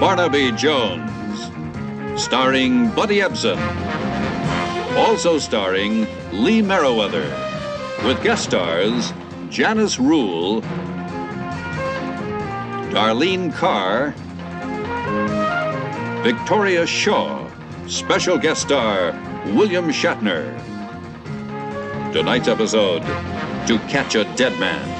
Barnaby Jones, starring Buddy Ebsen. Also starring Lee Merriweather, with guest stars Janice Rule, Darlene Carr, Victoria Shaw, special guest star William Shatner. Tonight's episode, To Catch a Dead Man.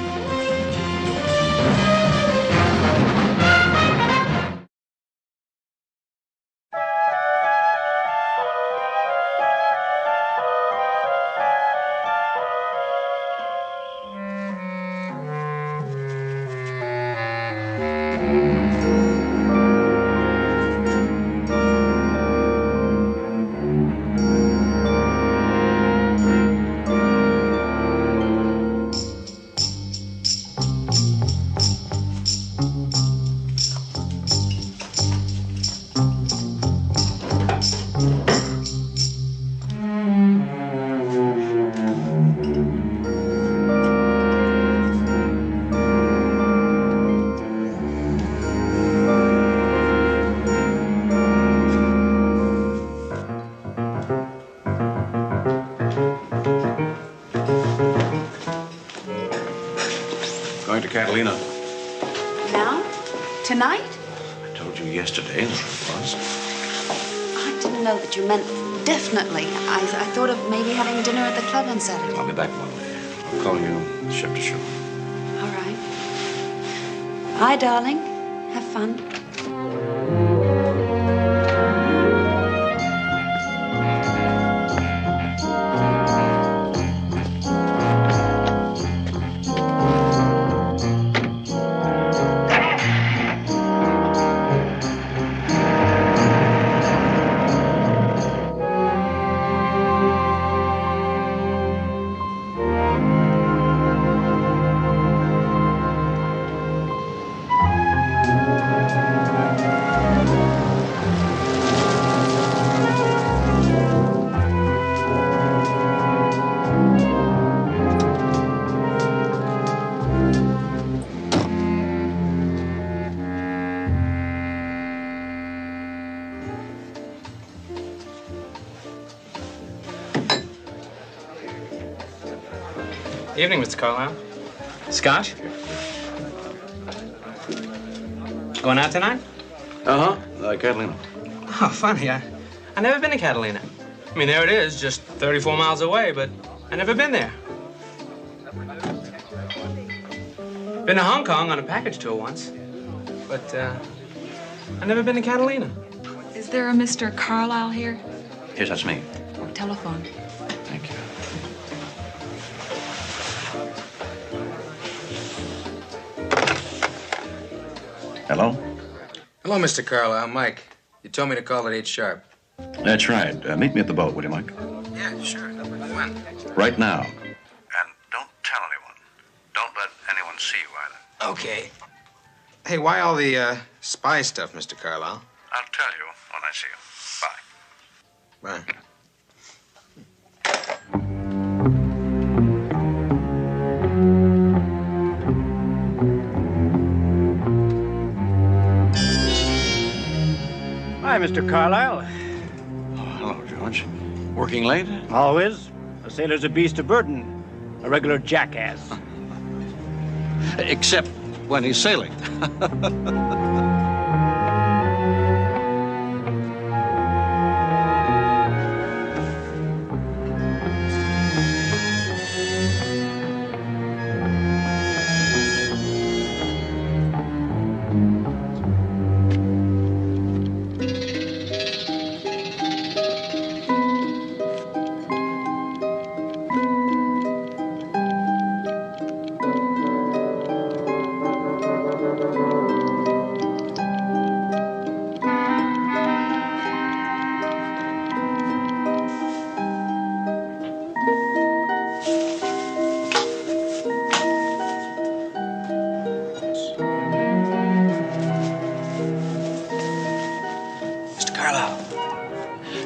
Going to Catalina. Now? Tonight? I told you yesterday that it was. I didn't know that you meant definitely. I thought of maybe having dinner at the club on Saturday. I'll be back Monday. I'll call you ship to shore. All right. Bye, darling. Have fun. Evening, Mr. Carlyle. Scotch? Going out tonight? Catalina. Oh, funny. I never been to Catalina. I mean, there it is, just 34 miles away, but I never been there. Been to Hong Kong on a package tour once, but I never been to Catalina. Is there a Mr. Carlisle here? Yes, that's me. Telephone. Thank you. Hello? Hello, Mr. Carlisle. Mike. You told me to call at 8 sharp. That's right. Meet me at the boat, will you, Mike? Yeah, sure. When? Right now. And don't tell anyone. Don't let anyone see you either. Okay. Hey, why all the spy stuff, Mr. Carlisle? I'll tell you when I see you. Bye. Bye. Hi, Mr. Carlisle. Oh, hello, George. Working late? Always. A sailor's a beast of burden. A regular jackass. Except when he's sailing.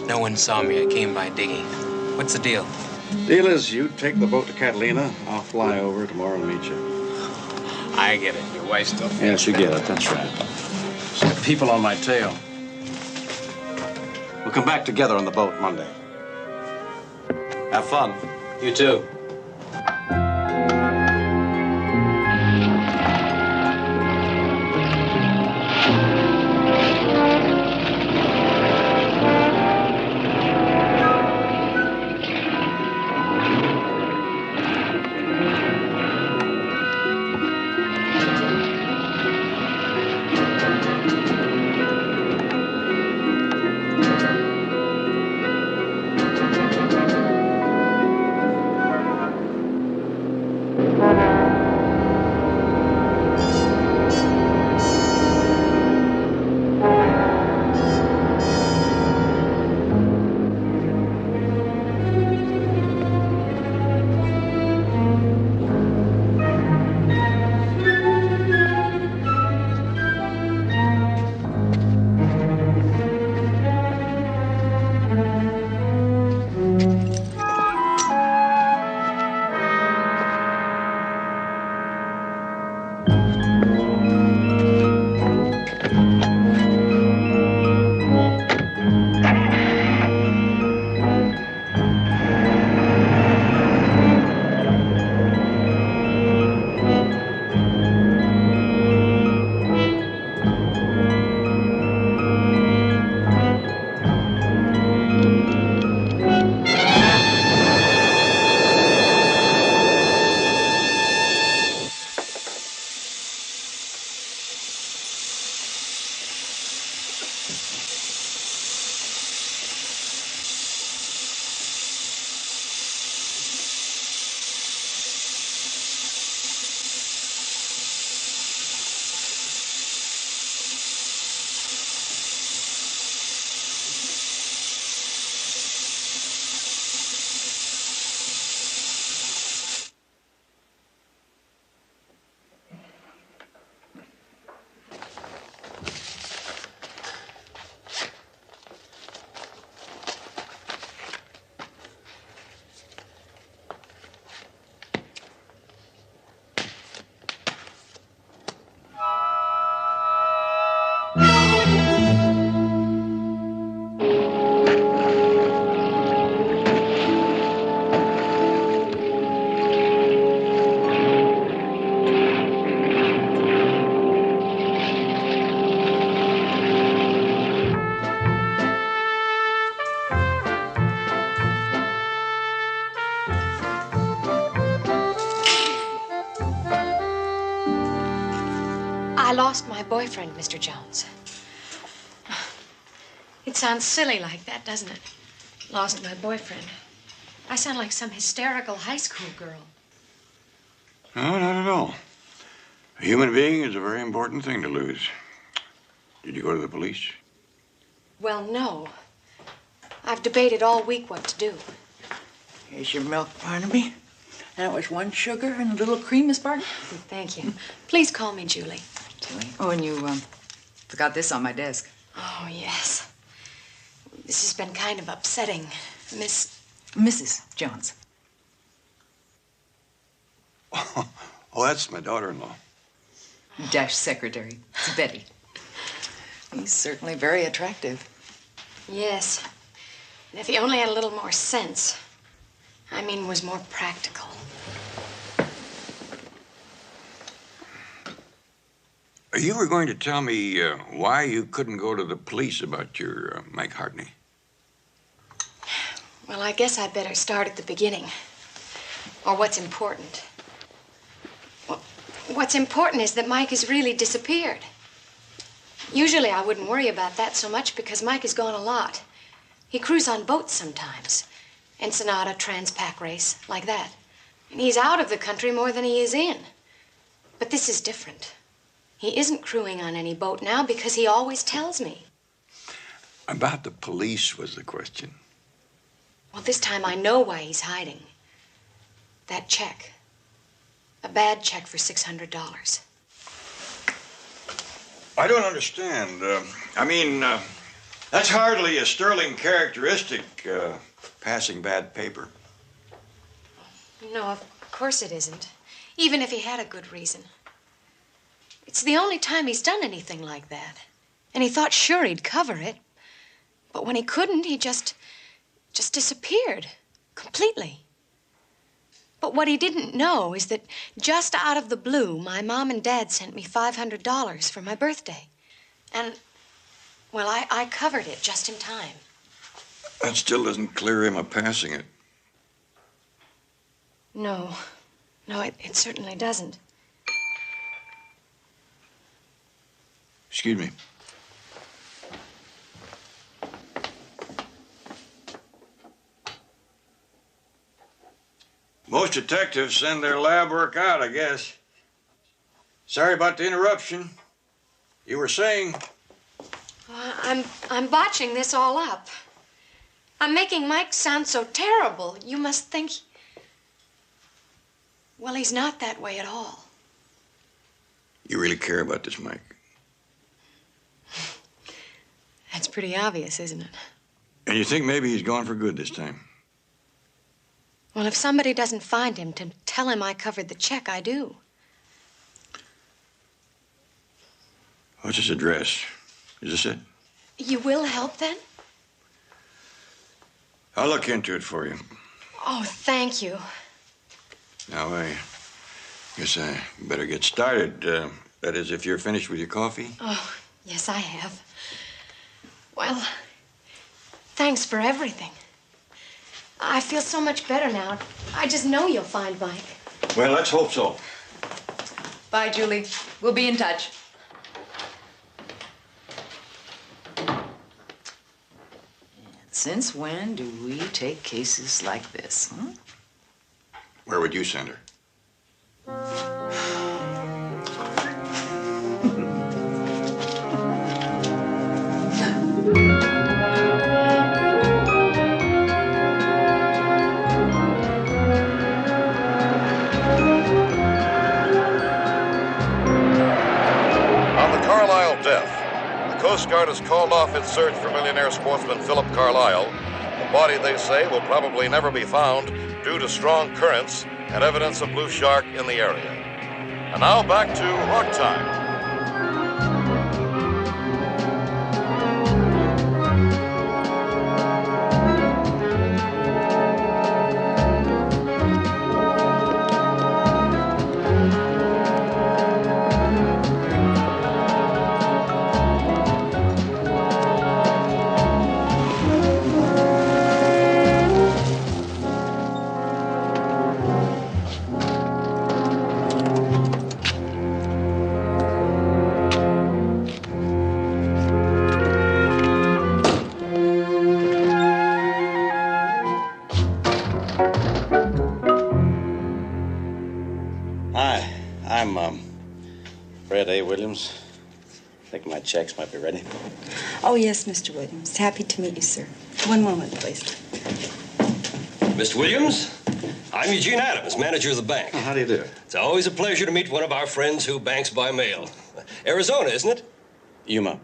No one saw me. I came by digging. What's the deal? Deal is you take the boat to Catalina. I'll fly over tomorrow and meet you. I get it. Your wife's still... Yes, you get it. That's right. Some people on my tail. We'll come back together on the boat Monday. Have fun. You too. I lost my boyfriend, Mr. Jones. It sounds silly like that, doesn't it? Lost my boyfriend. I sound like some hysterical high school girl. No, not at all. A human being is a very important thing to lose. Did you go to the police? Well, no. I've debated all week what to do. Here's your milk, Barnaby. And it was 1 sugar and a little cream, Miss Barton. Thank you. Please call me Julie. Julie? Oh, and you forgot this on my desk. Oh, yes. This has been kind of upsetting. Mrs. Jones. Oh, that's my daughter-in-law. Dash secretary. It's Betty. He's certainly very attractive. Yes. And if he only had a little more sense. I mean, was more practical. You were going to tell me why you couldn't go to the police about your Mike Hartney. Well, I guess I'd better start at the beginning. Or what's important. Well, what's important is that Mike has really disappeared. Usually I wouldn't worry about that so much because Mike has gone a lot. He crews on boats sometimes. Ensenada, Transpac race, like that. And he's out of the country more than he is in. But this is different. He isn't crewing on any boat now because he always tells me. About the police was the question. Well, this time I know why he's hiding. That check. A bad check for $600. I don't understand. That's hardly a sterling characteristic, passing bad paper. No, of course it isn't. Even if he had a good reason. It's the only time he's done anything like that. And he thought sure he'd cover it. But when he couldn't, he just disappeared. Completely. But what he didn't know is that just out of the blue, my mom and dad sent me $500 for my birthday. And, well, I covered it just in time. That still doesn't clear him of passing it. No, it certainly doesn't. Excuse me. Most detectives send their lab work out, I guess. Sorry about the interruption. You were saying? I'm botching this all up. I'm making Mike sound so terrible. You must think... Well, he's not that way at all. You really care about this, Mike? That's pretty obvious, isn't it? And you think maybe he's gone for good this time? Well, if somebody doesn't find him to tell him I covered the check, I do. What's his address? Is this it? You will help, then? I'll look into it for you. Oh, thank you. Now, I guess I better get started. That is, if you're finished with your coffee. Oh, yes, I have. Well, thanks for everything. I feel so much better now. I just know you'll find Mike. Well, let's hope so. Bye, Julie. We'll be in touch. Since when do we take cases like this, huh? Where would you send her? The Coast Guard has called off its search for millionaire sportsman Philip Carlisle. The body, they say, will probably never be found due to strong currents and evidence of blue shark in the area. And now back to Hawk Time. Williams. I think my checks might be ready. Oh, yes, Mr. Williams. Happy to meet you, sir. One moment, please. Mr. Williams, I'm Eugene Adams, manager of the bank. Oh, how do you do? It's always a pleasure to meet one of our friends who banks by mail. Arizona, isn't it? Yuma.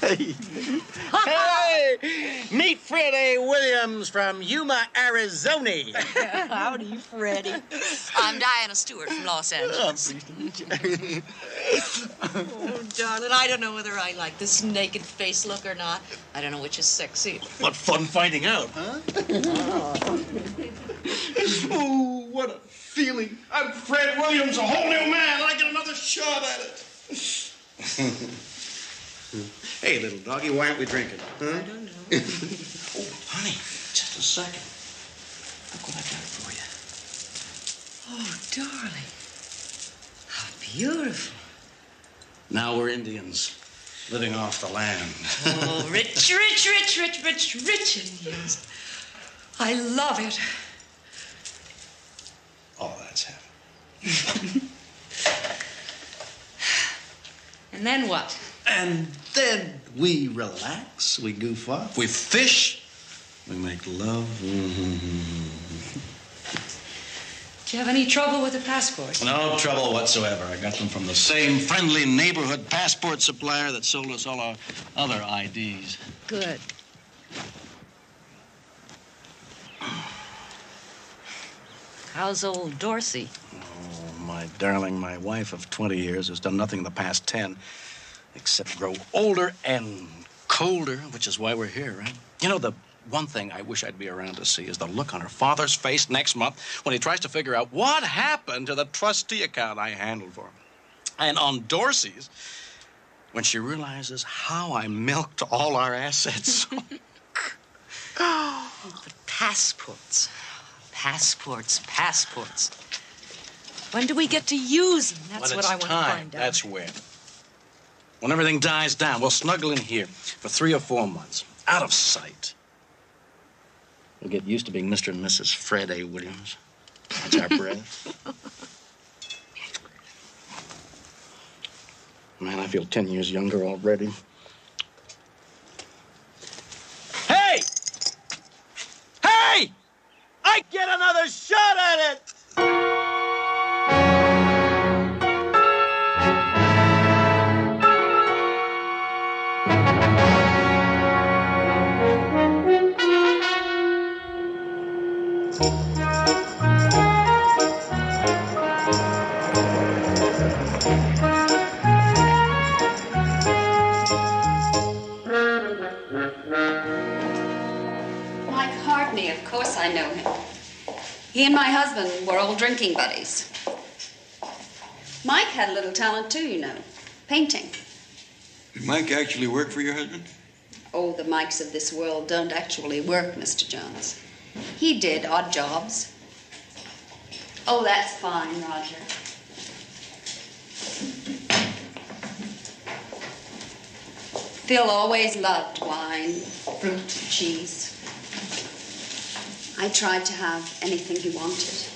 Hey! Meet Freddie Williams from Yuma, Arizona. Howdy, Freddie. I'm Diana Stewart from Los Angeles. Oh, darling, I don't know whether I like this naked face look or not. I don't know which is sexy. What fun finding out, huh? Oh, what a feeling. I'm Fred Williams, a whole new man. I get another shot at it. Hey, little doggy, why aren't we drinking? Huh? I don't know. Oh, honey, just a second. Look what I got for you. Oh, darling. How beautiful. Now we're Indians, living off the land. Oh, rich Indians. I love it. Oh, that's heaven. And then what? And then we relax, we goof off, we fish, we make love. Do you have any trouble with the passport? No trouble whatsoever. I got them from the same friendly neighborhood passport supplier that sold us all our other IDs. Good. How's old Dorsey? Oh, my darling, my wife of 20 years has done nothing in the past 10 except grow older and colder, which is why we're here, right? You know, the one thing I wish I'd be around to see is the look on her father's face next month when he tries to figure out what happened to the trustee account I handled for him. And on Dorsey's, when she realizes how I milked all our assets. But passports. Passports. When do we get to use them? That's what I want to find out. That's when. When everything dies down, we'll snuggle in here for 3 or 4 months, out of sight. We'll get used to being Mr. and Mrs. Fred A. Williams. That's our breath. Man, I feel 10 years younger already. Hey! Hey! I get another shot at it! Mike Hartney, of course I know him. He and my husband were old drinking buddies. Mike had a little talent too, you know. Painting. Did Mike actually work for your husband? Oh, the Mikes of this world don't actually work, Mr. Jones. He did odd jobs. Oh, that's fine, Roger. Phil always loved wine, fruit, cheese. I tried to have anything he wanted.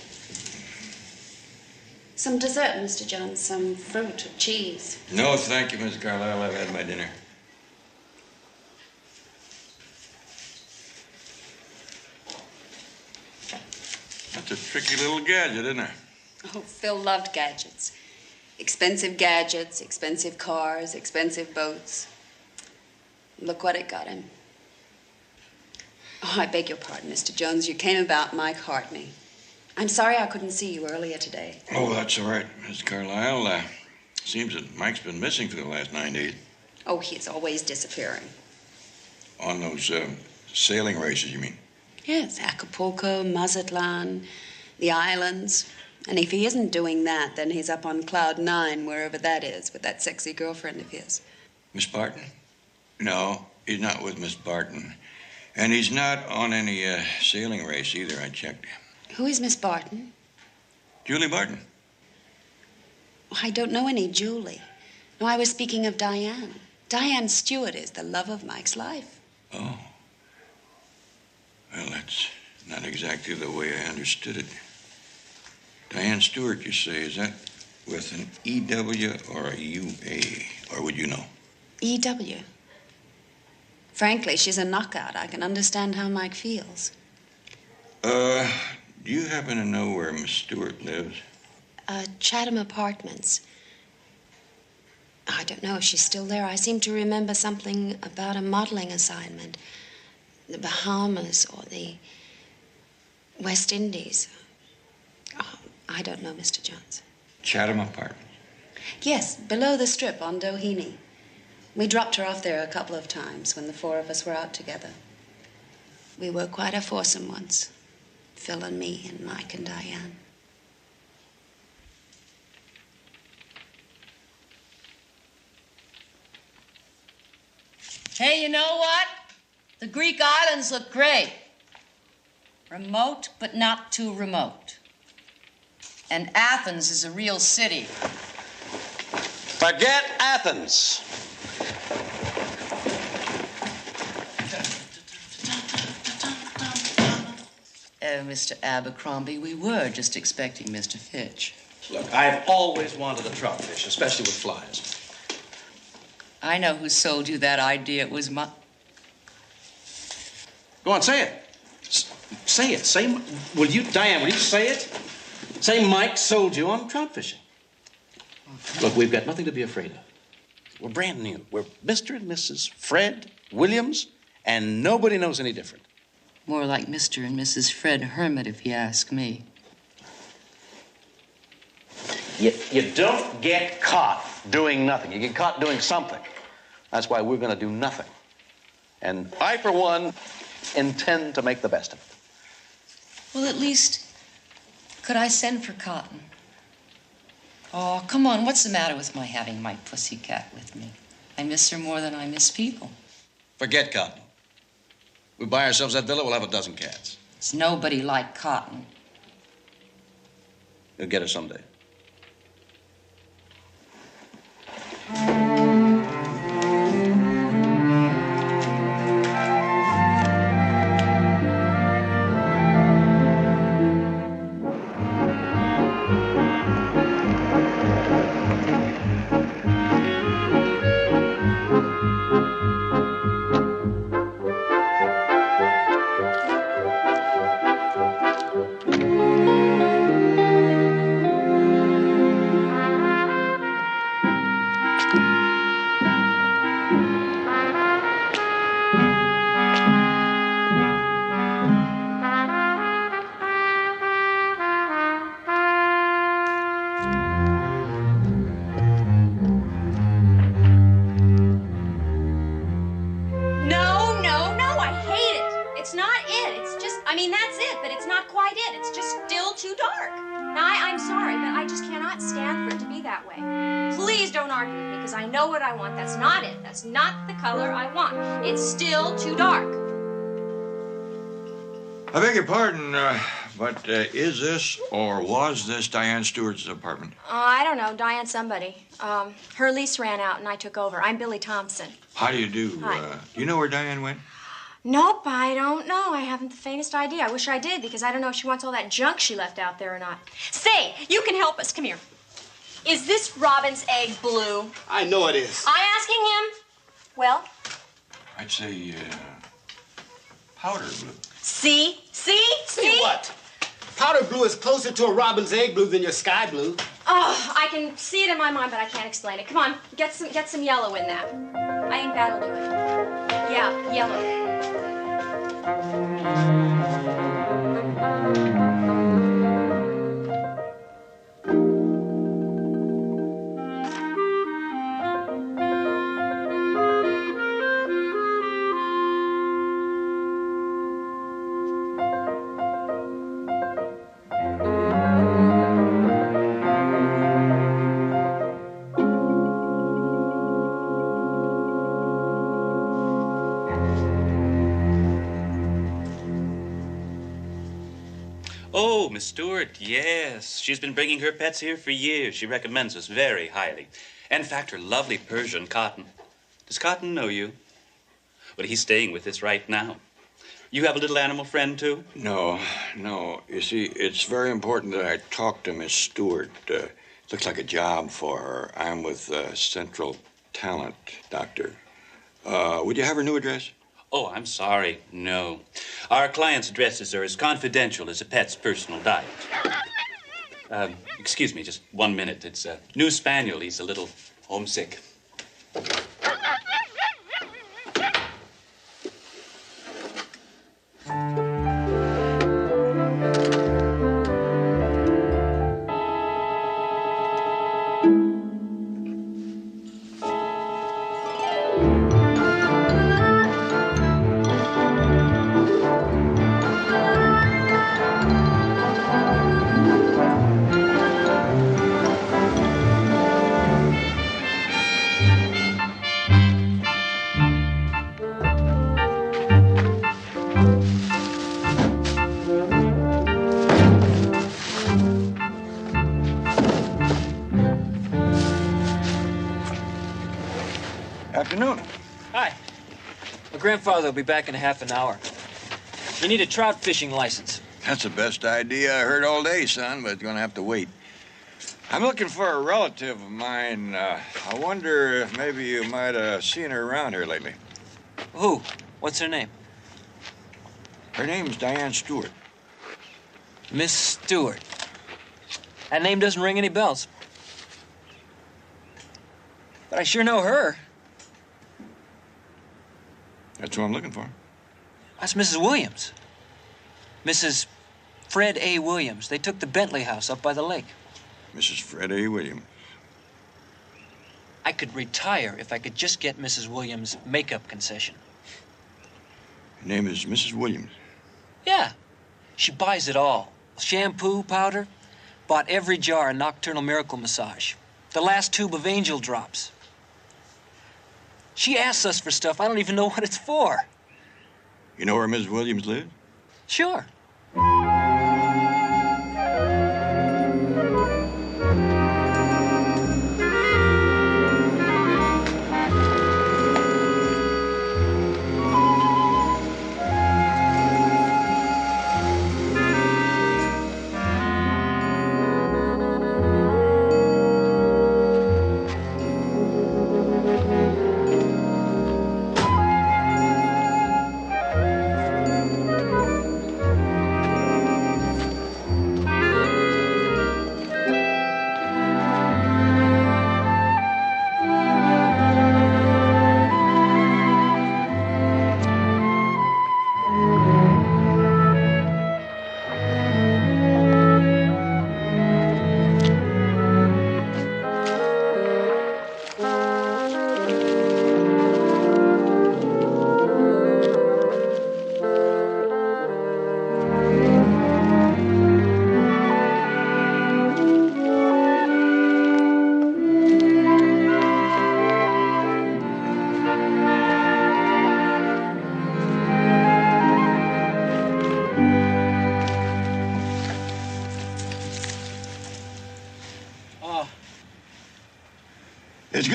Some dessert, Mr. Jones, some fruit or cheese. No, thank you, Miss Carlyle. I've had my dinner. That's a tricky little gadget, isn't it? Oh, Phil loved gadgets. Expensive gadgets, expensive cars, expensive boats. Look what it got him. Oh, I beg your pardon, Mr. Jones. You came about Mike Hartney. I'm sorry I couldn't see you earlier today. Oh, that's all right, Miss Carlyle. Seems that Mike's been missing for the last 9 days. Oh, he's always disappearing. On those sailing races, you mean? Yes, Acapulco, Mazatlan, the islands. And if he isn't doing that, then he's up on Cloud 9, wherever that is, with that sexy girlfriend of his. Miss Barton? No, he's not with Miss Barton. And he's not on any sailing race either, I checked. Who is Miss Barton? Julie Barton. Oh, I don't know any Julie. No, I was speaking of Diane. Diane Stewart is the love of Mike's life. Oh. Well, that's not exactly the way I understood it. Diane Stewart, you say, is that with an E-W or a U-A? Or would you know? E.W. Frankly, she's a knockout. I can understand how Mike feels. Do you happen to know where Miss Stewart lives? Chatham Apartments. I don't know if she's still there. I seem to remember something about a modeling assignment. The Bahamas or the West Indies. Oh, I don't know, Mr. Jones. Chatham Apartments? Yes, below the strip on Doheny. We dropped her off there a couple of times when the four of us were out together. We were quite a foursome once. Phil and me and Mike and Diane. Hey, you know what? The Greek islands look great. Remote, but not too remote. And Athens is a real city. Forget Athens. Mr. Abercrombie, we were just expecting Mr. Fitch. Look, I've always wanted a trout fish, especially with flies. I know who sold you that idea. It was my... Go on, say it. Say it. Say, will you, Diane, will you say it? Say Mike sold you on trout fishing. Look, we've got nothing to be afraid of. We're brand new. We're Mr. and Mrs. Fred Williams, and nobody knows any different. More like Mr. and Mrs. Fred Hermit, if you ask me. You don't get caught doing nothing. You get caught doing something. That's why we're going to do nothing. And I, for one, intend to make the best of it. Well, at least, could I send for Cotton? Oh, come on, what's the matter with my having my pussycat with me? I miss her more than I miss people. Forget Cotton. We buy ourselves that villa, we'll have a dozen cats. It's nobody like Cotton. You'll get her someday. too dark. Now, I'm sorry, but I just cannot stand for it to be that way. Please don't argue with me, because I know what I want. That's not it. That's not the color I want. It's still too dark. I beg your pardon, but is this or was this Diane Stewart's apartment? I don't know. Diane somebody. Her lease ran out, and I took over. I'm Billy Thompson. How do you do? Hi. Do you know where Diane went? Nope, I don't know. I haven't the faintest idea. I wish I did, because I don't know if she wants all that junk she left out there or not. Say, you can help us. Come here. Is this robin's egg blue? I know it is. I'm asking him. Well? I'd say powder blue. See? See what? Powder blue is closer to a robin's egg blue than your sky blue. Oh, I can see it in my mind, but I can't explain it. Come on, get some yellow in that. I think that'll do it. Yeah, yellow. Oh, Miss Stewart, yes. She's been bringing her pets here for years. She recommends us very highly. In fact, her lovely Persian, Cotton. Does Cotton know you? Well, he's staying with us right now. You have a little animal friend, too? No. You see, it's very important that I talk to Miss Stewart. Looks like a job for her. I'm with Central Talent, Doctor. Would you have her new address? Oh, I'm sorry. No. Our client's addresses are as confidential as a pet's personal diet. Excuse me, just 1 minute. It's a new spaniel. He's a little homesick. Afternoon. Hi. My grandfather will be back in half an hour. You need a trout fishing license. That's the best idea I heard all day, son, but it's gonna have to wait. I'm looking for a relative of mine. I wonder if maybe you might have seen her around here lately. Who? What's her name? Her name's Diane Stewart. Miss Stewart. That name doesn't ring any bells. But I sure know her. That's who I'm looking for. That's Mrs. Williams. Mrs. Fred A. Williams. They took the Bentley house up by the lake. Mrs. Fred A. Williams. I could retire if I could just get Mrs. Williams' makeup concession. Her name is Mrs. Williams. Yeah. She buys it all. Shampoo, powder. Bought every jar of Nocturnal Miracle Massage. The last tube of Angel Drops. She asks us for stuff I don't even know what it's for. You know where Mrs. Williams lives? Sure.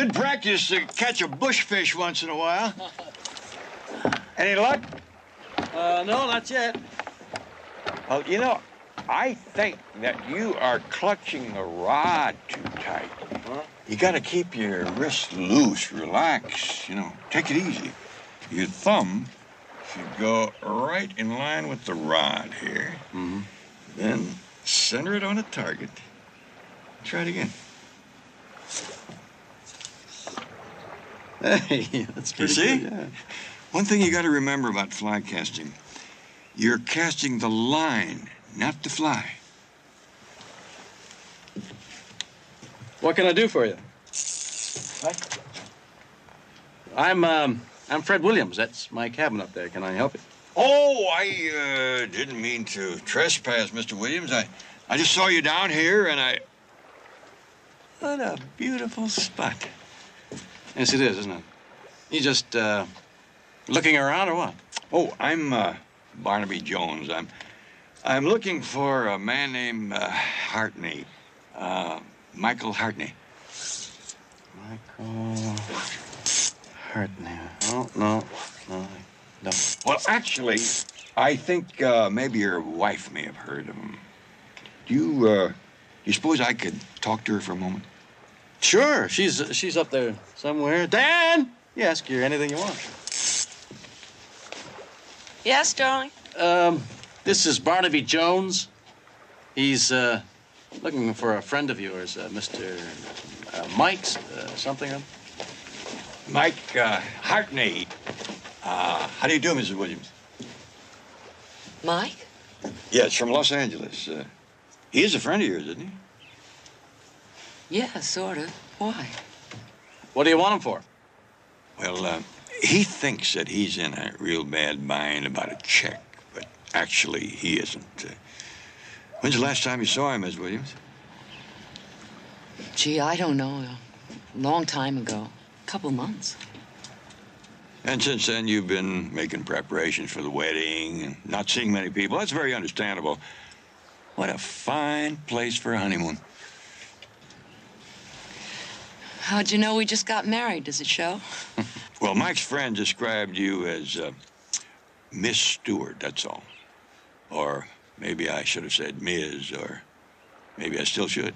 good practice to catch a bushfish once in a while. Any luck? No, not yet. Well, you know, I think that you are clutching the rod too tight. Huh? You got to keep your wrist loose, relax, take it easy. Your thumb should go right in line with the rod here. Mm-hmm. Then center it on a target. Try it again. Hey, that's pretty You see? good, yeah. One thing you got to remember about fly casting, you're casting the line, not the fly. What can I do for you? What? I'm Fred Williams. That's my cabin up there. Can I help you? Oh, I didn't mean to trespass, Mr. Williams. I just saw you down here, and What a beautiful spot. Yes, it is, isn't it? You just looking around or what? Oh, I'm Barnaby Jones. I'm looking for a man named Hartney. Michael Hartney. Michael Hartney. Oh, no. Well, actually, I think maybe your wife may have heard of him. Do you suppose I could talk to her for a moment? Sure. She's up there somewhere. Dan! You ask her anything you want. Yes, darling? This is Barnaby Jones. He's looking for a friend of yours, Mr. Mike's something. Mike Hartney. How do you do, Mrs. Williams? Mike? Yes, from Los Angeles. He is a friend of yours, isn't he? Yeah, sort of. Why? What do you want him for? Well, he thinks that he's in a real bad bind about a check, but actually he isn't. When's the last time you saw him, Ms. Williams? Gee, I don't know. A long time ago. A couple months. And since then, you've been making preparations for the wedding and not seeing many people. That's very understandable. What a fine place for a honeymoon. How'd you know we just got married? Does it show? Well, Mike's friend described you as Miss Stewart, that's all. Or maybe I should have said Ms., or maybe I still should.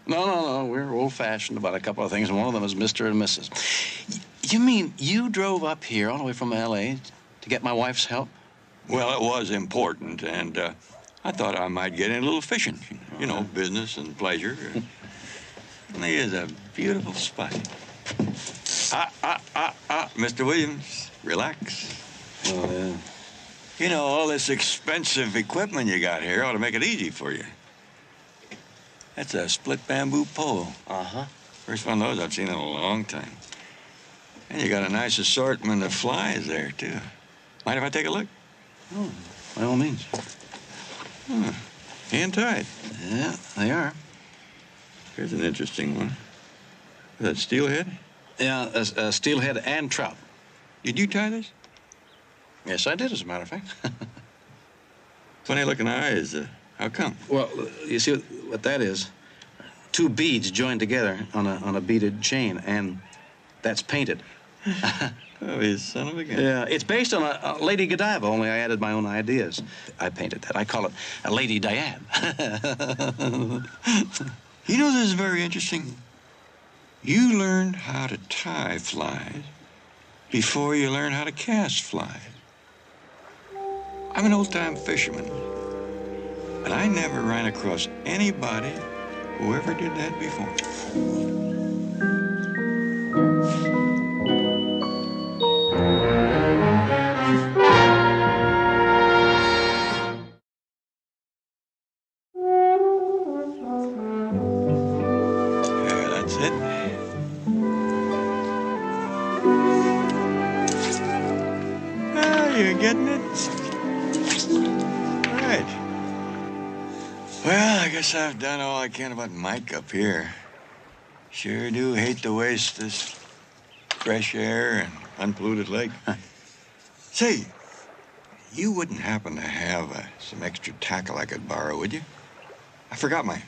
No. We're old-fashioned about a couple of things, and one of them is Mr. and Mrs. You mean you drove up here all the way from L.A. to get my wife's help? Well, it was important, and I thought I might get in a little fishing. You know, business and pleasure. And here's a beautiful spot. Mr. Williams, relax. Oh, yeah. You know, all this expensive equipment you got here ought to make it easy for you. That's a split bamboo pole. Uh-huh. First one of those I've seen in a long time. And you got a nice assortment of flies there, too. Mind if I take a look? Oh, by all means. Hand tied. Yeah, they are. Here's an interesting one. Is that steelhead? Yeah, steelhead and trout. Did you tie this? Yes, I did, as a matter of fact. Funny looking eyes. How come? Well, you see what that is? Two beads joined together on a beaded chain, and that's painted. Oh, you son of a gun. Yeah, it's based on a Lady Godiva, only I added my own ideas. I painted that. I call it a Lady Diane. You know, this is very interesting. You learned how to tie flies before you learned how to cast flies. I'm an old-time fisherman, and I never ran across anybody who ever did that before. You're getting it? Right. Well, I guess I've done all I can about Mike up here. Sure do hate to waste this fresh air and unpolluted lake. Say, you wouldn't happen to have some extra tackle I could borrow, would you? I forgot mine.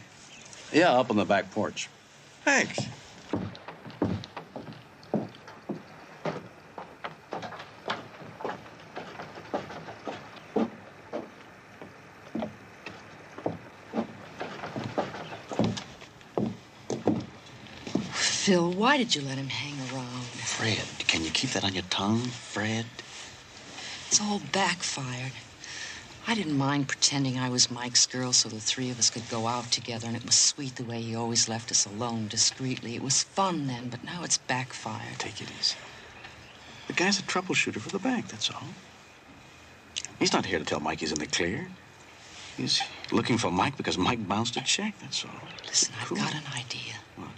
Yeah, up on the back porch. Thanks. Phil, why did you let him hang around? Fred, can you keep that on your tongue, Fred? It's all backfired. I didn't mind pretending I was Mike's girl so the three of us could go out together, and it was sweet the way he always left us alone discreetly. It was fun then, but now it's backfired. Take it easy. The guy's a troubleshooter for the bank, that's all. He's not here to tell Mike he's in the clear. He's looking for Mike because Mike bounced a check, that's all. Listen, I've got an idea. What?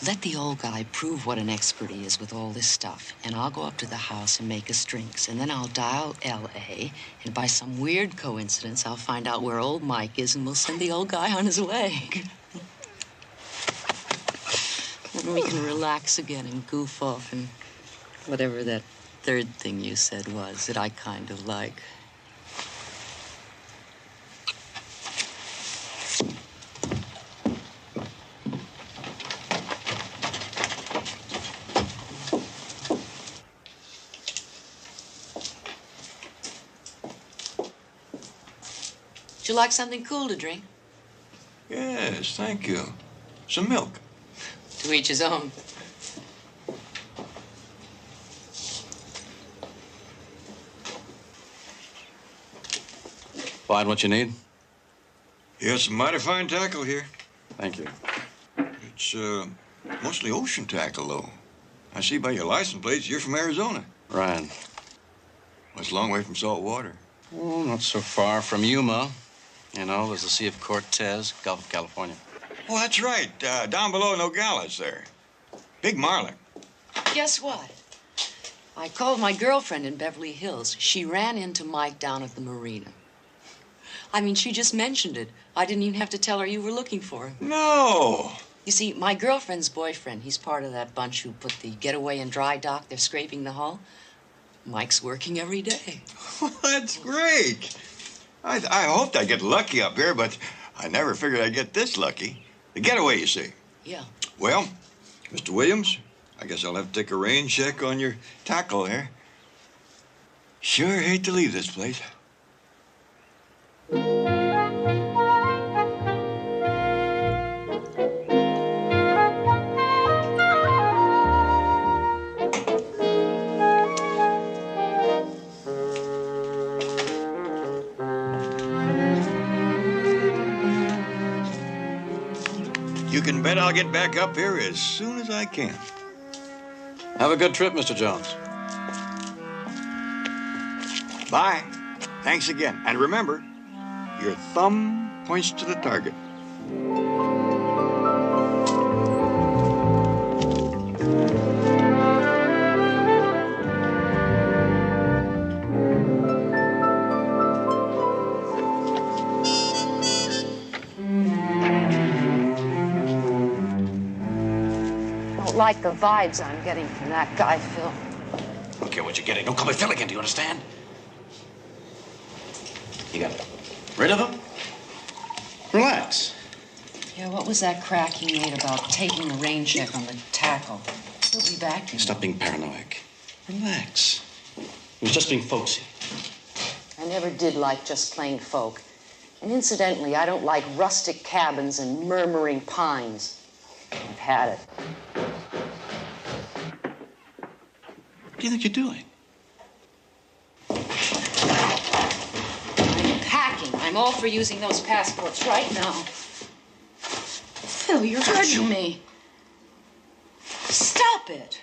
Let the old guy prove what an expert he is with all this stuff, and I'll go up to the house and make us drinks, and then I'll dial L.A., and by some weird coincidence, I'll find out where old Mike is, and we'll send the old guy on his way. Then we can relax again and goof off and whatever that third thing you said was that I kind of like. Would you like something cool to drink? Yes, thank you. Some milk. To each his own. Find what you need? You got some mighty fine tackle here. Thank you. It's mostly ocean tackle, though. I see by your license plates you're from Arizona. Right. Well, it's a long way from salt water. Oh, not so far from Yuma. You know, there's the Sea of Cortez, Gulf of California. Oh, that's right. Down below Nogales there. Big marlin. Guess what? I called my girlfriend in Beverly Hills. She ran into Mike down at the marina. I mean, she just mentioned it. I didn't even have to tell her you were looking for him. No! You see, my girlfriend's boyfriend, he's part of that bunch who put the getaway in dry dock. They're scraping the hull. Mike's working every day. That's great. I hoped I'd get lucky up here, but I never figured I'd get this lucky. The getaway, you see. Yeah. Well, Mr. Williams, I guess I'll have to take a rain check on your tackle there. Sure hate to leave this place. You can bet I'll get back up here as soon as I can. Have a good trip, Mr. Jones. Bye. Thanks again. And remember, your thumb points to the target. Like the vibes I'm getting from that guy, Phil. I don't care what you're getting. Don't call me Phil again, do you understand? You got rid of him? Relax. Yeah, what was that crack he made about taking a rain check on the tackle? He'll be back. Stop being paranoid. Relax. He was just being folksy. I never did like just plain folk. And incidentally, I don't like rustic cabins and murmuring pines. I've had it. What do you think you're doing? I'm packing. I'm all for using those passports right now. Phil, you're hurting me. Stop it.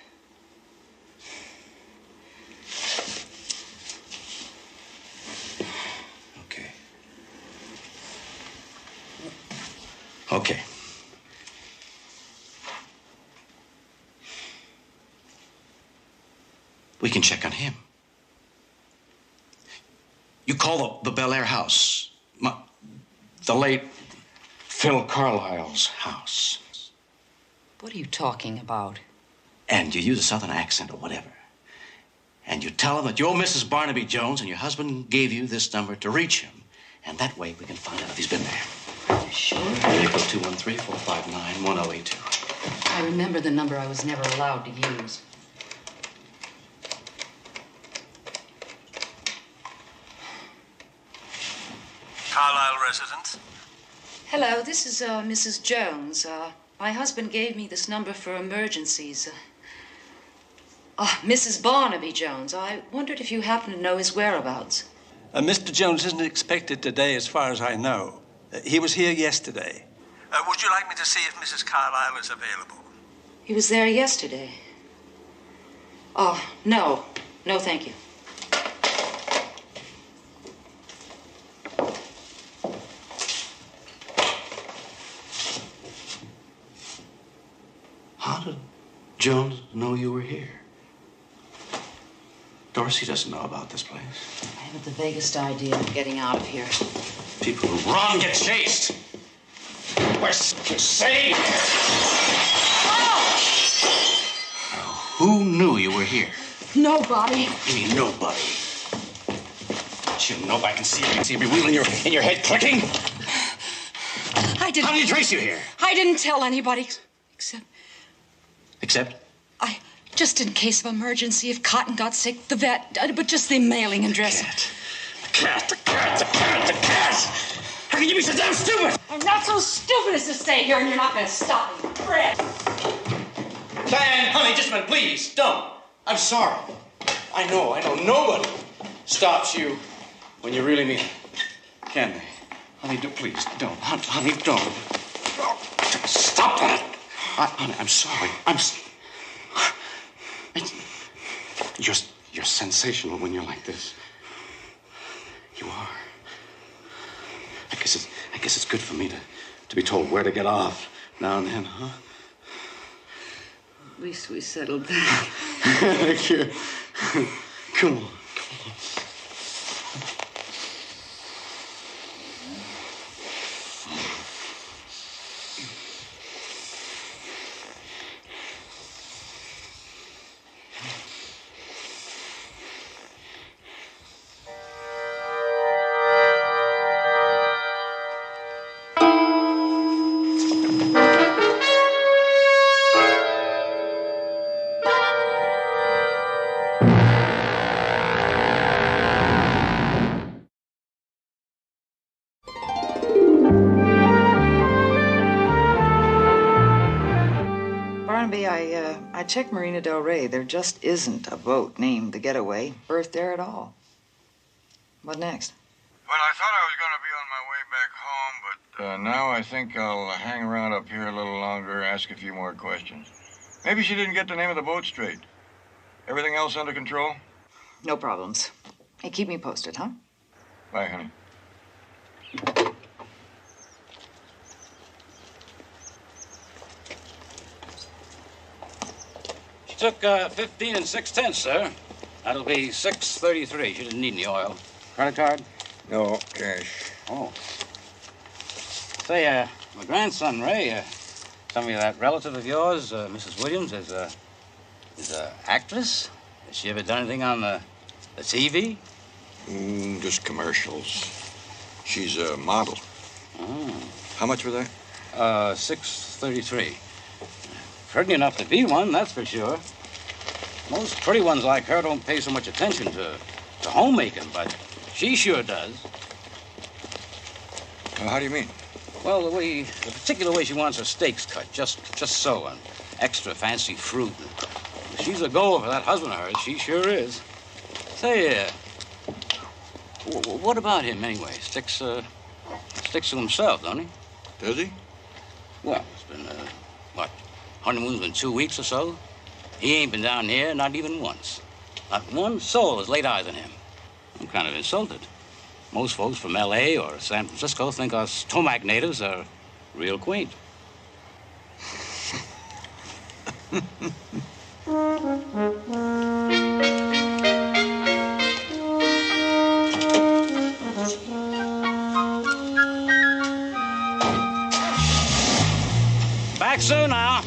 Okay. We can check on him. You call the Bel Air house. The late Phil Carlisle's house. What are you talking about? And you use a southern accent or whatever. And you tell him that you're Mrs. Barnaby Jones and your husband gave you this number to reach him. And that way we can find out if he's been there. Sure. Area code 213-459-1082. I remember the number I was never allowed to use. Carlisle residence? Hello, this is Mrs. Jones. My husband gave me this number for emergencies. Mrs. Barnaby Jones. I wondered if you happen to know his whereabouts. Mr. Jones isn't expected today, as far as I know. He was here yesterday. Would you like me to see if Mrs. Carlyle is available? He was there yesterday. Oh, no. No, thank you. How did Jones know you were here? Dorsey doesn't know about this place. I haven't the vaguest idea of getting out of here. People who run get chased. We're safe. Who knew you were here? Nobody. You mean nobody? You know I can see every wheel in your head clicking. I didn't. How did he trace you here? I didn't tell anybody. Except? Just in case of emergency, if Cotton got sick, the vet, but just the mailing address. The cat. How can you be so damn stupid? I'm not so stupid as to stay here, and you're not going to stop me. Fred! Diane, honey, just a minute, please, don't. I'm sorry. I know. Nobody stops you when you really mean it. Can they? Honey, please, don't. Honey, don't. Stop that. Honey, I'm sorry. You're sensational when you're like this. You are. I guess it's good for me to be told where to get off now and then, huh? At least we settled that. Thank you. Come on. Barnaby, I checked Marina Del Rey. There just isn't a boat named the Getaway berthed there at all. What next? Well, I thought I was going to be on my way back home, but now I think I'll hang around up here a little longer, ask a few more questions. Maybe she didn't get the name of the boat straight. Everything else under control? No problems. Hey, keep me posted, huh? Bye, honey. She took 15 6/10, sir. That'll be $6.33. She didn't need any oil. Credit card? No, cash. Oh. Say, my grandson, Ray, somebody that relative of yours, Mrs. Williams, is a actress? Has she ever done anything on the TV? Just commercials. She's a model. Oh. How much for that? $6.33. Pretty enough to be one, that's for sure. Most pretty ones like her don't pay so much attention to homemaking, but she sure does. How do you mean? Well, the particular way she wants her steaks cut, just so, and extra fancy fruit. She's a goer for that husband of hers, she sure is. Say, what about him anyway? Sticks to himself, don't he? Does he? Well, it's been, honeymoon's been 2 weeks or so. He ain't been down here, not even once. Not one soul has laid eyes on him. I'm kind of insulted. Most folks from L.A. or San Francisco think us Tomac natives are real quaint. Back soon now.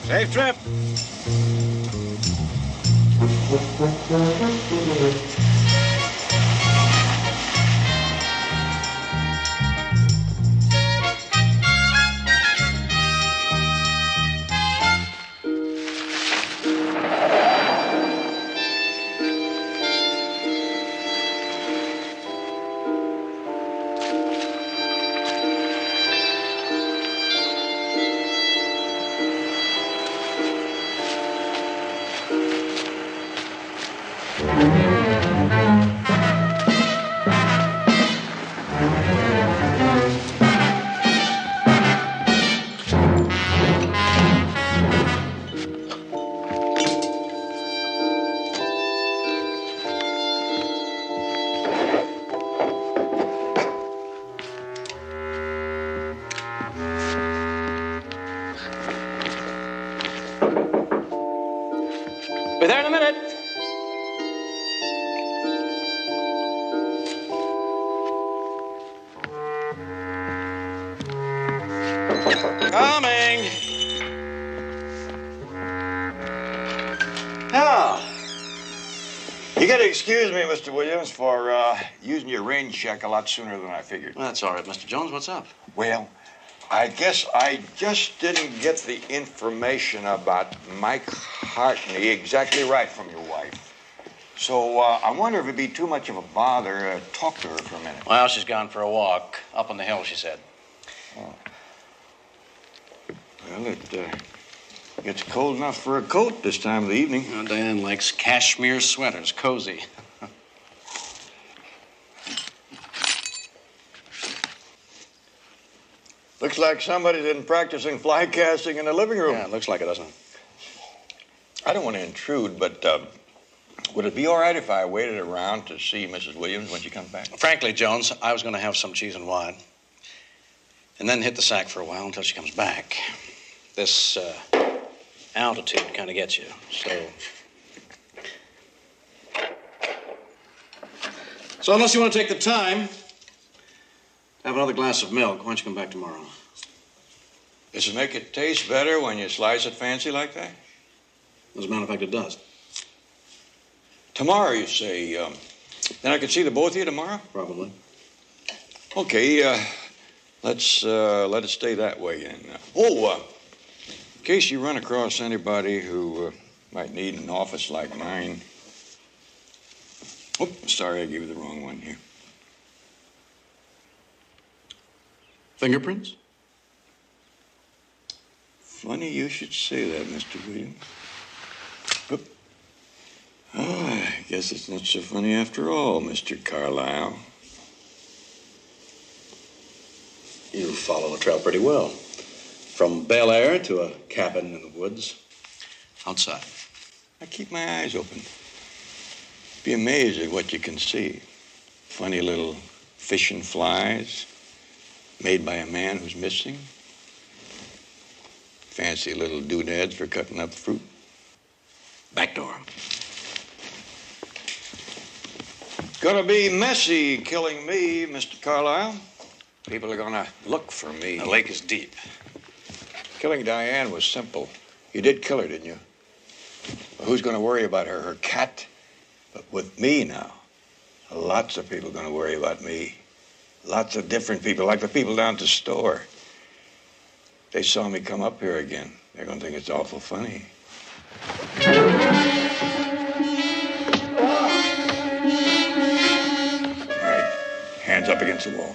Safe trip. Be there in a minute. Coming. Now, you got to excuse me, Mr. Williams, for using your rain check a lot sooner than I figured. Well, that's all right, Mr. Jones. What's up? Well, I guess I just didn't get the information about Mike Hartney exactly right from your wife. So I wonder if it'd be too much of a bother to talk to her for a minute. Well, she's gone for a walk up on the hill, she said. Oh. Well, it gets cold enough for a coat this time of the evening. Well, Diane likes cashmere sweaters, cozy. Looks like somebody's been practicing fly casting in the living room. Yeah, it looks like it, doesn't it? I don't want to intrude, but would it be all right if I waited around to see Mrs. Williams when she comes back? Frankly, Jones, I was going to have some cheese and wine and then hit the sack for a while until she comes back. This altitude kind of gets you, So unless you want to take the time, have another glass of milk. Why don't you come back tomorrow? Does it make it taste better when you slice it fancy like that? As a matter of fact, it does. Tomorrow, you say. Then I could see the both of you tomorrow? Probably. Okay, let's let it stay that way then. In case you run across anybody who might need an office like mine. Oh, sorry, I gave you the wrong one here. Fingerprints? Funny you should say that, Mr. Williams. Oop. Oh, I guess it's not so funny after all, Mr. Carlyle. You follow the trail pretty well. From Bel Air to a cabin in the woods. Outside. I keep my eyes open. Be amazed at what you can see. Funny little fish and flies made by a man who's missing. Fancy little doodads for cutting up fruit. Back door. Gonna be messy killing me, Mr. Carlyle. People are gonna look for me. The lake is deep. Killing Diane was simple. You did kill her, didn't you? Well, who's gonna worry about her? Her cat? But with me now, lots of people are gonna worry about me. Lots of different people, like the people down at the store. They saw me come up here again. They're gonna think it's awful funny. All right, hands up against the wall.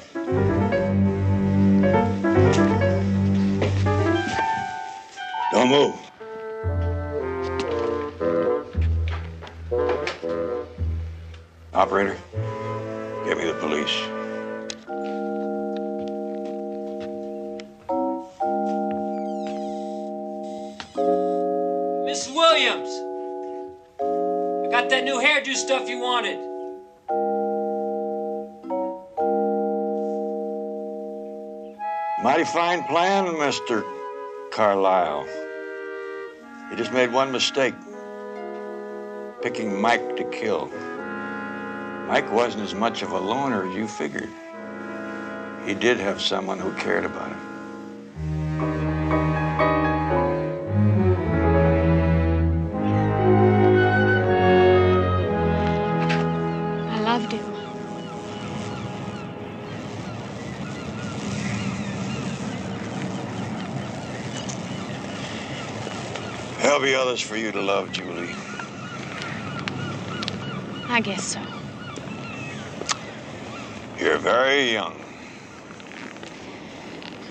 Don't move. Operator, get me the police. Miss Williams! I got that new hairdo stuff you wanted. Mighty fine plan, Mr. Carlyle. You just made one mistake. Picking Mike to kill. Mike wasn't as much of a loner as you figured. He did have someone who cared about him. I loved him. There'll be others for you to love, Julie. I guess so. You're very young.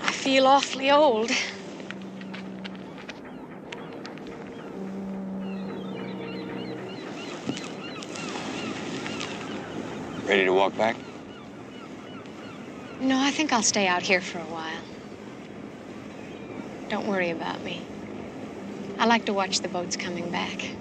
I feel awfully old. Ready to walk back? No, I think I'll stay out here for a while. Don't worry about me. I like to watch the boats coming back.